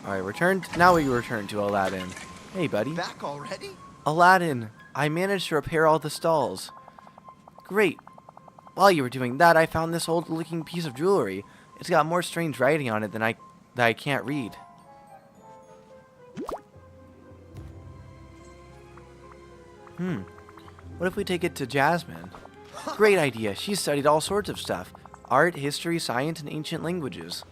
Alright, now we return to Aladdin. Hey, buddy. Back already? Aladdin, I managed to repair all the stalls. Great. While you were doing that, I found this old-looking piece of jewelry. It's got more strange writing on it than that I can't read. What if we take it to Jasmine? Great idea. She's studied all sorts of stuff. Art, history, science, and ancient languages.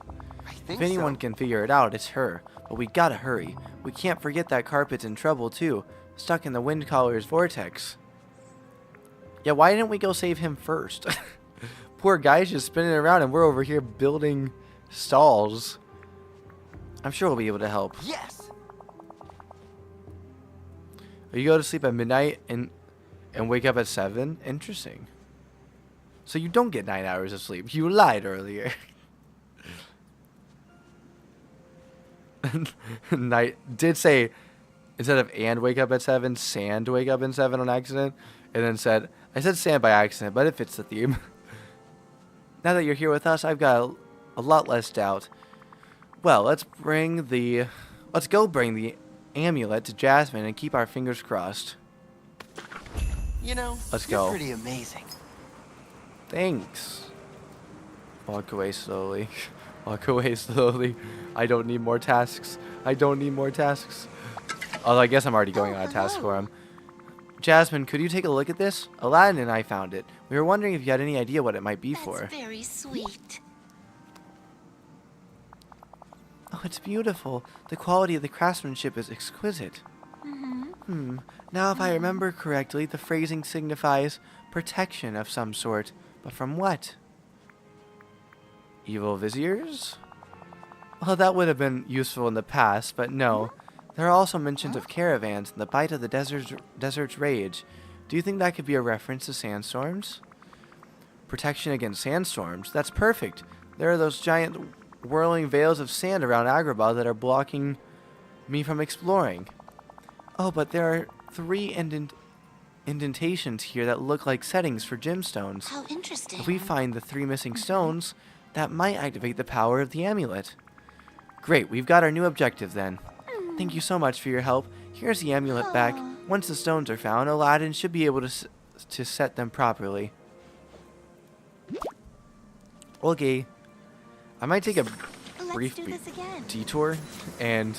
I think If anyone can figure it out, it's her. But we gotta hurry. We can't forget that carpet's in trouble, too. Stuck in the wind caller's vortex. Yeah, why didn't we go save him first? Poor guy's just spinning around and we're over here building stalls. I'm sure we'll be able to help. Yes. You go to sleep at midnight and wake up at 7? Interesting. So you don't get 9 hours of sleep. You lied earlier. Night did say, instead of and wake up at 7, sand wake up at 7 on accident. And then said, I said sand by accident, but it fits the theme. Now that you're here with us, I've got a lot less doubt. Well, let's go bring the amulet to Jasmine and keep our fingers crossed. You know, Let's you're go. pretty amazing. Thanks. Walk away slowly. Walk away slowly. I don't need more tasks. I don't need more tasks. Although I guess I'm already going on a task for him. Jasmine, could you take a look at this? Aladdin and I found it. We were wondering if you had any idea what it might be for. That's very sweet. Oh, it's beautiful. The quality of the craftsmanship is exquisite. Now, if I remember correctly, the phrasing signifies protection of some sort. But from what? Evil viziers? Well, that would have been useful in the past, but no. There are also mentions of caravans and the bite of the desert's rage. Do you think that could be a reference to sandstorms? Protection against sandstorms? That's perfect. There are those giant whirling veils of sand around Agrabah that are blocking me from exploring. Oh, but there are 3 indentations here that look like settings for gemstones. How interesting. If we find the 3 missing stones, that might activate the power of the amulet. Great, we've got our new objective then. Thank you so much for your help. Here's the amulet back. Once the stones are found, Aladdin should be able to set them properly. Okay. I might take a brief Let's do this again. detour and...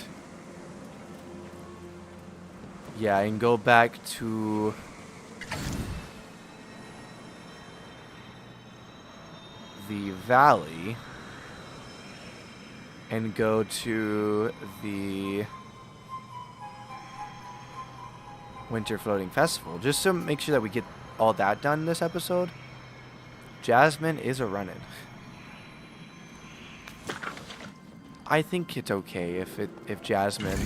Yeah, and go back to... the valley. And go to the... Winter Floating Festival. Just to make sure that we get all that done this episode. Jasmine is a running. I think it's okay if Jasmine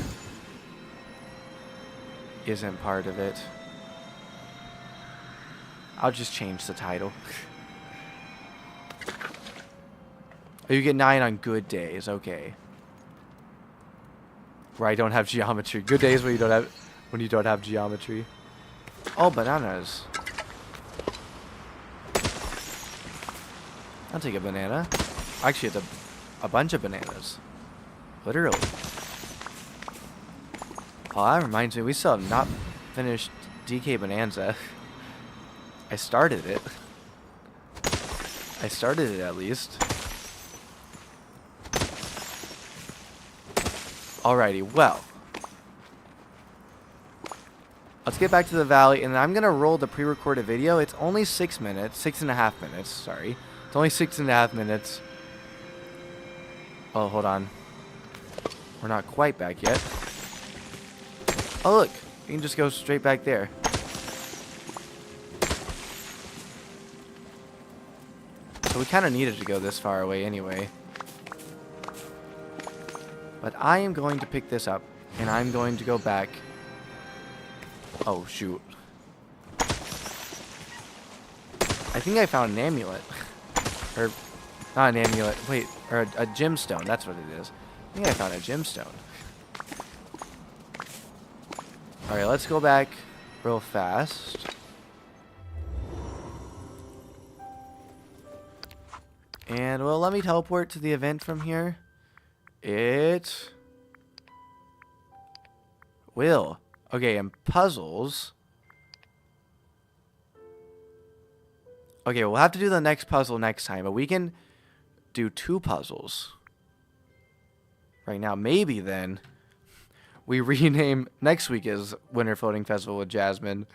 isn't part of it. I'll just change the title. Oh, you get 9 on good days. Okay. Where I don't have geometry. Good days where you don't have geometry. Oh, bananas. I'll take a banana. Actually, it's a bunch of bananas. Literally. Oh, that reminds me, we still have not finished DK Bonanza. I started it. I started it at least. Alrighty, well. Let's get back to the valley, and I'm going to roll the pre-recorded video. It's only 6 minutes. 6.5 minutes, sorry. It's only 6.5 minutes. Oh, hold on. We're not quite back yet. Oh, look. You can just go straight back there. So we kind of needed to go this far away anyway. But I am going to pick this up, and I'm going to go back. Oh, shoot. I think I found an amulet. Or, not an amulet. Wait, or a gemstone. That's what it is. I think I found a gemstone. Alright, let's go back real fast. And, well, let me teleport to the event from here. It will. Okay, and puzzles. Okay, we'll have to do the next puzzle next time, but we can do 2 puzzles. Right now, maybe then we rename next week as Winter Floating Festival with Jasmine.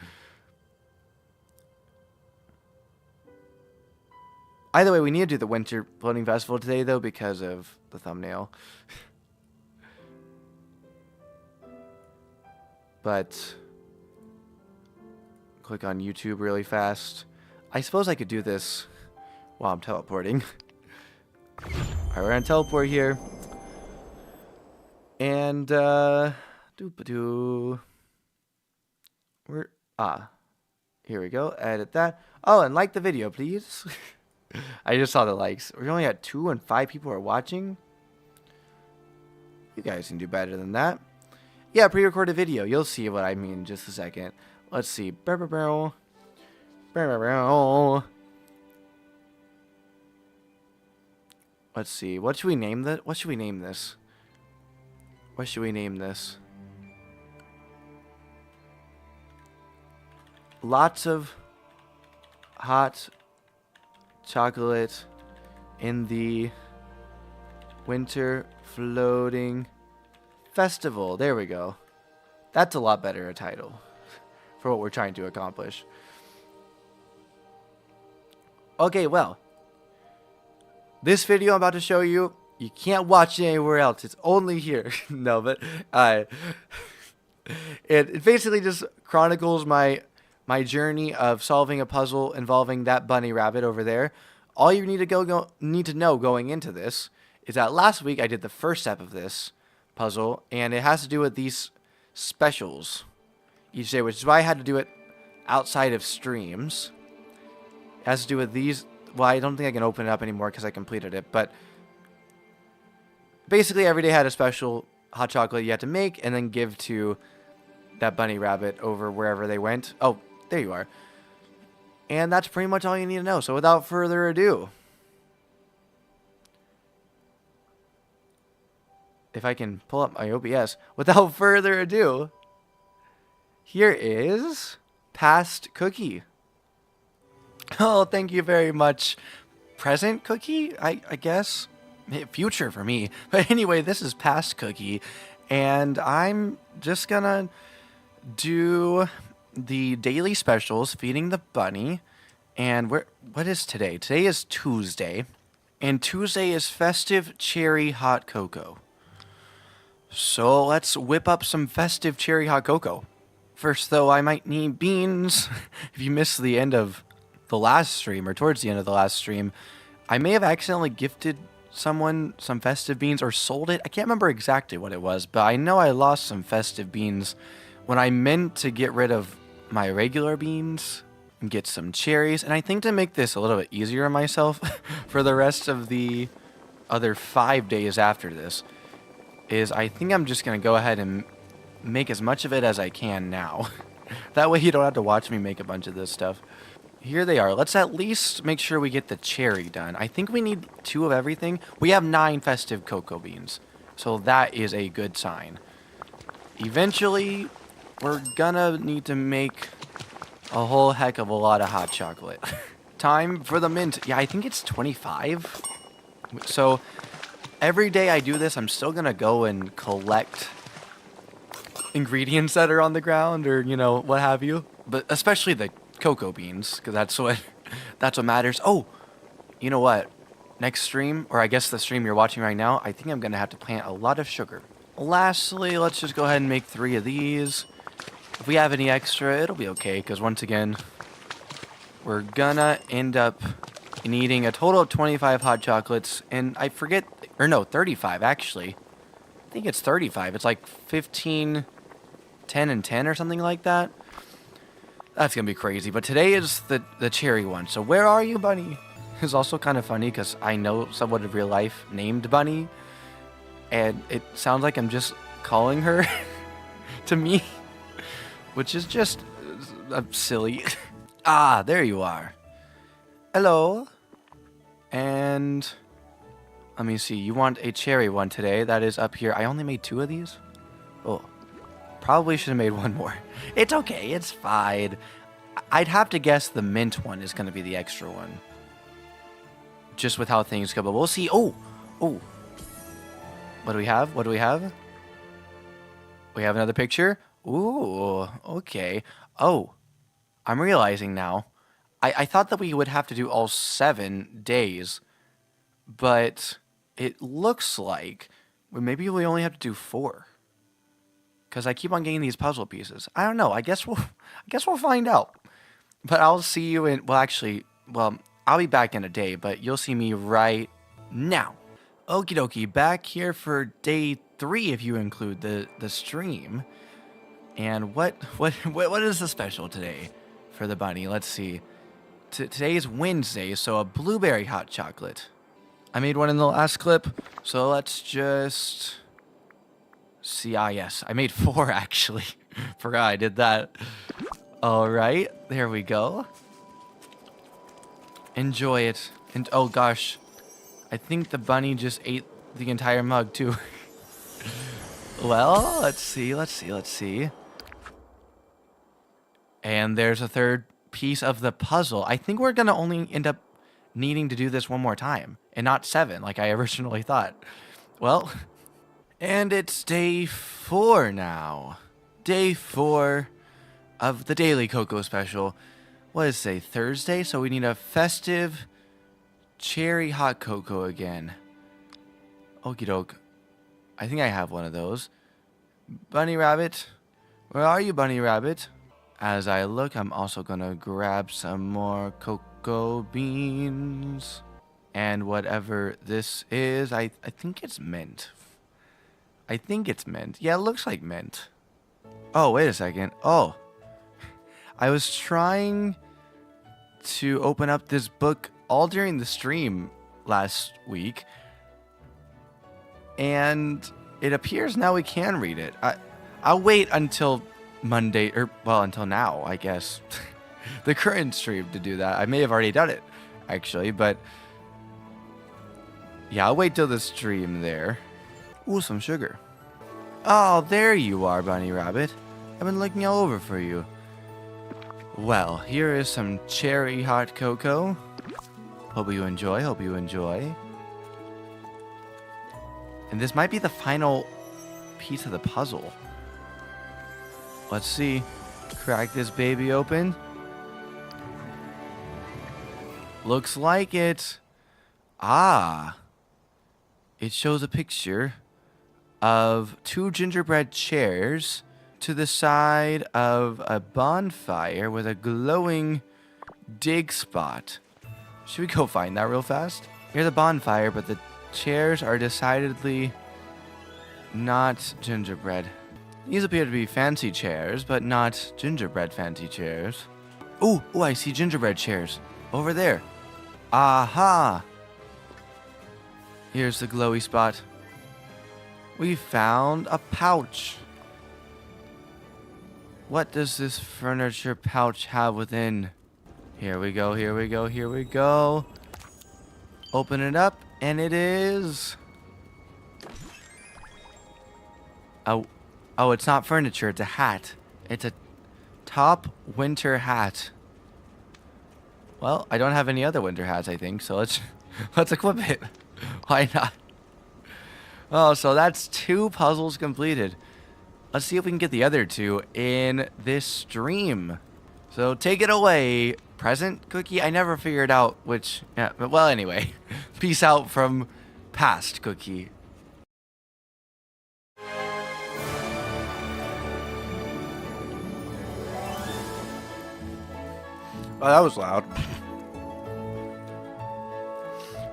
Either way, we need to do the Winter Floating Festival today, though, because of the thumbnail. But click on YouTube really fast. I suppose I could do this while I'm teleporting. Alright, we're gonna teleport here. And, doop-a-doo. Here we go. Edit that. Oh, and like the video, please. I just saw the likes. We're only at 2 and 5 people are watching. You guys can do better than that. Yeah, pre-recorded video. You'll see what I mean in just a second. Let's see. Let's see. What should we name that? What should we name this? What should we name this? Lots of hot chocolate in the Winter Floating Festival. There we go. That's a lot better a title for what we're trying to accomplish. Okay, well, this video I'm about to show you, you can't watch it anywhere else. It's only here. No, but it basically just chronicles my journey of solving a puzzle involving that bunny rabbit over there. All you need to know going into this is that last week I did the first step of this puzzle, and it has to do with these specials each day, which is why I had to do it outside of streams. It has to do with these. Well, I don't think I can open it up anymore because I completed it, but basically every day had a special hot chocolate you had to make and then give to that bunny rabbit over wherever they went. Oh, there you are. And that's pretty much all you need to know. So without further ado, if I can pull up my OBS, without further ado, here is Past Cookie. Oh, thank you very much. Present Cookie, I guess. Future for me. But anyway, this is Past Cookie. And I'm just gonna do the daily specials, feeding the bunny. And what is today? Today is Tuesday. And Tuesday is festive cherry hot cocoa. So let's whip up some festive cherry hot cocoa. First, though, I might need beans. If you missed the end of the last stream, or towards the end of the last stream, I may have accidentally gifted someone some festive beans or sold it. I can't remember exactly what it was, but I know I lost some festive beans when I meant to get rid of my regular beans and get some cherries. And I think to make this a little bit easier on myself for the rest of the other 5 days after this is I think I'm just going to go ahead and make as much of it as I can now. That way you don't have to watch me make a bunch of this stuff. Here they are. Let's at least make sure we get the cherry done. I think we need 2 of everything. We have 9 festive cocoa beans, so that is a good sign. Eventually, we're gonna need to make a whole heck of a lot of hot chocolate. Time for the mint. Yeah, I think it's 25. So every day I do this, I'm still gonna go and collect ingredients that are on the ground, or you know, what have you. But especially the cocoa beans, because that's what matters. Oh, you know what? Next stream, or I guess the stream you're watching right now, I think I'm gonna have to plant a lot of sugar. Lastly, let's just go ahead and make 3 of these. If we have any extra, it'll be okay, because once again, we're gonna end up needing a total of 25 hot chocolates, and I forget, or no, 35 actually. I think it's 35. It's like 15, 10, and 10 or something like that. That's gonna be crazy, but today is the cherry one. So where are you, Bunny? It's also kind of funny because I know someone in real life named Bunny, and it sounds like I'm just calling her to me, which is just silly. Ah, there you are. Hello. And let me see. You want a cherry one today? That is up here. I only made 2 of these. Oh. Probably should have made 1 more. It's okay. It's fine. I'd have to guess the mint one is going to be the extra one. Just with how things go. But we'll see. Oh. Oh. What do we have? What do we have? We have another picture. Ooh. Okay. Oh. I'm realizing now. I thought that we would have to do all 7 days. But it looks like maybe we only have to do 4. Because I keep on getting these puzzle pieces. I don't know. I guess we'll find out. But I'll see you in... Well, actually... Well, I'll be back in a day. But you'll see me right now. Okie dokie. Back here for day 3 if you include the stream. And what is the special today for the bunny? Let's see. Today is Wednesday. So a blueberry hot chocolate. I made one in the last clip. So let's just... see, yes, I made 4 actually. Forgot I did that. All right, there we go. Enjoy it. And oh gosh, I think the bunny just ate the entire mug too. Well, let's see. And there's a 3rd piece of the puzzle. I think we're gonna only end up needing to do this 1 more time and not 7 like I originally thought. Well, and it's day 4 now. Day 4 of the Daily Cocoa Special. What is today? Thursday? So we need a festive cherry hot cocoa again. Okie doke. I think I have one of those. Bunny Rabbit. Where are you, Bunny Rabbit? As I look, I'm also gonna grab some more cocoa beans. And whatever this is, I think it's mint. I think it's mint. Yeah, it looks like mint. Oh, wait a second. Oh. I was trying to open up this book all during the stream last week. And it appears now we can read it. I'll wait until Monday, or, well, until now, I guess. The current stream to do that. I may have already done it, actually, but... yeah, I'll wait till the stream there. Ooh, some sugar. Oh, there you are, Bunny Rabbit. I've been looking all over for you. Well, here is some cherry hot cocoa. Hope you enjoy, And this might be the final piece of the puzzle. Let's see. Crack this baby open. Looks like it. Ah. It shows a picture of 2 gingerbread chairs to the side of a bonfire with a glowing dig spot. Should we go find that real fast? Near the bonfire, but the chairs are decidedly not gingerbread. These appear to be fancy chairs, but not gingerbread fancy chairs. Ooh, I see gingerbread chairs. Over there. Aha! Here's the glowy spot. We found a pouch. What does this furniture pouch have within? Here we go, here we go, here we go. Open it up, and it is... Oh, it's not furniture, it's a hat. It's a top winter hat. Well, I don't have any other winter hats, I think, so let's equip it. Why not? Oh, so that's 2 puzzles completed. Let's see if we can get the other 2 in this stream. So take it away, present Cookie. I never figured out which... Yeah, but well, anyway. Peace out from past Cookie. Oh, that was loud.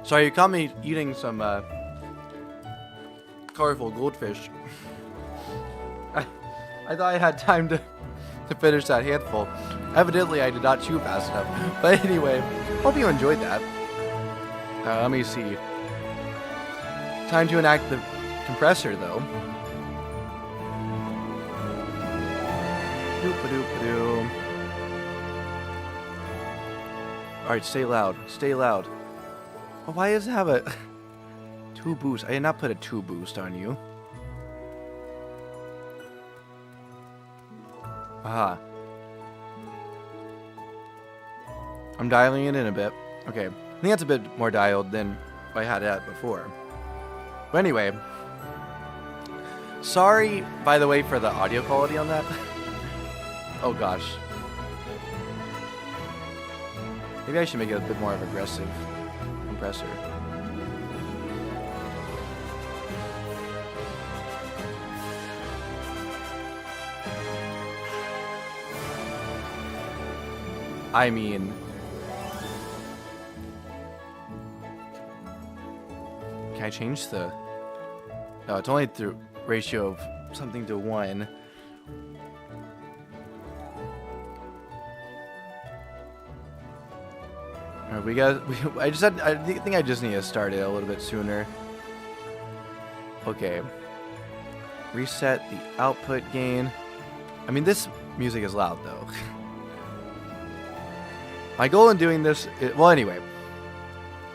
Sorry, you caught me eating some colorful goldfish. I thought I had time to finish that handful. Evidently, I did not chew fast enough. But anyway, hope you enjoyed that. Let me see. Time to enact the compressor, though. Doop-a-doop-a-doo. Alright, stay loud. Stay loud. Oh, why does it have a 2 boost? I did not put a 2 boost on you. Aha. I'm dialing it in a bit. Okay. I think that's a bit more dialed than I had it at before. But anyway. Sorry, by the way, for the audio quality on that. Oh, gosh. Maybe I should make it a bit more of an aggressive compressor. I mean... Can I change the... No, it's only the ratio of something to 1. I think I just need to start it a little bit sooner. Okay. Reset the output gain. I mean, this music is loud, though. My goal in doing this is, well, anyway.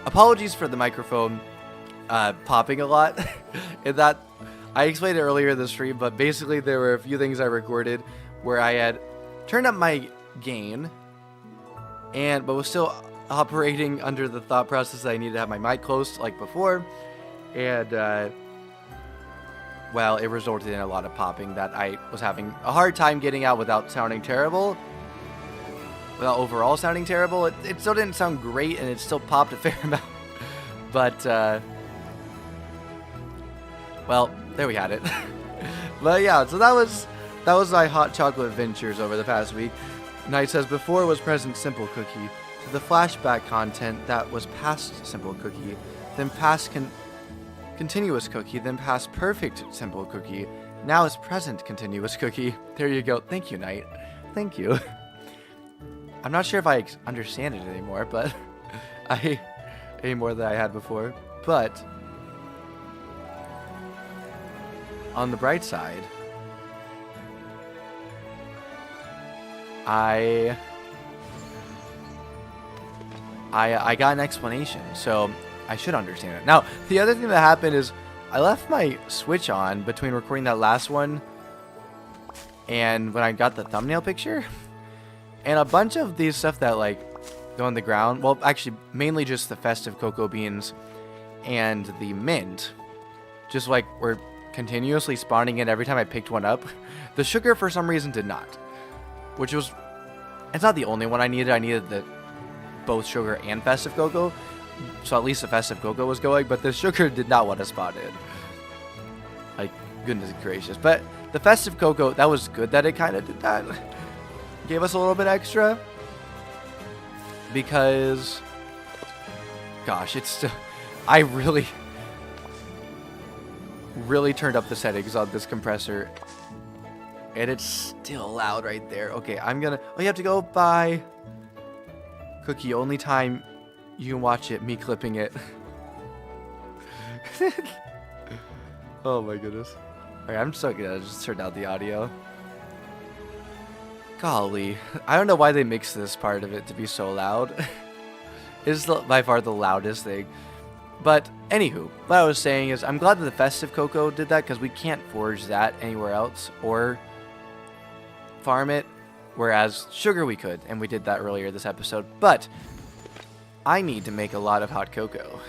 Apologies for the microphone popping a lot. In that, I explained it earlier in the stream, but basically there were a few things I recorded where I had turned up my gain, but was still operating under the thought process that I needed to have my mic closed like before, and well, it resulted in a lot of popping that I was having a hard time getting out without sounding terrible, without overall sounding terrible. It still didn't sound great, and it still popped a fair amount, but well, there we had it. But yeah, so that was my hot chocolate adventures over the past week. Knight says, before was present simple cookie, to the flashback content that was past simple cookie, then past continuous cookie, then past perfect simple cookie, now is present continuous cookie. There you go. Thank you, Knight. Thank you. I'm not sure if I understand it anymore, but any more than I had before. But on the bright side, I got an explanation, so I should understand it. Now, the other thing that happened is I left my Switch on between recording that last one and when I got the thumbnail picture. And a bunch of these stuff that, like, go on the ground, well, actually, mainly just the festive cocoa beans and the mint, just, like, were continuously spawning in every time I picked one up. The sugar, for some reason, did not. Which was... It's not the only one I needed. I needed both sugar and festive cocoa. So at least the festive cocoa was going, but the sugar did not want to spawn in. Like, goodness gracious. But the festive cocoa, that was good that it kind of did that. Gave us a little bit extra. Because... Gosh, it's still... I really really turned up the settings on this compressor. And it's still loud right there. Okay, I'm gonna... Oh, you have to go. Bye. Cookie, only time you can watch it, me clipping it. Oh my goodness. Alright, I'm so gonna just turn down the audio. Golly. I don't know why they mixed this part of it to be so loud. It's by far the loudest thing. But, anywho, what I was saying is I'm glad that the festive cocoa did that because we can't forage that anywhere else or farm it. Whereas sugar we could, and we did that earlier this episode. But I need to make a lot of hot cocoa.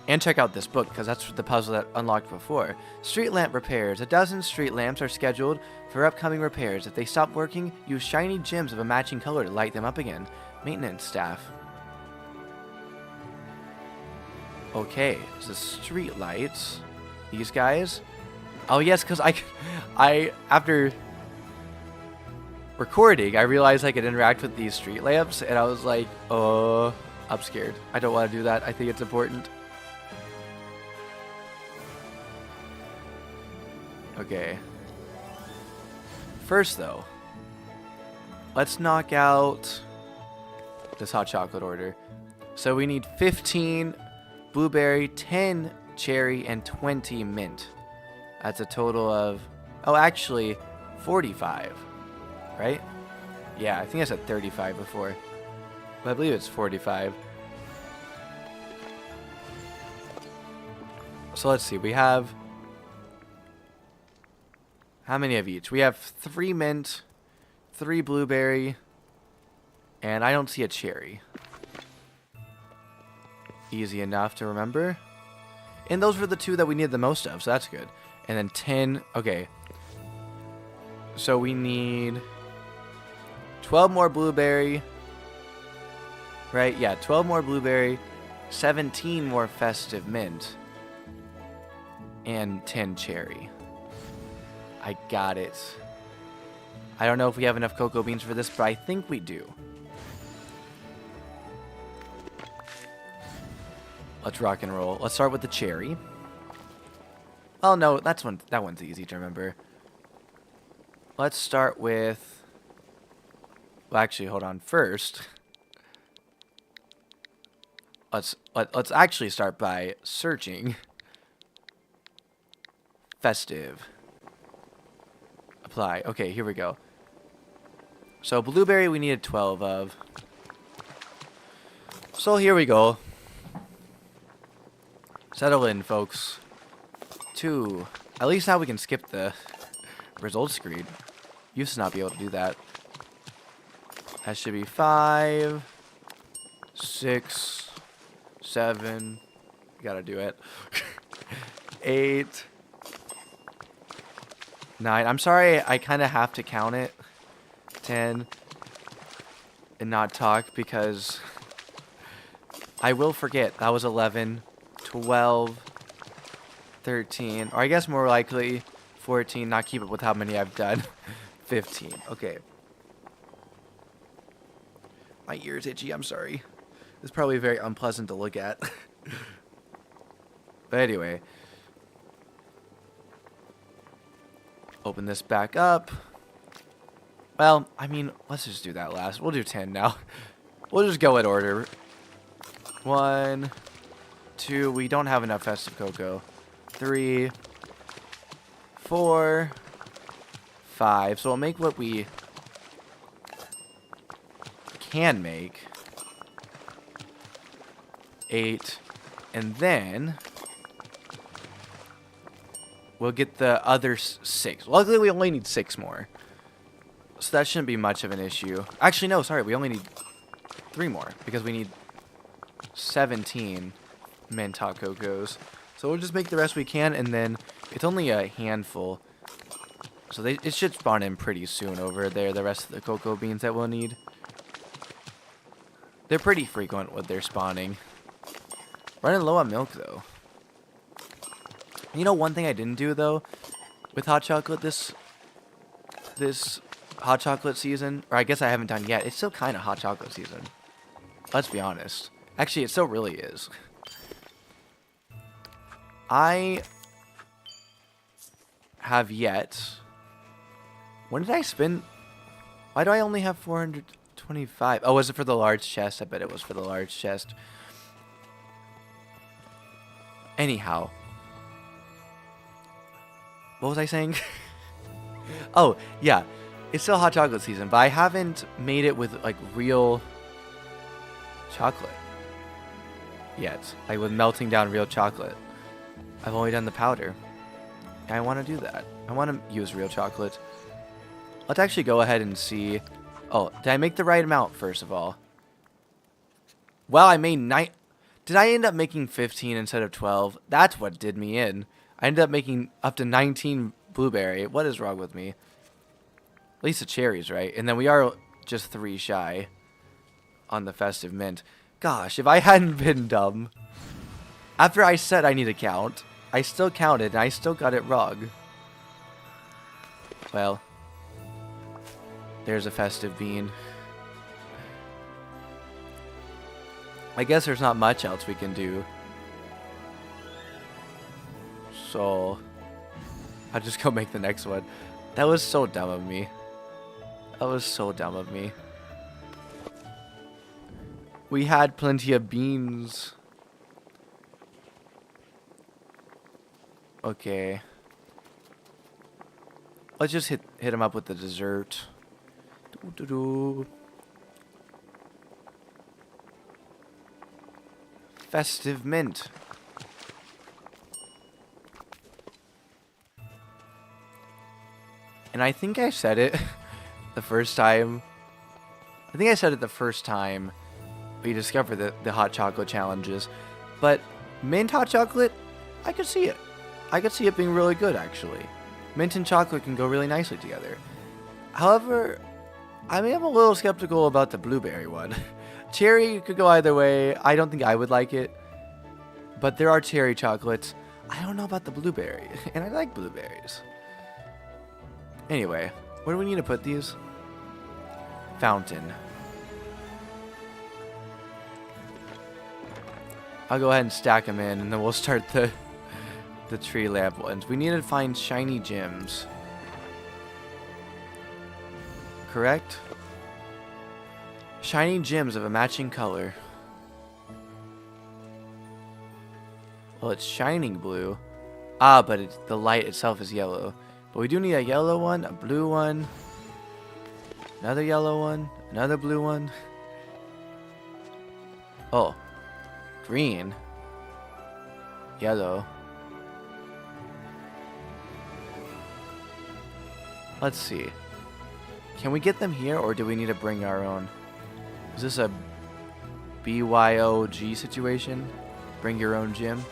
And check out this book, because that's the puzzle that unlocked before. Street lamp repairs. 12 street lamps are scheduled for upcoming repairs. If they stop working, use shiny gems of a matching color to light them up again. Maintenance staff. Okay, so street lights. These guys. Oh yes, because I after recording, I realized I could interact with these street lamps, and I was like, oh, I'm scared. I don't want to do that. I think it's important. Okay. First, though, let's knock out this hot chocolate order. So we need 15 blueberry, 10 cherry, and 20 mint. That's a total of... Oh, actually, 45. Right? Yeah, I think I said 35 before. But I believe it's 45. So let's see. We have... How many of each? We have 3 mint, 3 blueberry, and I don't see a cherry. Easy enough to remember. And those were the 2 that we needed the most of, so that's good. And then 10, okay. So we need 12 more blueberry. Right, yeah, 12 more blueberry, 17 more festive mint, and 10 cherry. I got it. I don't know if we have enough cocoa beans for this, but I think we do. Let's rock and roll. Let's start with the cherry. Oh no, that one's easy to remember. Let's start with... Well, actually, hold on. First, let's actually start by searching festive. Apply. Okay, here we go. So blueberry we needed 12 of. So here we go. Settle in, folks. 2. At least now we can skip the results screen. Used to not be able to do that. That should be 5, 6, 7. Gotta do it. 8. 9. I'm sorry, I kind of have to count it. 10. And not talk because I will forget. That was 11, 12, 13. Or I guess more likely 14. Not keep up with how many I've done. 15. Okay. My ear's itchy. I'm sorry. It's probably very unpleasant to look at. But anyway. Open this back up. Well, I mean, let's just do that last. We'll do 10 now. We'll just go in order. 1, 2. We don't have enough festive cocoa. 3, 4, 5. So we'll make what we can make. 8. And then we'll get the other 6. Luckily, we only need 6 more. So that shouldn't be much of an issue. Actually, no, sorry. We only need 3 more because we need 17 mint hot cocos. So we'll just make the rest we can, and then it's only a handful. So it should spawn in pretty soon over there, the rest of the cocoa beans that we'll need. They're pretty frequent with their spawning. Running low on milk, though. You know, one thing I didn't do, though, with hot chocolate this hot chocolate season, or I guess I haven't done yet, it's still kind of hot chocolate season. Let's be honest. Actually, it still really is. I have yet... When did I spend... Why do I only have 425? Oh, was it for the large chest? I bet it was for the large chest. Anyhow. What was I saying? Oh, yeah. It's still hot chocolate season, but I haven't made it with, like, real chocolate yet. Like, with melting down real chocolate. I've only done the powder. And I want to do that. I want to use real chocolate. Let's actually go ahead and see. Oh, did I make the right amount, first of all? Well, I made 9. Did I end up making 15 instead of 12? That's what did me in. I ended up making up to 19 blueberry. What is wrong with me? At least the cherries, right? And then we are just 3 shy on the festive mint. Gosh, if I hadn't been dumb. After I said I need to count, I still counted and I still got it wrong. Well, there's a festive bean. I guess there's not much else we can do. So, I'll just go make the next one. That was so dumb of me. That was so dumb of me. We had plenty of beans. Okay. Let's just hit him up with the dessert. Doo-doo-doo. Festive mint. And I think I said it the first time. I think I said it the first time we discovered the hot chocolate challenges. But mint hot chocolate, I could see it. I could see it being really good, actually. Mint and chocolate can go really nicely together. However, I mean, I'm a little skeptical about the blueberry one. Cherry could go either way. I don't think I would like it. But there are cherry chocolates. I don't know about the blueberry. And I like blueberries. Anyway, where do we need to put these? Fountain. I'll go ahead and stack them in, and then we'll start the tree lamp ones. We need to find shiny gems. Correct? Shiny gems of a matching color. Well, it's shining blue. Ah, but the light itself is yellow. But we do need a yellow one, a blue one, another yellow one, another blue one. Oh, green, yellow. Let's see. Can we get them here, or do we need to bring our own? Is this a BYOG situation? Bring your own gym?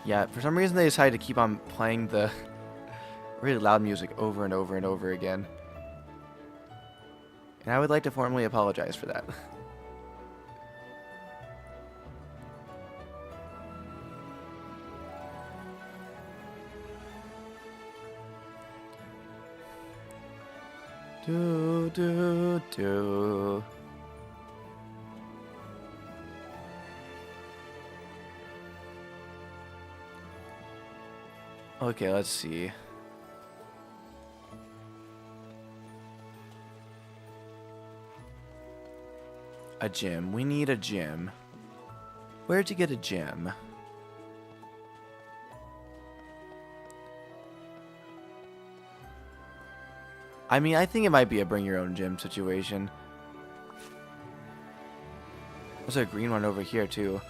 Yeah, for some reason they decided to keep on playing the really loud music over and over and over again. And I would like to formally apologize for that. Do, do, do. Okay, let's see. A gym. We need a gym. Where'd you get a gym? I mean, I think it might be a bring your own gym situation. There's a green one over here, too.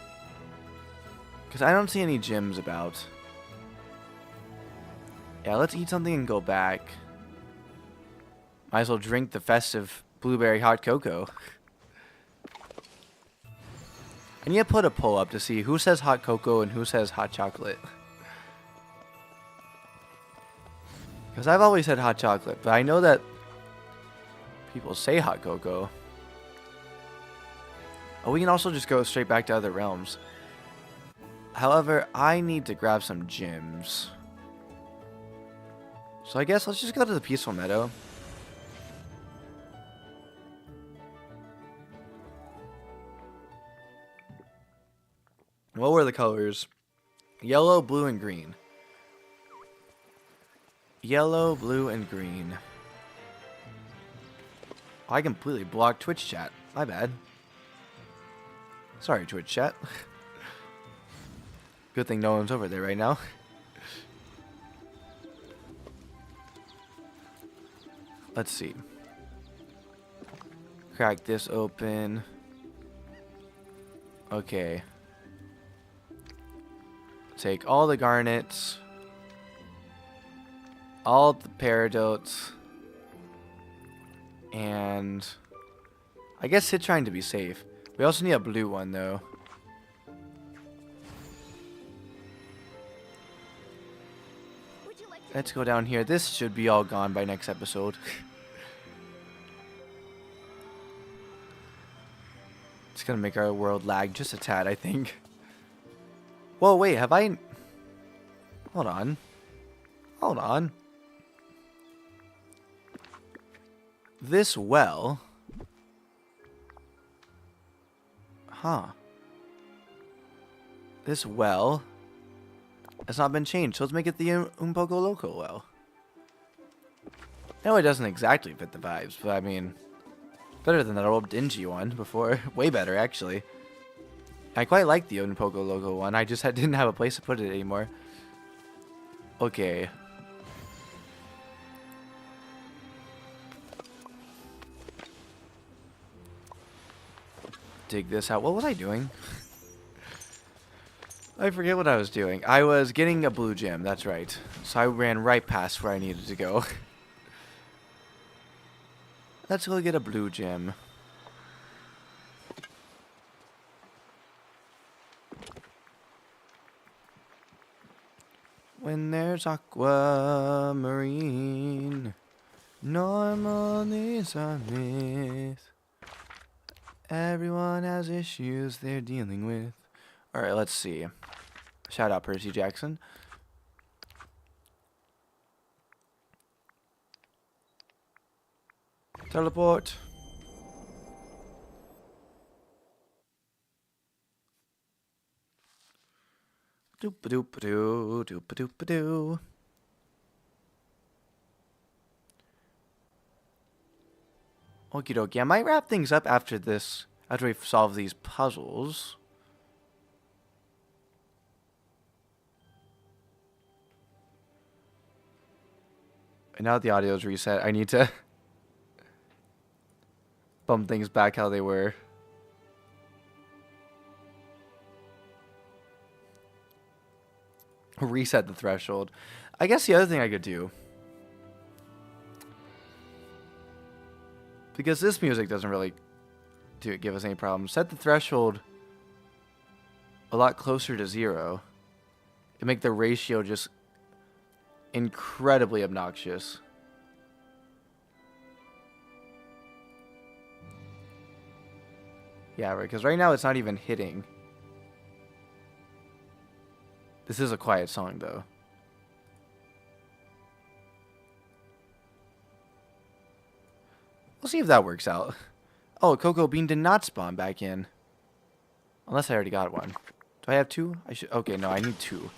Because I don't see any gyms about. Yeah, let's eat something and go back. Might as well drink the festive blueberry hot cocoa. I need to put a poll up to see who says hot cocoa and who says hot chocolate. Because I've always said hot chocolate, but I know that people say hot cocoa. Oh, we can also just go straight back to other realms. However, I need to grab some gems. So I guess let's just go to the peaceful meadow. What were the colors? Yellow, blue, and green. Yellow, blue, and green. Oh, I completely blocked Twitch chat. My bad. Sorry, Twitch chat. Good thing no one's over there right now. Let's see. Crack this open. Okay. Take all the garnets. All the peridots. And I guess sit trying to be safe. We also need a blue one though. Let's go down here. This should be all gone by next episode. It's gonna make our world lag just a tad, I think. Whoa, wait, have I... Hold on. Hold on. This well... Huh. This well... has not been changed, so let's make it the Un Poco Loco well. No, it doesn't exactly fit the vibes, but I mean... better than that old dingy one before. Way better, actually. I quite like the Un Poco Loco one, I just didn't have a place to put it anymore. Okay. Dig this out. What was I doing? I forget what I was doing. I was getting a blue gem, that's right. So I ran right past where I needed to go. Let's go get a blue gem. When there's aquamarine, normal is a myth. Everyone has issues they're dealing with. Alright, let's see. Shout out Percy Jackson. Teleport. Doop-a-doop-a-doo, doop-a-doop-a-doo. Okie dokie. I might wrap things up after this, after we solve these puzzles. And now that the audio is reset, I need to bump things back how they were. Reset the threshold. I guess the other thing I could do, because this music doesn't really give us any problems, set the threshold a lot closer to 0 and make the ratio just incredibly obnoxious. Yeah, right, because right now it's not even hitting. This is a quiet song, though. We'll see if that works out. Oh, Cocoa Bean did not spawn back in. Unless I already got one. Do I have 2? I should. Okay, no, I need 2.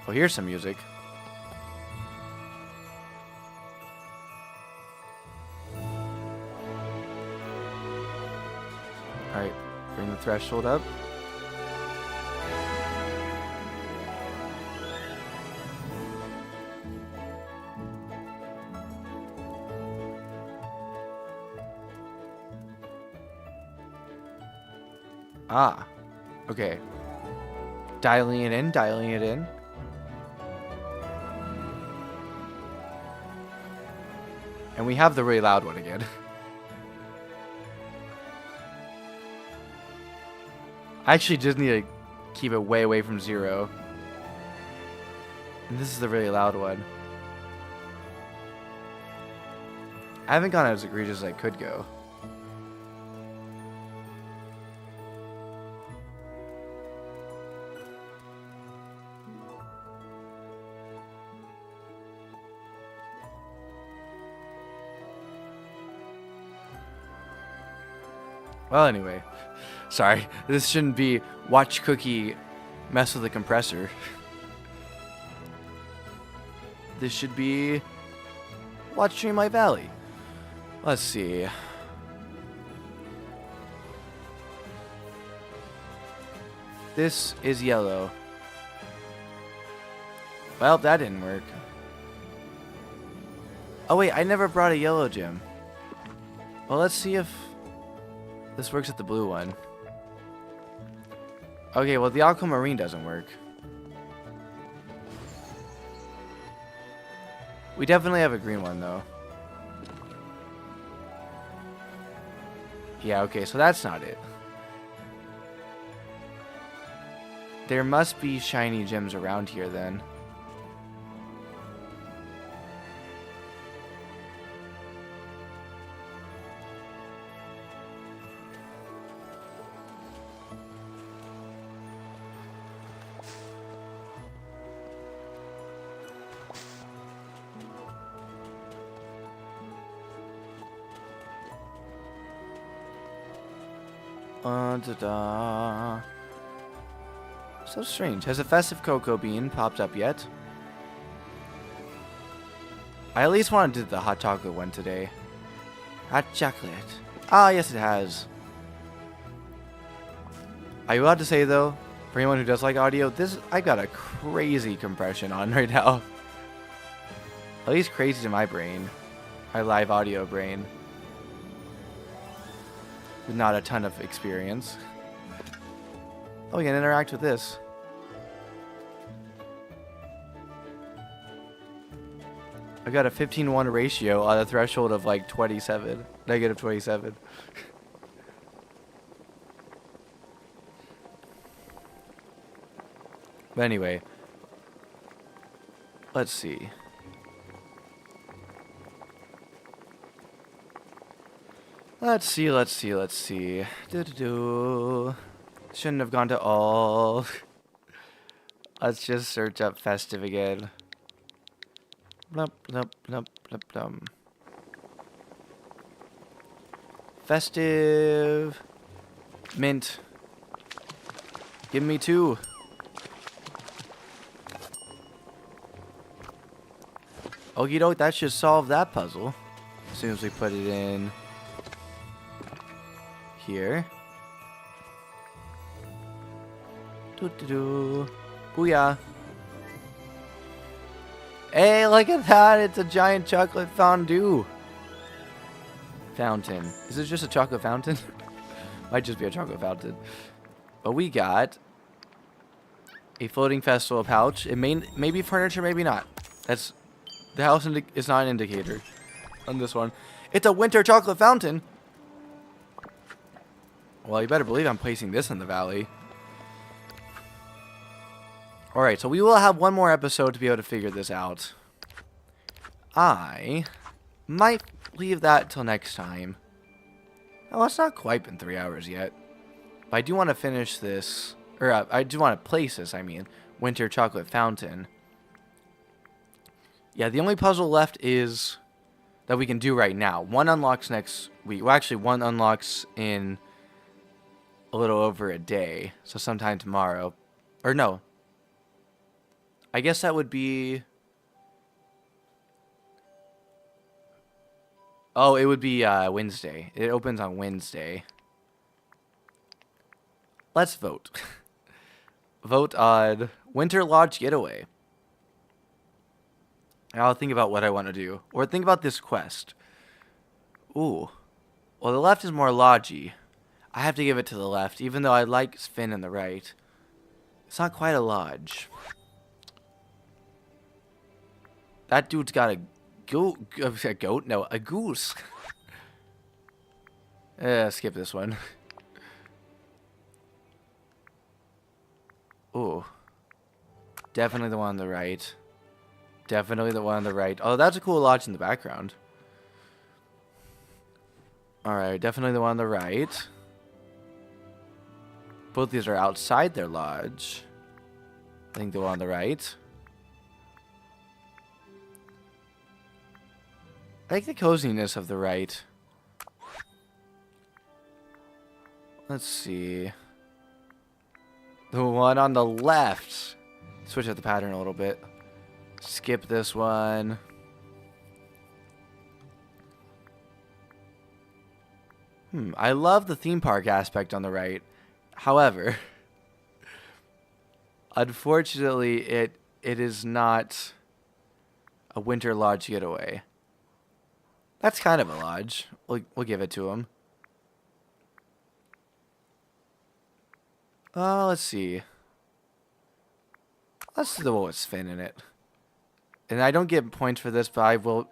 Oh, here's some music. Alright, bring the threshold up. Ah, okay. Dialing it in, dialing it in. And we have the really loud one again. I actually just need to keep it way away from 0. And this is the really loud one. I haven't gone as egregious as I could go. Well, anyway. Sorry. This shouldn't be watch Cookie mess with the compressor. This should be watch Dreamlight Valley. Let's see. This is yellow. Well, that didn't work. Oh wait, I never brought a yellow gem. Well, let's see if this works at the blue one. Okay, well the aquamarine doesn't work. We definitely have a green one though. Yeah, okay, so that's not it. There must be shiny gems around here then. Da-da. So strange. Has a festive cocoa bean popped up yet? I at least want to do the hot chocolate one today. Hot chocolate. Ah, yes it has. Are you allowed to say though, for anyone who does like audio, I got a crazy compression on right now. At least crazy to my brain. My live audio brain. With not a ton of experience. Oh, we can interact with this. I got a 15-1 ratio on a threshold of like 27. Negative 27. But anyway. Let's see. Let's see. Do-do-do. Shouldn't have gone to all. Let's just search up festive again. Blup, blup, blup, blup, blum. Festive. Mint. Give me 2. Okie doke, that should solve that puzzle. As soon as we put it in here. Doo-doo-doo. Booyah. Hey, look at that. It's a giant chocolate fondue fountain. Is this just a chocolate fountain? Might just be a chocolate fountain. But we got a floating festival pouch. It may be furniture, maybe not. That's the house is not an indicator on this one. It's a winter chocolate fountain. Well, you better believe I'm placing this in the valley. Alright, so we will have one more episode to be able to figure this out. I might leave that till next time. Oh, it's not quite been 3 hours yet. But I do want to finish this. Or, I do want to place this, I mean. Winter chocolate fountain. Yeah, the only puzzle left is that we can do right now. One unlocks next week. Well, actually, one unlocks in a little over a day. So sometime tomorrow. Or no. I guess that would be... Oh, it would be Wednesday. It opens on Wednesday. Let's vote. Vote on Winter Lodge Getaway. I'll think about what I want to do. Or think about this quest. Ooh. Well, the left is more lodgy. I have to give it to the left, even though I like Finn in the right. It's not quite a lodge. That dude's got a goat? No, a goose. Skip this one. Ooh. Definitely the one on the right. Definitely the one on the right. Oh, that's a cool lodge in the background. Alright, definitely the one on the right. Both these are outside their lodge. I think the one on the right. I like the coziness of the right. Let's see. The one on the left. Switch up the pattern a little bit. Skip this one. I love the theme park aspect on the right. However, unfortunately, it is not a winter lodge getaway. That's kind of a lodge. We'll give it to him. Let's see. Let's do the one with Sven in it. And I don't get points for this, but I will do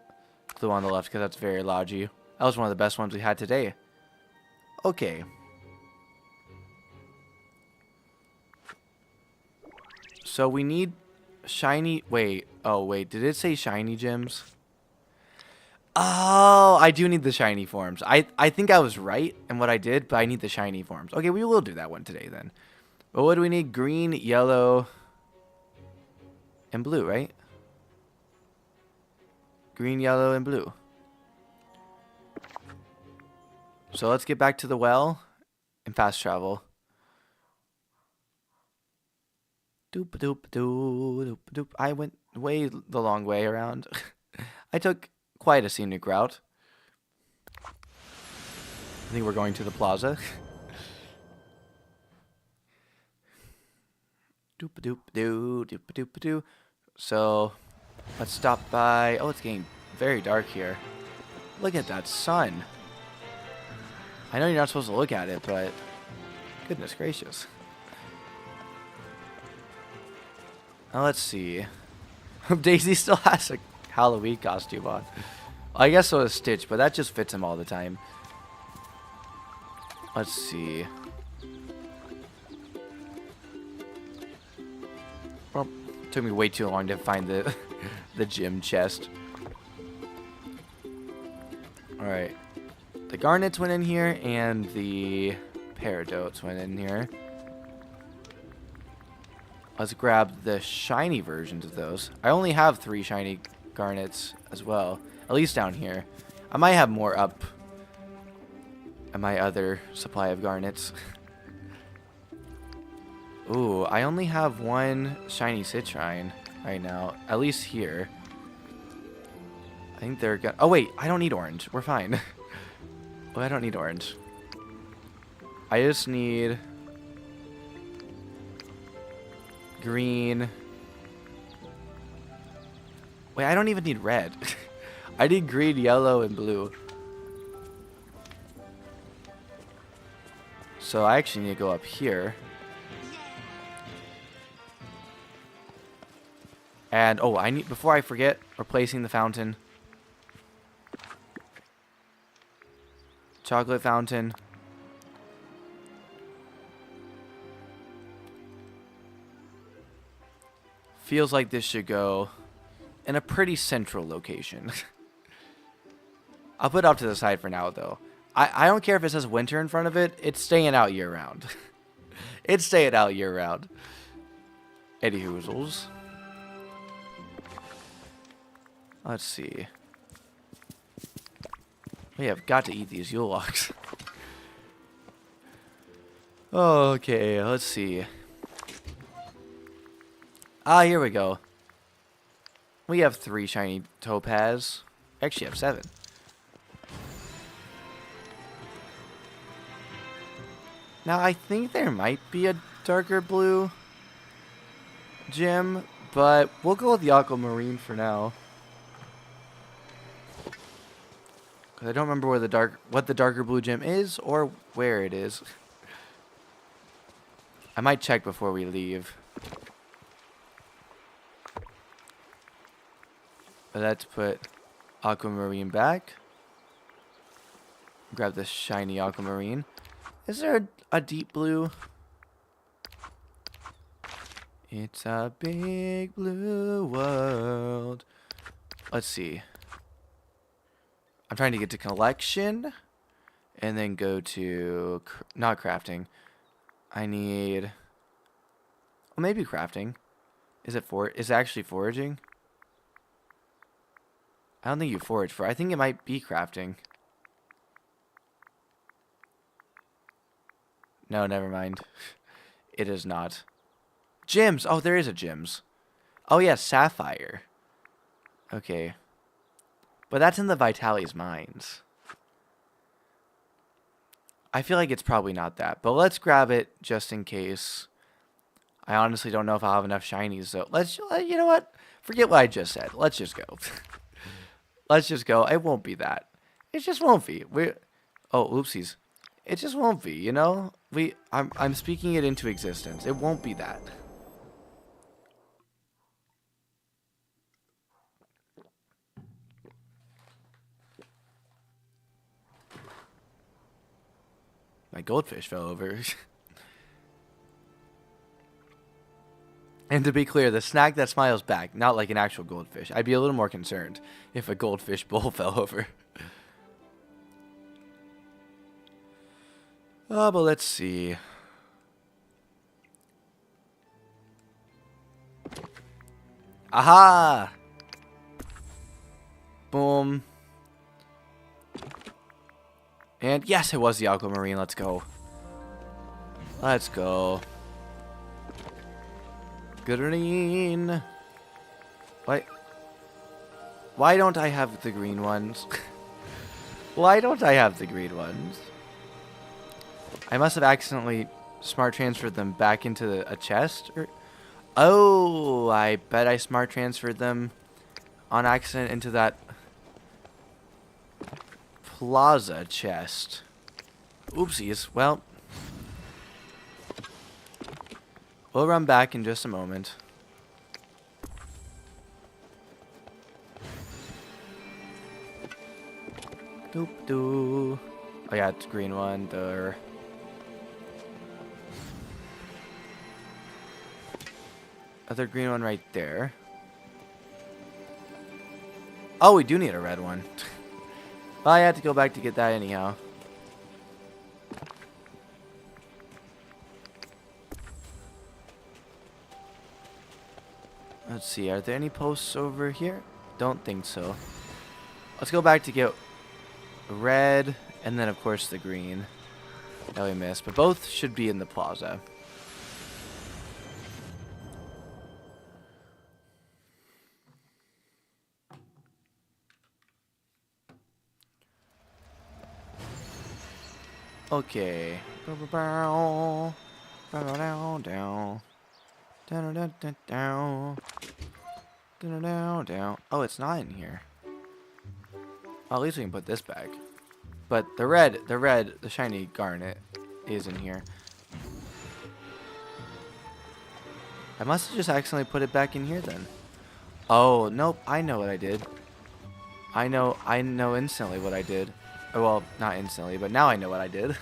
the one on the left because that's very lodgy. That was one of the best ones we had today. Okay. So we need shiny... Wait. Oh, wait. Did it say shiny gems? Oh, I do need the shiny forms. I think I was right in what I did, but I need the shiny forms. Okay, we will do that one today then. But what do we need? Green, yellow, and blue, right? Green, yellow, and blue. So let's get back to the well and fast travel. Doop doop doop doop doop. I went way the long way around. I took quite a scenic route. I think we're going to the plaza. Doop doop doo doop doop doo. So let's stop by. Oh, it's getting very dark here. Look at that sun. I know you're not supposed to look at it, but goodness gracious. Now let's see. Daisy still has a Halloween costume on. I guess so is Stitch, but that just fits him all the time. Let's see. Well, it took me way too long to find the the gym chest. Alright. The garnets went in here, and the paradotes went in here. Let's grab the shiny versions of those. I only have 3 shiny garnets as well. At least down here. I might have more up at my other supply of garnets. Ooh, I only have 1 shiny citrine right now. At least here. I think they're gonna... Oh, wait. I don't need orange. We're fine. Oh, I don't need orange. I just need... green. Wait, I don't even need red. I need green, yellow, and blue. So I actually need to go up here. And, oh, I need, before I forget, replacing the fountain. Chocolate fountain. Feels like this should go in a pretty central location. I'll put it off to the side for now, though. I don't care if it says winter in front of it. It's staying out year-round. It's staying out year-round. Eddie Hoozles. Let's see. We have got to eat these Yule logs. Okay, let's see. Ah, here we go. We have 3 shiny topaz. Actually, have 7. Now, I think there might be a darker blue gem, but we'll go with the aquamarine for now. Because I don't remember where what the darker blue gem is or where it is. I might check before we leave. But let's put aquamarine back. Grab this shiny aquamarine. Is there a deep blue? It's a big blue world. Let's see. I'm trying to get to collection and then go to not crafting. I need, well, maybe crafting. Is it actually foraging? I don't think you forage for. I think it might be crafting. No, never mind. It is not. Gems! Oh, there is a gems. Oh, yeah, sapphire. Okay. But that's in the Vitali's mines. I feel like it's probably not that. But let's grab it just in case. I honestly don't know if I'll have enough shinies, though. You know what? Forget what I just said. Let's just go. Let's just go. It won't be that. It just won't be. Oh, oopsies. It just won't be, you know? I'm speaking it into existence. It won't be that. My goldfish fell over. And to be clear, the snack that smiles back, not like an actual goldfish. I'd be a little more concerned if a goldfish bowl fell over. Oh, but let's see. Aha! Boom. And yes, it was the aquamarine. Let's go. Let's go. Green. Why don't I have the green ones? Why don't I have the green ones? I must have accidentally smart transferred them back into a chest. Oh, I bet I smart transferred them on accident into that plaza chest. Oopsies. Well, we'll run back in just a moment. Doop doo. Oh yeah, it's green one there. Other green one right there. Oh, we do need a red one. Well, I had to go back to get that anyhow. Let's see, are there any posts over here? Don't think so. Let's go back to get red, and then of course the green that we missed. But both should be in the plaza. Okay. Down. Oh, it's not in here. Well, at least we can put this back. But the shiny garnet is in here. I must have just accidentally put it back in here then. Oh, nope. I know what I did. I know instantly what I did. Oh, well, not instantly, but now I know what I did.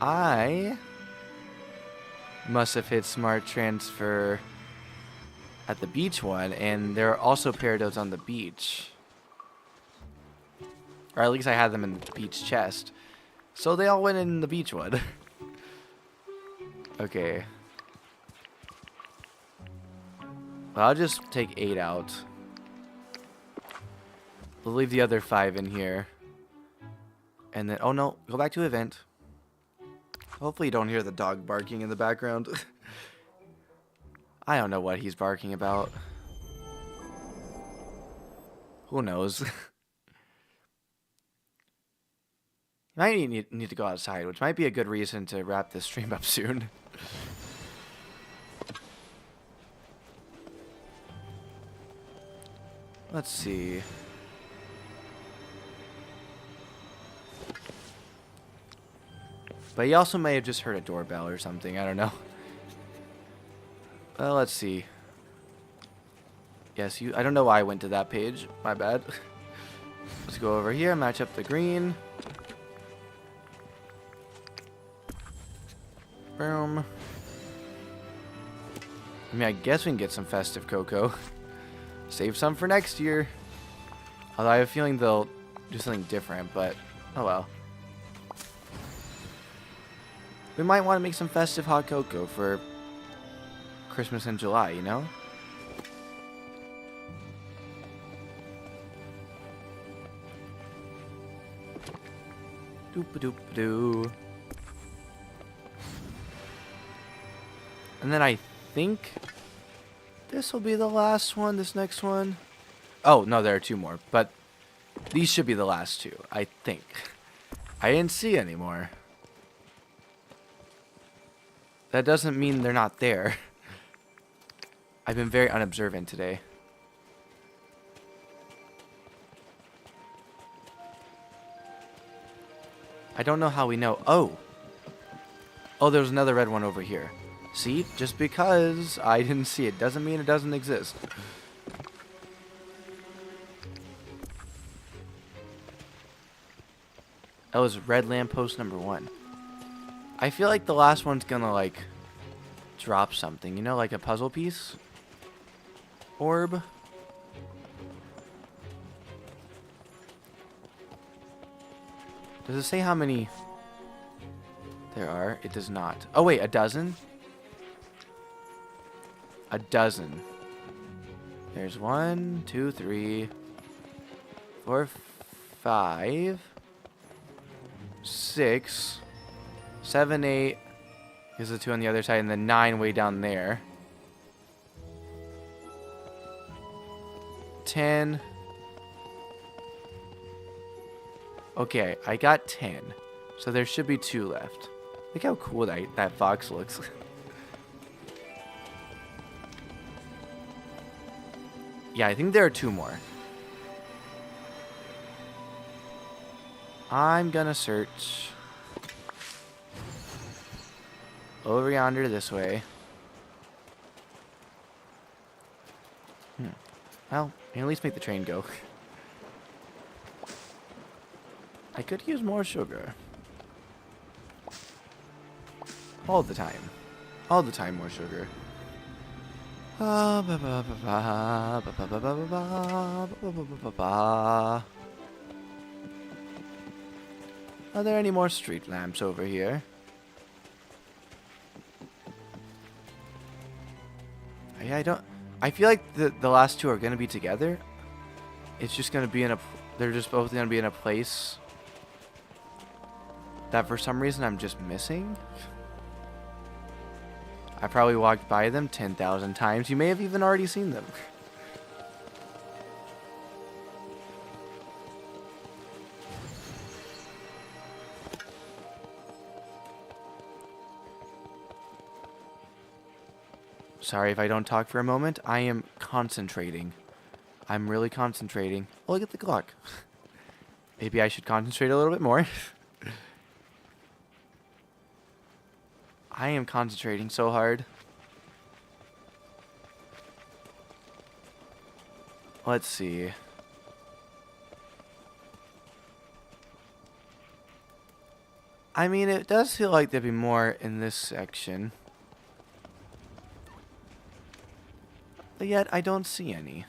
I must have hit smart transfer at the beach one, and there are also Paradox on the beach. Or at least I had them in the beach chest. So they all went in the beach one. Okay. Well, I'll just take 8 out. We'll leave the other 5 in here. And then, oh no, go back to event. Hopefully you don't hear the dog barking in the background. I don't know what he's barking about. Who knows? Might need to go outside, which might be a good reason to wrap this stream up soon. Let's see. But he also may have just heard a doorbell or something. I don't know. Well, let's see. Yes, I don't know why I went to that page. My bad. Let's go over here, match up the green. Boom. I mean, I guess we can get some festive cocoa. Save some for next year. Although I have a feeling they'll do something different, but oh well. We might want to make some festive hot cocoa for Christmas in July, you know? Doop-a-doop-a-doo. And then I think this will be the last one, this next one. Oh, no, there are 2 more. But these should be the last 2, I think. I didn't see any more. That doesn't mean they're not there. I've been very unobservant today. I don't know how we know. Oh, there's another red one over here. See, just because I didn't see it doesn't mean it doesn't exist. That was red lamppost number 1. I feel like the last one's gonna, like, drop something. You know, like a puzzle piece? Orb? Does it say how many there are? It does not. Oh, wait, a dozen? A dozen. There's 1, 2, 3, 4, 5, 6, 7, 8. Here's the 2 on the other side, and then 9 way down there. 10. Okay, I got 10. So there should be 2 left. Look how cool that fox looks. Yeah, I think there are 2 more. I'm gonna search over yonder this way. Well, at least make the train go. I could use more sugar. All the time. All the time, more sugar. Are there any more street lamps over here? Yeah, I feel like the last 2 are gonna be together. It's just gonna be they're just both gonna be in a place that for some reason I'm just missing. I probably walked by them 10,000 times. You may have even already seen them. Sorry if I don't talk for a moment. I am concentrating. I'm really concentrating. Oh, look at the clock. Maybe I should concentrate a little bit more. I am concentrating so hard. Let's see. I mean, it does feel like there'd be more in this section. But yet, I don't see any.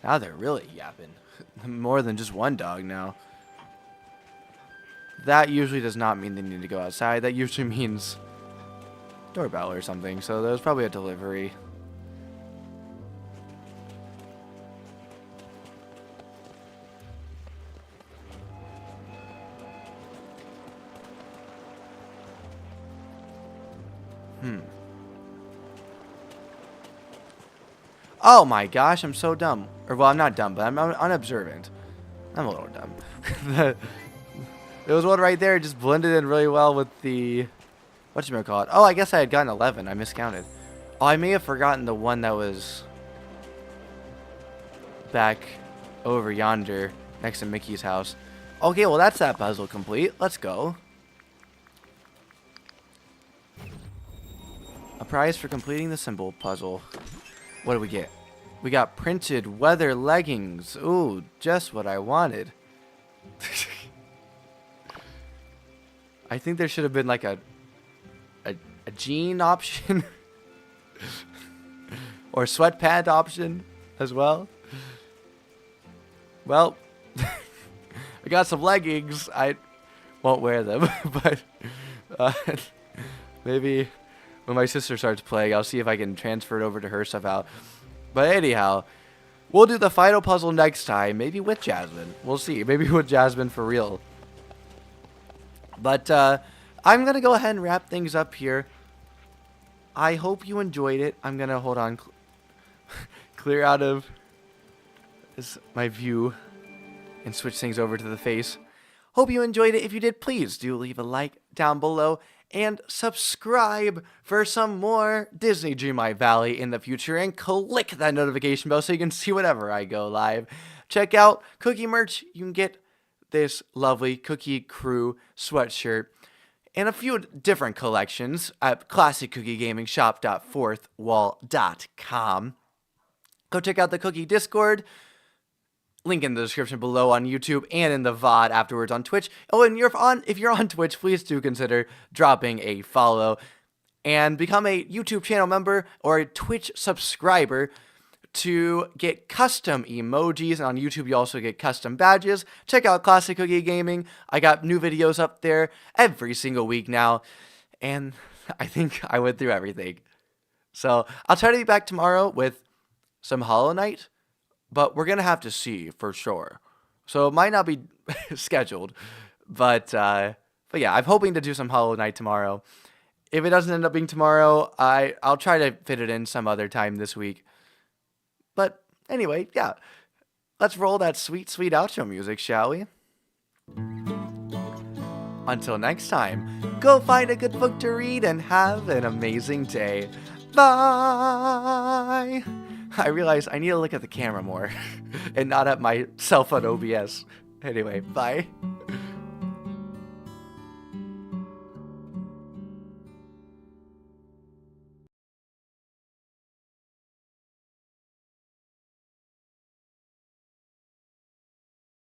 Now they're really yapping. More than just one dog now. That usually does not mean they need to go outside. That usually means doorbell or something. So there's probably a delivery. Oh my gosh, I'm so dumb. Or, well, I'm not dumb, but I'm unobservant. I'm a little dumb. There was one right there, just blended in really well with the... whatchamacallit. Oh, I guess I had gotten 11. I miscounted. Oh, I may have forgotten the one that was back over yonder next to Mickey's house. Okay, well, that's that puzzle complete. Let's go. A prize for completing the symbol puzzle. What do we get? We got printed weather leggings. Ooh, just what I wanted. I think there should have been like a jean option. Or sweatpant option as well. Well, I got some leggings. I won't wear them, but maybe when my sister starts playing, I'll see if I can transfer it over to her stuff out. But anyhow, We'll do the final puzzle next time, maybe with Jasmine. We'll see. Maybe with Jasmine for real. But I'm going to go ahead and wrap things up here. I hope you enjoyed it. I'm going to, hold on, clear out of my view and switch things over to the face. Hope you enjoyed it. If you did, please do leave a like down below and subscribe for some more Disney Dreamlight Valley in the future, and click that notification bell so you can see whenever I go live. Check out Cookie merch. You can get this lovely Cookie Crew sweatshirt and a few different collections at classiccookiegamingsshop.fourthwall.com. Go check out the Cookie Discord. Link in the description below on YouTube and in the VOD afterwards on Twitch. Oh, and if you're on Twitch, please do consider dropping a follow and become a YouTube channel member or a Twitch subscriber to get custom emojis. And on YouTube, you also get custom badges. Check out Classic Cookie Gaming. I got new videos up there every single week now, and I think I went through everything. So I'll try to be back tomorrow with some Hollow Knight, but we're going to have to see for sure. So it might not be scheduled, but yeah, I'm hoping to do some Hollow Knight tomorrow. If it doesn't end up being tomorrow, I'll try to fit it in some other time this week. But anyway, yeah, let's roll that sweet, sweet outro music, shall we? Until next time, go find a good book to read and have an amazing day. Bye! I realize I need to look at the camera more and not at myself on OBS. Anyway, bye.